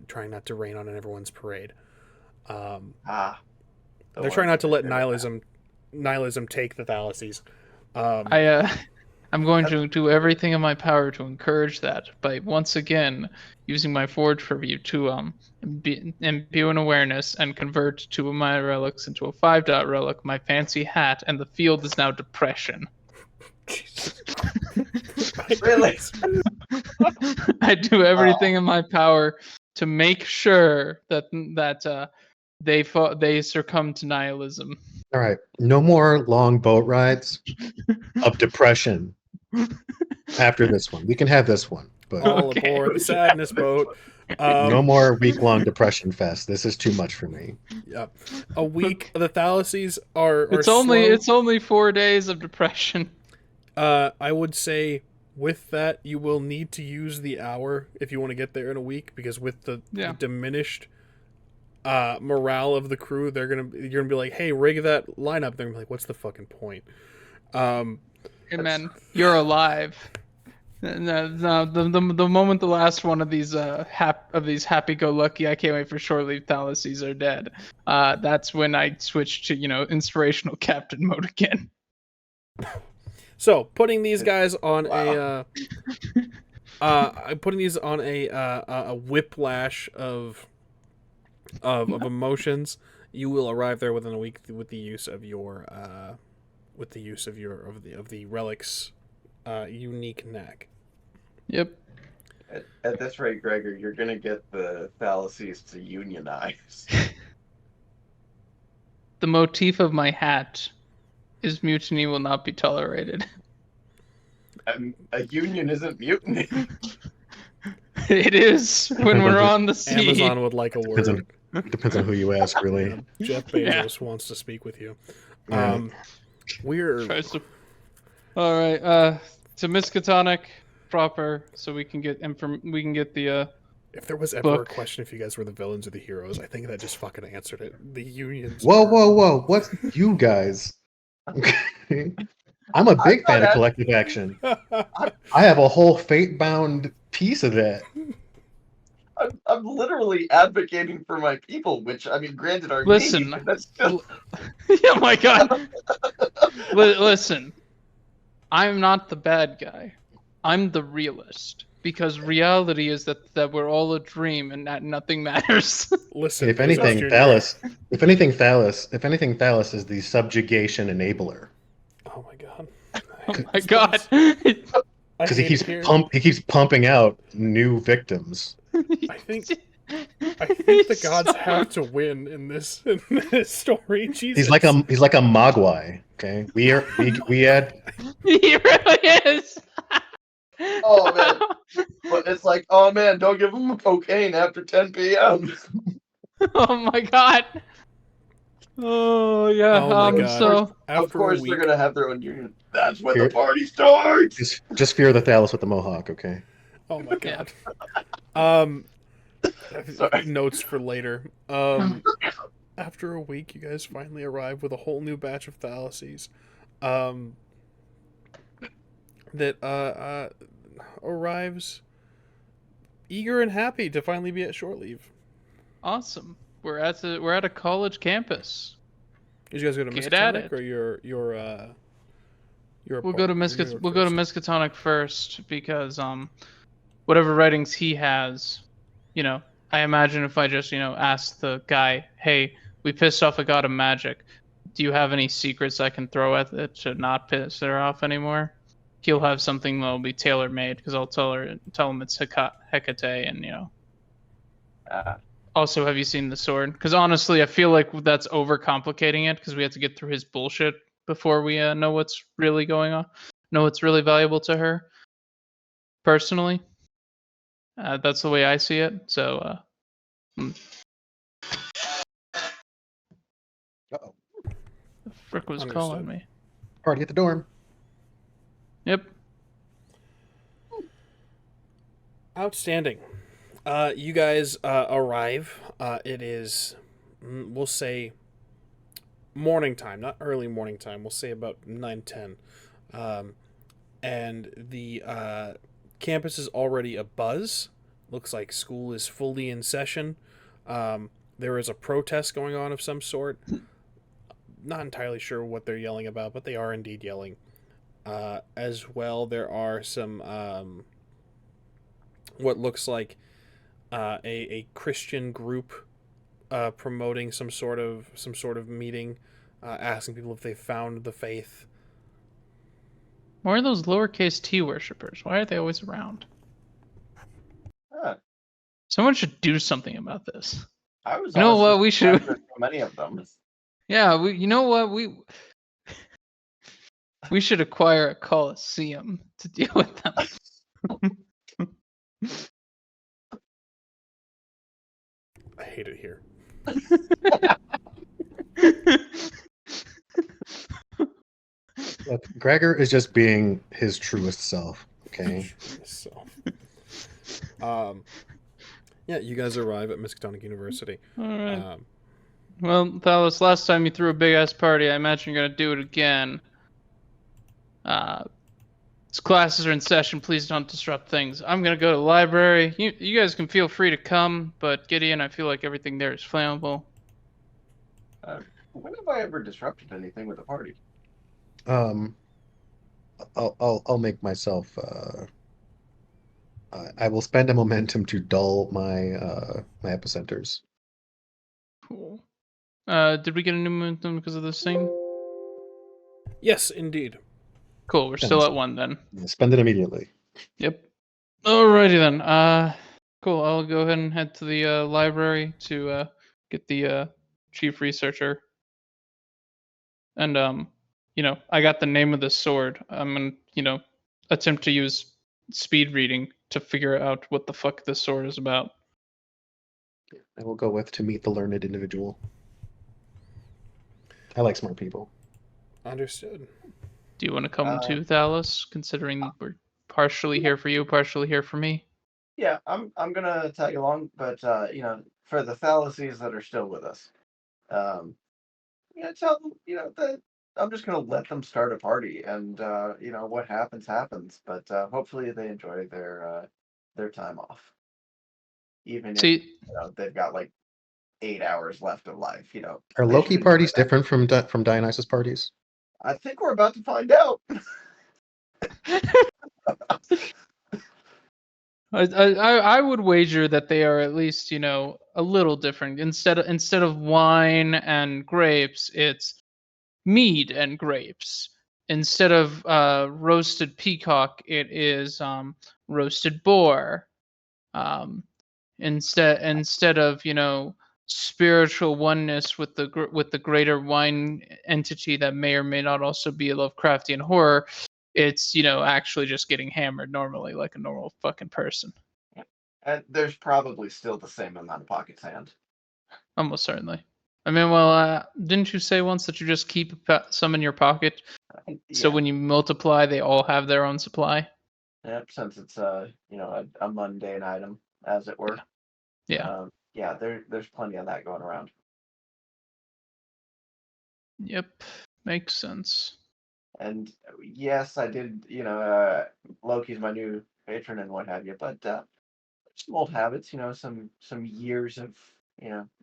A: trying not to rain on everyone's parade. They're trying not to let nihilism take the Thalises.
C: I'm going to do everything in my power to encourage that by once again using my Forge Purview to imbue an awareness and convert 2 of my relics into a 5-dot relic, my fancy hat, and the field is now depression.
D: Really?
C: I do everything in my power to make sure that they succumb to nihilism.
B: All right. No more long boat rides of depression after this one. We can have this one, but
A: All
C: Okay.
A: aboard the sadness boat.
B: no more week-long depression fest. This is too much for me.
A: Yeah, a week. The Thalises are
C: It's
A: slow.
C: only 4 days of depression.
A: I would say with that, you will need to use the hour if you want to get there in a week, because with the diminished morale of the crew, you're gonna be like, hey, rig that lineup. They're gonna be like, what's the fucking point?
C: Hey man, you're alive. The moment the last one of these happy-go-lucky, I can't wait for shore leave Thalises are dead, that's when I switch to inspirational captain mode again.
A: So putting these guys on a whiplash of emotions, you will arrive there within a week with the use of the relic's unique knack.
C: Yep.
D: At this rate, Gregor, you're gonna get the Thalises to unionize.
C: The motif of my hat is mutiny will not be tolerated.
D: A union isn't mutiny.
C: It is when we're on the sea.
A: Amazon would like a word.
B: Depends on who you ask, really.
A: Jeff Bezos wants to speak with you. We're
C: Tries to. All right. To Miskatonic proper, so we can get we can get the
A: if there was ever
C: book.
A: a question if you guys were the villains or the heroes, I think that just fucking answered it. The unions.
B: Whoa! What's you guys? Okay. I'm a big fan of collective action. I have a whole fate-bound piece of that.
D: I'm literally advocating for my people, which, I mean, granted are
C: Listen.
D: me, but that's still...
C: Oh my god. Listen. I'm not the bad guy. I'm the realist. Because reality is that we're all a dream and that nothing matters.
A: Listen,
B: If anything,
A: Jr.
B: Thalis. If anything, Thalis is the subjugation enabler.
A: Oh my god.
C: Oh my god.
B: Because he keeps pumping out new victims.
A: I think the gods have to win in this story. Jesus.
B: He's like a Mogwai. Okay, we had.
C: He really is.
D: Oh man, but it's like, oh man, don't give them cocaine after 10 p.m.
C: Oh my god. Oh yeah.
A: Oh my god.
C: So
D: of course they're gonna have their own union. That's when the party starts.
B: Just fear the Thalis with the mohawk, okay?
A: Oh my god.
D: Sorry.
A: Notes for later. After a week, you guys finally arrive with a whole new batch of Thalises. That arrives eager and happy to finally be at shore leave.
C: awesome. We're at a college campus.
A: Did you guys go to
C: Get at
A: Miskatonic
C: it.
A: or your
C: We'll go to Miskatonic first because whatever writings he has, I imagine if I just ask the guy, hey, we pissed off a god of magic, do you have any secrets I can throw at it to not piss her off anymore? He'll have something that'll be tailor made because I'll tell him it's Hecate and Also, have you seen the sword? Because honestly, I feel like that's overcomplicating it because we have to get through his bullshit before we know what's really going on, know what's really valuable to her. Personally, that's the way I see it. So,
B: Uh-oh.
C: the frick was
A: Understood.
C: calling me.
B: Party at the dorm.
C: Yep.
A: Outstanding. You guys arrive. It is, we'll say, morning time, not early morning time. We'll say about 9:10. And the campus is already abuzz. Looks like school is fully in session. There is a protest going on of some sort. Not entirely sure what they're yelling about, but they are indeed yelling. As well, there are some what looks like a Christian group promoting some sort of meeting, asking people if they found the faith.
C: Why are those lowercase t worshippers? Why are they always around? Someone should do something about this.
D: I was.
C: You know what? We should.
D: So many of them.
C: Yeah, you know what? We should acquire a Coliseum to deal with them.
A: I hate it here.
B: Look, Gregor is just being his truest self. Okay.
A: Yeah, you guys arrive at Miskatonic University.
C: All right. Well, Thalis, last time you threw a big ass party, I imagine you're gonna do it again. Classes are in session. Please don't disrupt things. I'm gonna go to the library. You guys can feel free to come, but Gideon, I feel like everything there is flammable.
D: When have I ever disrupted anything with a party?
B: I'll make myself. I will spend a momentum to dull my my epicenters.
C: Cool. Did we get a new momentum because of this scene?
A: Yes, indeed.
C: Cool. We're still at 1 then.
B: Spend it immediately.
C: Yep. Alrighty then. Cool. I'll go ahead and head to the library to get the chief researcher. And I got the name of the sword. I'm gonna, attempt to use speed reading to figure out what the fuck this sword is about.
B: I will go with to meet the learned individual. I like smart people.
A: Understood.
C: Do you want to come to Thalis, considering we're partially here for you, partially here for me?
D: Yeah, I'm gonna tag along, but for the Thalises that are still with us, tell them, that I'm just gonna let them start a party, and what happens happens. But hopefully they enjoy their time off, even if
C: See,
D: they've got like 8 hours left of life.
B: Are
D: They should
B: Loki
D: enjoy
B: parties
D: that.
B: different from Dionysus parties?
D: I think we're about to find out.
C: I would wager that they are at least a little different. Instead of wine and grapes, it's mead and grapes. Instead of roasted peacock, it is roasted boar. Um, instead of spiritual oneness with the greater wine entity that may or may not also be a Lovecraftian horror, it's actually just getting hammered normally like a normal fucking person.
D: And there's probably still the same amount of pocket sand.
C: Almost certainly. I mean, well, didn't you say once that you just keep some in your pocket, so when you multiply, they all have their own supply?
D: Yep, since it's a mundane item, as it were.
C: Yeah.
D: There's plenty of that going around.
C: Yep. Makes sense.
D: And yes, I did. Loki's my new patron and what have you, but some old habits. Some years of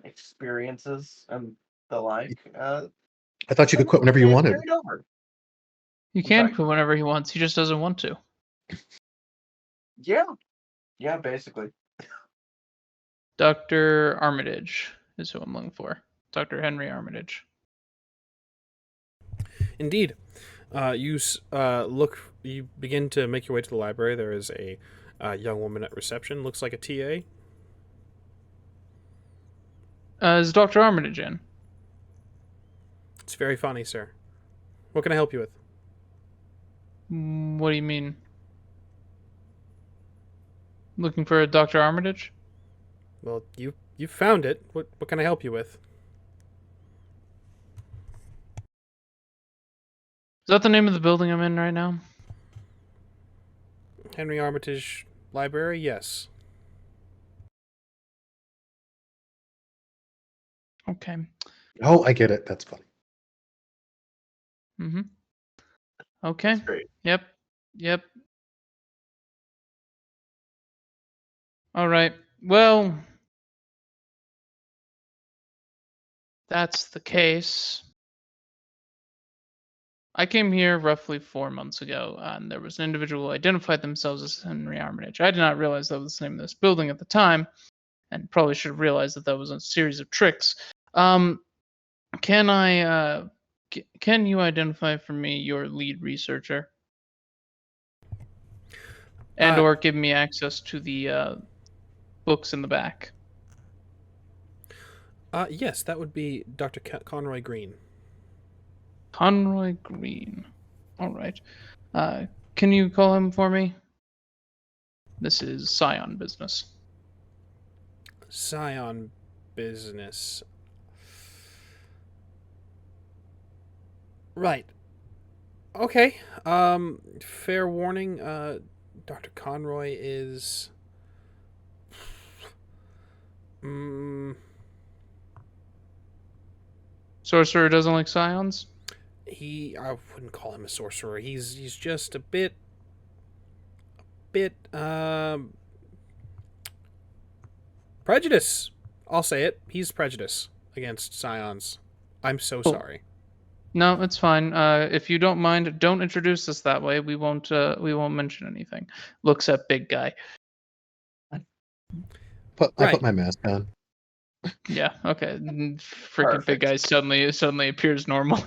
D: experiences and the like.
B: I thought you could quit whenever you wanted.
D: Carried over.
C: You can quit whenever he wants. He just doesn't want to.
D: Yeah, basically.
C: Dr. Armitage is who I'm looking for. Dr. Henry Armitage.
A: Indeed. You begin to make your way to the library. There is a young woman at reception. Looks like a TA.
C: Is Dr. Armitage in?
A: It's very funny, sir. What can I help you with?
C: What do you mean? Looking for a Dr. Armitage?
A: Well, you found it. What can I help you with?
C: Is that the name of the building I'm in right now?
A: Henry Armitage Library? Yes.
C: Okay.
B: Oh, I get it. That's funny.
C: Mm-hmm. Okay.
D: That's great.
C: Yep. All right. Well, that's the case. I came here roughly 4 months ago, and there was an individual who identified themselves as Henry Armitage. I did not realize that was the name of this building at the time, and probably should have realized that was a series of tricks. Can you identify for me your lead researcher, and or give me access to the books in the back?
A: Yes, that would be Dr. Conroy Green.
C: Conroy Green. All right. Can you call him for me? This is Scion business.
A: Scion business. Right. Okay. Fair warning. Dr. Conroy is.
C: Sorcerer doesn't like Scions?
A: I wouldn't call him a sorcerer. He's just a bit prejudice. I'll say it. He's prejudice against Scions. I'm so sorry.
C: No, it's fine. If you don't mind, don't introduce us that way. We won't mention anything. Looks at big guy.
B: I put my mask on.
C: Yeah. Okay. Freaking
D: Perfect.
C: big guy suddenly appears normal.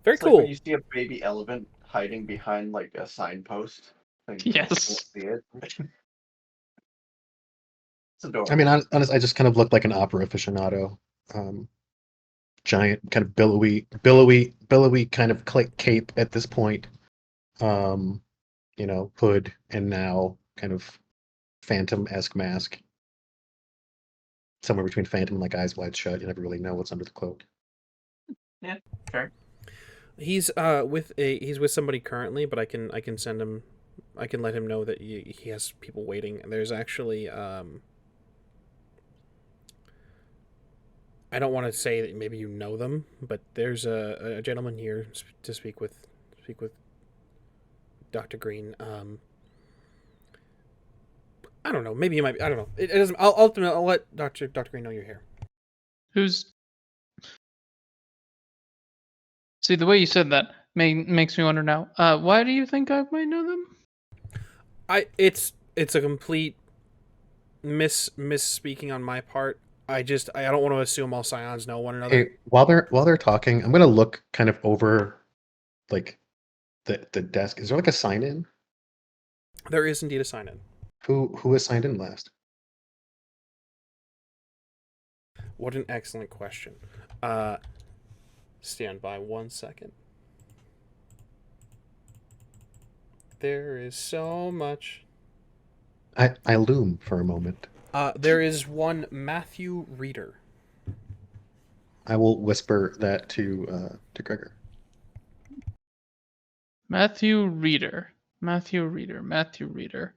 A: Very
D: it's
A: cool.
D: Like when you see a baby elephant hiding behind like a signpost. Like,
C: Yes.
D: you can't see it. It's adorable.
B: I mean, honestly, I just kind of look like an opera aficionado. Giant, kind of billowy kind of cape at this point. Hood, and now kind of phantom-esque mask. Somewhere between phantom and like eyes wide shut. You never really know what's under the cloak.
D: Yeah, sure.
A: He's he's with somebody currently, but I can send him. I can let him know that he has people waiting. And there's actually I don't want to say that maybe you know them, but there's a gentleman here to speak with Dr. Green. I don't know. Maybe you might. I don't know. It doesn't. I'll let Dr. Green know you're here.
C: Who's? See, the way you said that makes me wonder now. Why do you think I might know them?
A: It's a complete misspeaking on my part. I don't want to assume all Scions know one another.
B: Hey, while they're talking, I'm gonna look kind of over, like, the desk. Is there like a sign in?
A: There is indeed a sign in.
B: Who was signed in last?
A: What an excellent question. Stand by 1 second. There is so much.
B: I loom for a moment.
A: There is one Matthew Reeder.
B: I will whisper that to Gregor.
C: Matthew Reeder. Matthew Reeder. Matthew Reeder.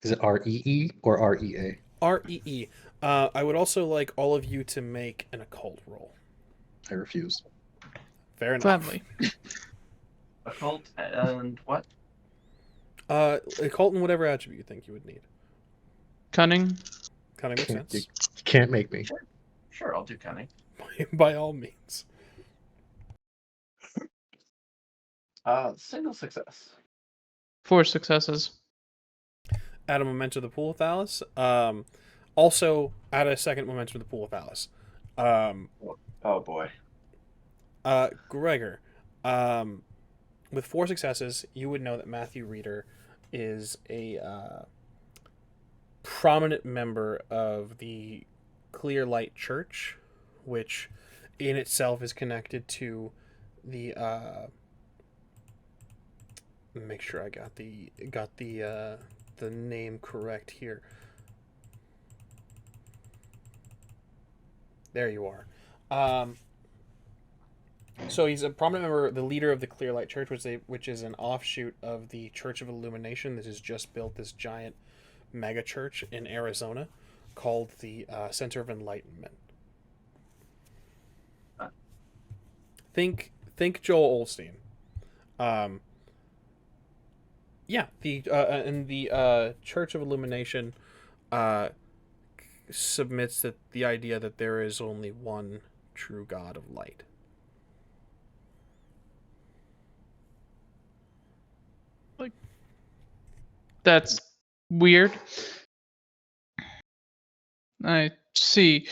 B: Is it REE or REA?
A: REE. I would also like all of you to make an occult roll.
B: I refuse.
A: Fair enough.
C: Gladly.
D: Occult and what?
A: Occult and whatever attribute you think you would need.
C: Cunning.
A: Kind of makes sense.
B: You can't make me.
D: Sure, I'll do cunning.
A: By all means.
D: Single success.
C: 4 successes.
A: Add a momentum to the pool of Thalis. Also, add a second momentum to the pool of Thalis.
D: Oh boy.
A: Gregor, with 4 successes, you would know that Matthew Reeder is a prominent member of the Clear Light Church, which in itself is connected to the make sure I got the name correct here. There you are. So he's a prominent member, the leader of the Clear Light Church, which is an offshoot of the Church of Illumination that has just built this giant mega church in Arizona called the Center of Enlightenment. Think Joel Osteen. Yeah, the Church of Illumination submits that the idea that there is only one true God of light.
C: That's weird. I see.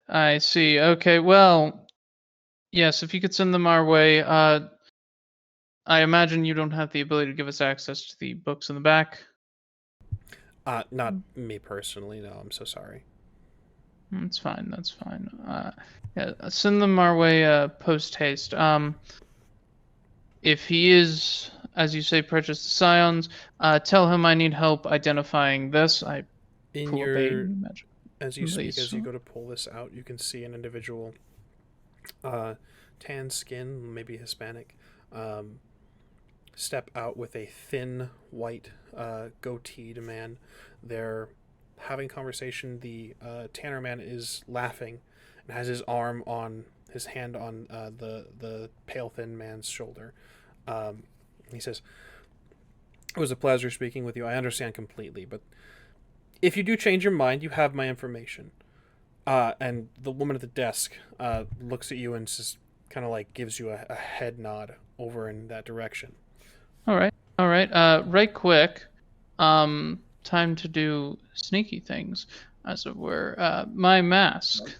C: Okay, well, yes, if you could send them our way. I imagine you don't have the ability to give us access to the books in the back.
A: Not me personally, no, I'm so sorry.
C: That's fine. Yeah, send them our way post haste. If he is, as you say, purchased the Scions, tell him I need help identifying this.
A: As you
C: Please.
A: speak, as you go to pull this out, you can see an individual, tan skin, maybe Hispanic, step out with a thin, white, goateed man. They're having conversation. The tanner man is laughing and has his hand on the pale, thin man's shoulder. He says, "It was a pleasure speaking with you. I understand completely, but if you do change your mind, you have my information." And the woman at the desk looks at you and just kind of like gives you a head nod over in that direction.
C: All right. Right quick. Time to do sneaky things, as it were. My mask. Let's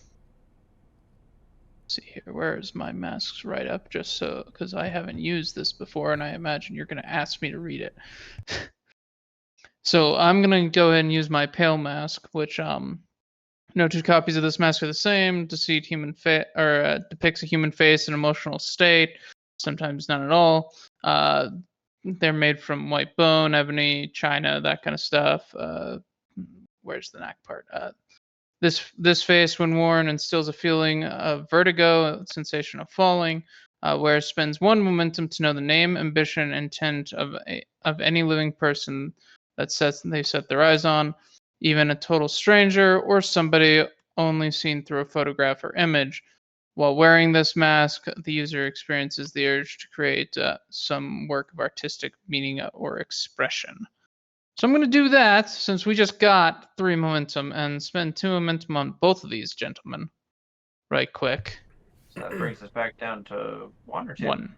C: see here. Where is my mask's right up? Just so, because I haven't used this before, and I imagine you're going to ask me to read it. So I'm going to go ahead and use my pale mask, which no two copies of this mask are the same. Depicts a human face and emotional state. Sometimes none at all. They're made from white bone, ebony, china, that kind of stuff. Where's the neck part? This face, when worn, instills a feeling of vertigo, a sensation of falling. Wearer spends 1 momentum to know the name, ambition, intent of any living person that they set their eyes on, even a total stranger or somebody only seen through a photograph or image. While wearing this mask, the user experiences the urge to create some work of artistic meaning or expression. So I'm going to do that since we just got 3 momentum and spend 2 momentum on both of these gentlemen. Right quick.
E: So that brings us back down to 1 or 2?
C: 1.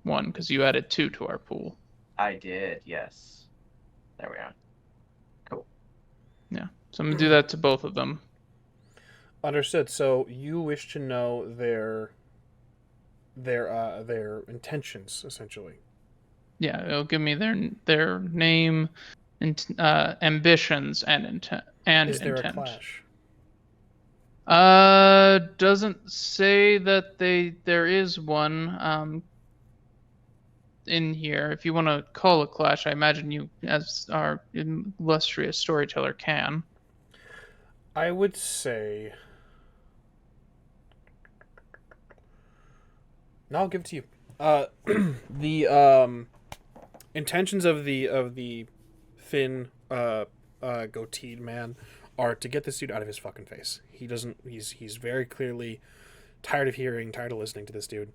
C: 1, because you added 2 to our pool.
E: I did, yes. There we are. Cool.
C: Yeah. So I'm going to do that to both of them.
A: Understood. So you wish to know their intentions, essentially.
C: Yeah, it'll give me their name, ambitions, and intent.
A: Is there a clash?
C: Doesn't say that there is one in here. If you want to call a clash, I imagine you, as our illustrious storyteller, can.
A: I would say. No, I'll give it to you. The intentions of the thin goateed man are to get this dude out of his fucking face. He's very clearly tired of hearing, tired of listening to this dude.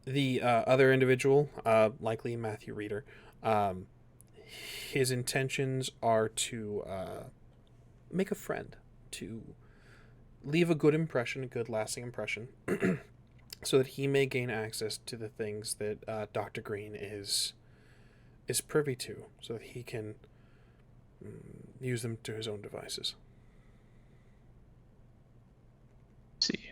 A: The other individual, likely Matthew Reeder, his intentions are to make a friend, to leave a good impression, a good lasting impression, so that he may gain access to the things that Dr. Green is privy to, so that he can use them to his own devices.
C: See.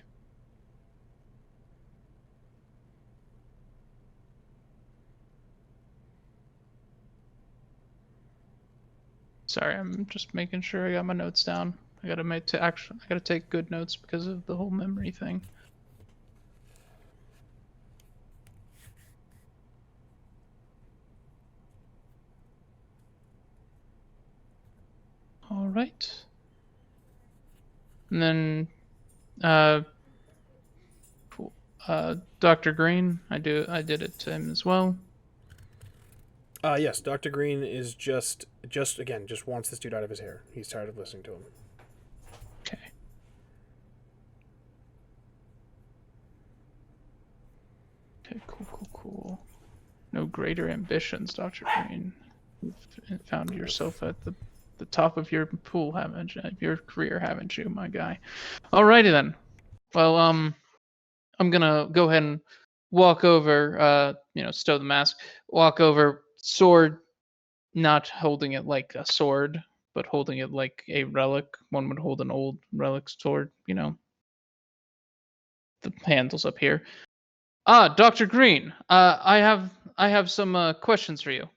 C: Sorry, I'm just making sure I got my notes down. I gotta take good notes because of the whole memory thing. All right. And then, Dr. Green, I did it to him as well.
A: Yes, Dr. Green is just wants this dude out of his hair. He's tired of listening to him.
C: Okay. Okay, cool. No greater ambitions, Dr. Green. You've found yourself at the top of your pool, haven't you? Your career, haven't you, my guy? Alrighty then. Well, I'm gonna go ahead and walk over, stow the mask, walk over, sword, not holding it like a sword, but holding it like a relic. One would hold an old relic sword, the handles up here. Dr. Green, I have some questions for you.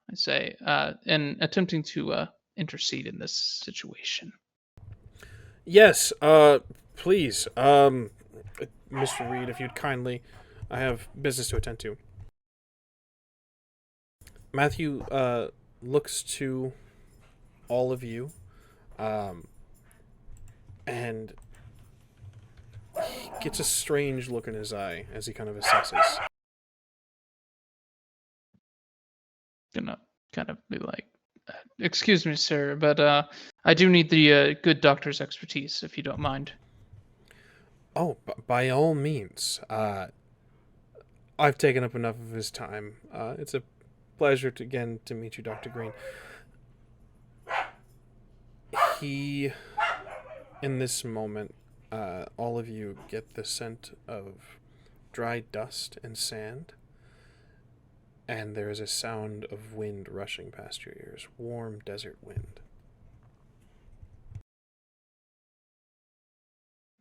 C: I say, and attempting to intercede in this situation.
A: Yes, please, Mr. Reed, if you'd kindly, I have business to attend to. Matthew looks to all of you, and he gets a strange look in his eye as he kind of assesses.
C: Gonna kind of be like, excuse me, sir, but I do need the good doctor's expertise, if you don't mind.
A: Oh, by all means. I've taken up enough of his time. It's a pleasure to meet you, Dr. Green. He, in this moment, all of you get the scent of dry dust and sand, and there is a sound of wind rushing past your ears, warm desert wind.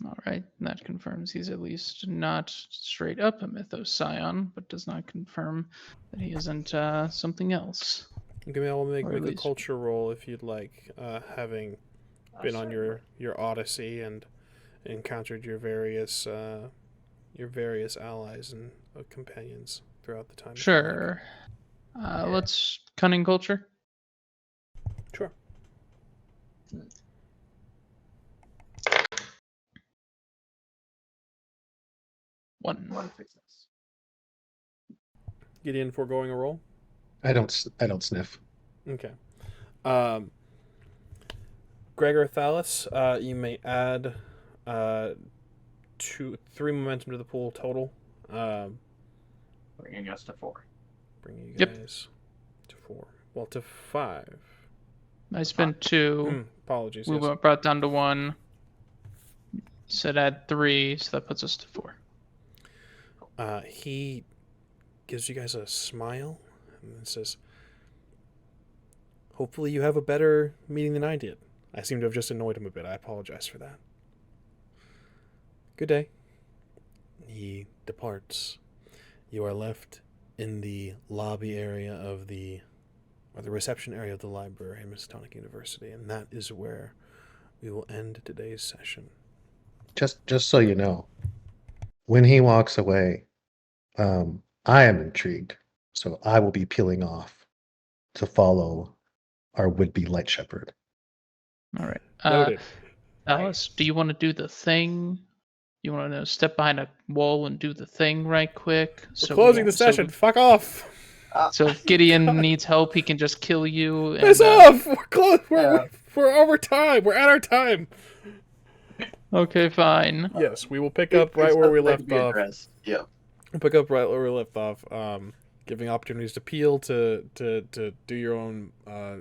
C: All right, that confirms he's at least not straight up a Mythos Scion, but does not confirm that he isn't something else.
A: I'll make a culture roll if you'd like, having been on your odyssey and encountered your various allies and companions throughout the time.
C: Sure. Let's cunning culture.
A: Sure.
C: One.
D: One success.
A: Gideon foregoing a roll.
B: I don't sniff.
A: Okay. Gregor, THALIS, you may add 3 momentum to the pool total.
E: Bringing us to 4.
A: Bringing you
C: Yep.
A: guys to 4. Well, to 5.
C: I spent 2.
A: Apologies.
C: We
A: Yes.
C: brought down to 1. Said add 3, so that puts us to 4.
A: He gives you guys a smile and then says, "Hopefully you have a better meeting than I did. I seem to have just annoyed him a bit. I apologize for that. Good day." He departs. You are left in the lobby area of the reception area of the library at Miskatonic University, and that is where we will end today's session.
B: Just so you know, when he walks away, I am intrigued, so I will be peeling off to follow our would-be light shepherd.
C: All right.
A: Noted.
C: Alice, do you want to do the thing? You want to step behind a wall and do the thing right quick?
A: We're closing the session. Fuck off.
C: So if Gideon needs help, he can just kill you. And,
A: Piss off. We're close.
D: Yeah.
A: We're over time. We're at our time.
C: Okay, fine.
A: Yes, we will pick up right where we left off.
D: Yeah.
A: We'll pick up right where we left off. Giving opportunities to peel, to do your own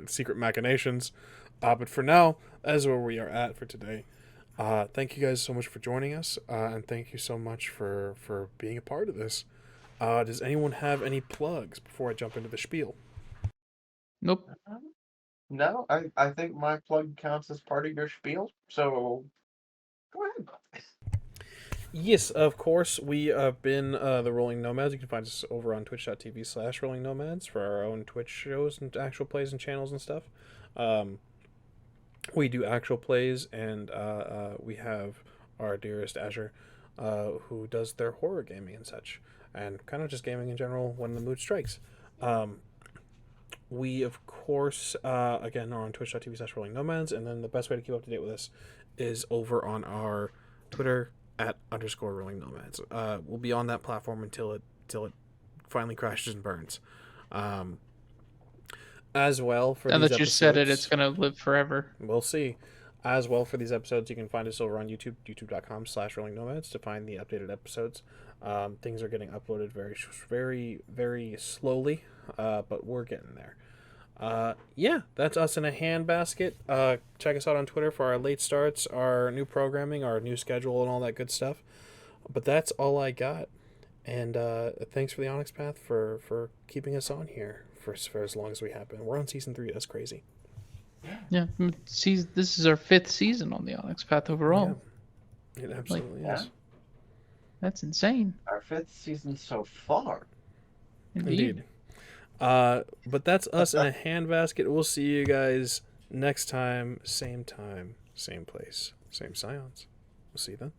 A: secret machinations. But for now, that is where we are at for today. Thank you guys so much for joining us, and thank you so much for being a part of this. Does anyone have any plugs before I jump into the spiel?
C: Nope.
D: No, I think my plug counts as part of your spiel, so go ahead.
A: Yes, of course. We have been the Rolling Nomads. You can find us over on twitch.tv/Rolling Nomads for our own Twitch shows and actual plays and channels and stuff. We do actual plays, and we have our dearest Azure, who does their horror gaming and such, and kind of just gaming in general when the mood strikes. We, of course, again, are on twitch.tv/Rolling Nomads, and then the best way to keep up to date with us is over on our Twitter @_Rolling Nomads. We'll be on that platform until it finally crashes and burns. As well for
C: Now
A: these
C: that you
A: episodes,
C: said it, it's gonna live forever.
A: we'll see. As well for these episodes, you can find us over on YouTube, youtube.com/Rolling Nomads to find the updated episodes. Things are getting uploaded very, very slowly, but we're getting there. Yeah, that's us in a handbasket. Check us out on Twitter for our late starts, our new programming, our new schedule, and all that good stuff. But that's all I got. And thanks for the Onyx Path for keeping us on here for as long as we have been. We're on season 3. That's crazy.
C: Yeah. See, this is our 5th season on the Onyx Path overall.
A: Yeah, it absolutely
D: yeah.
A: is.
C: That's insane.
D: Our 5th season so far.
C: Indeed.
A: But that's us in a handbasket. We'll see you guys next time, same place, same Scions. We'll see you then.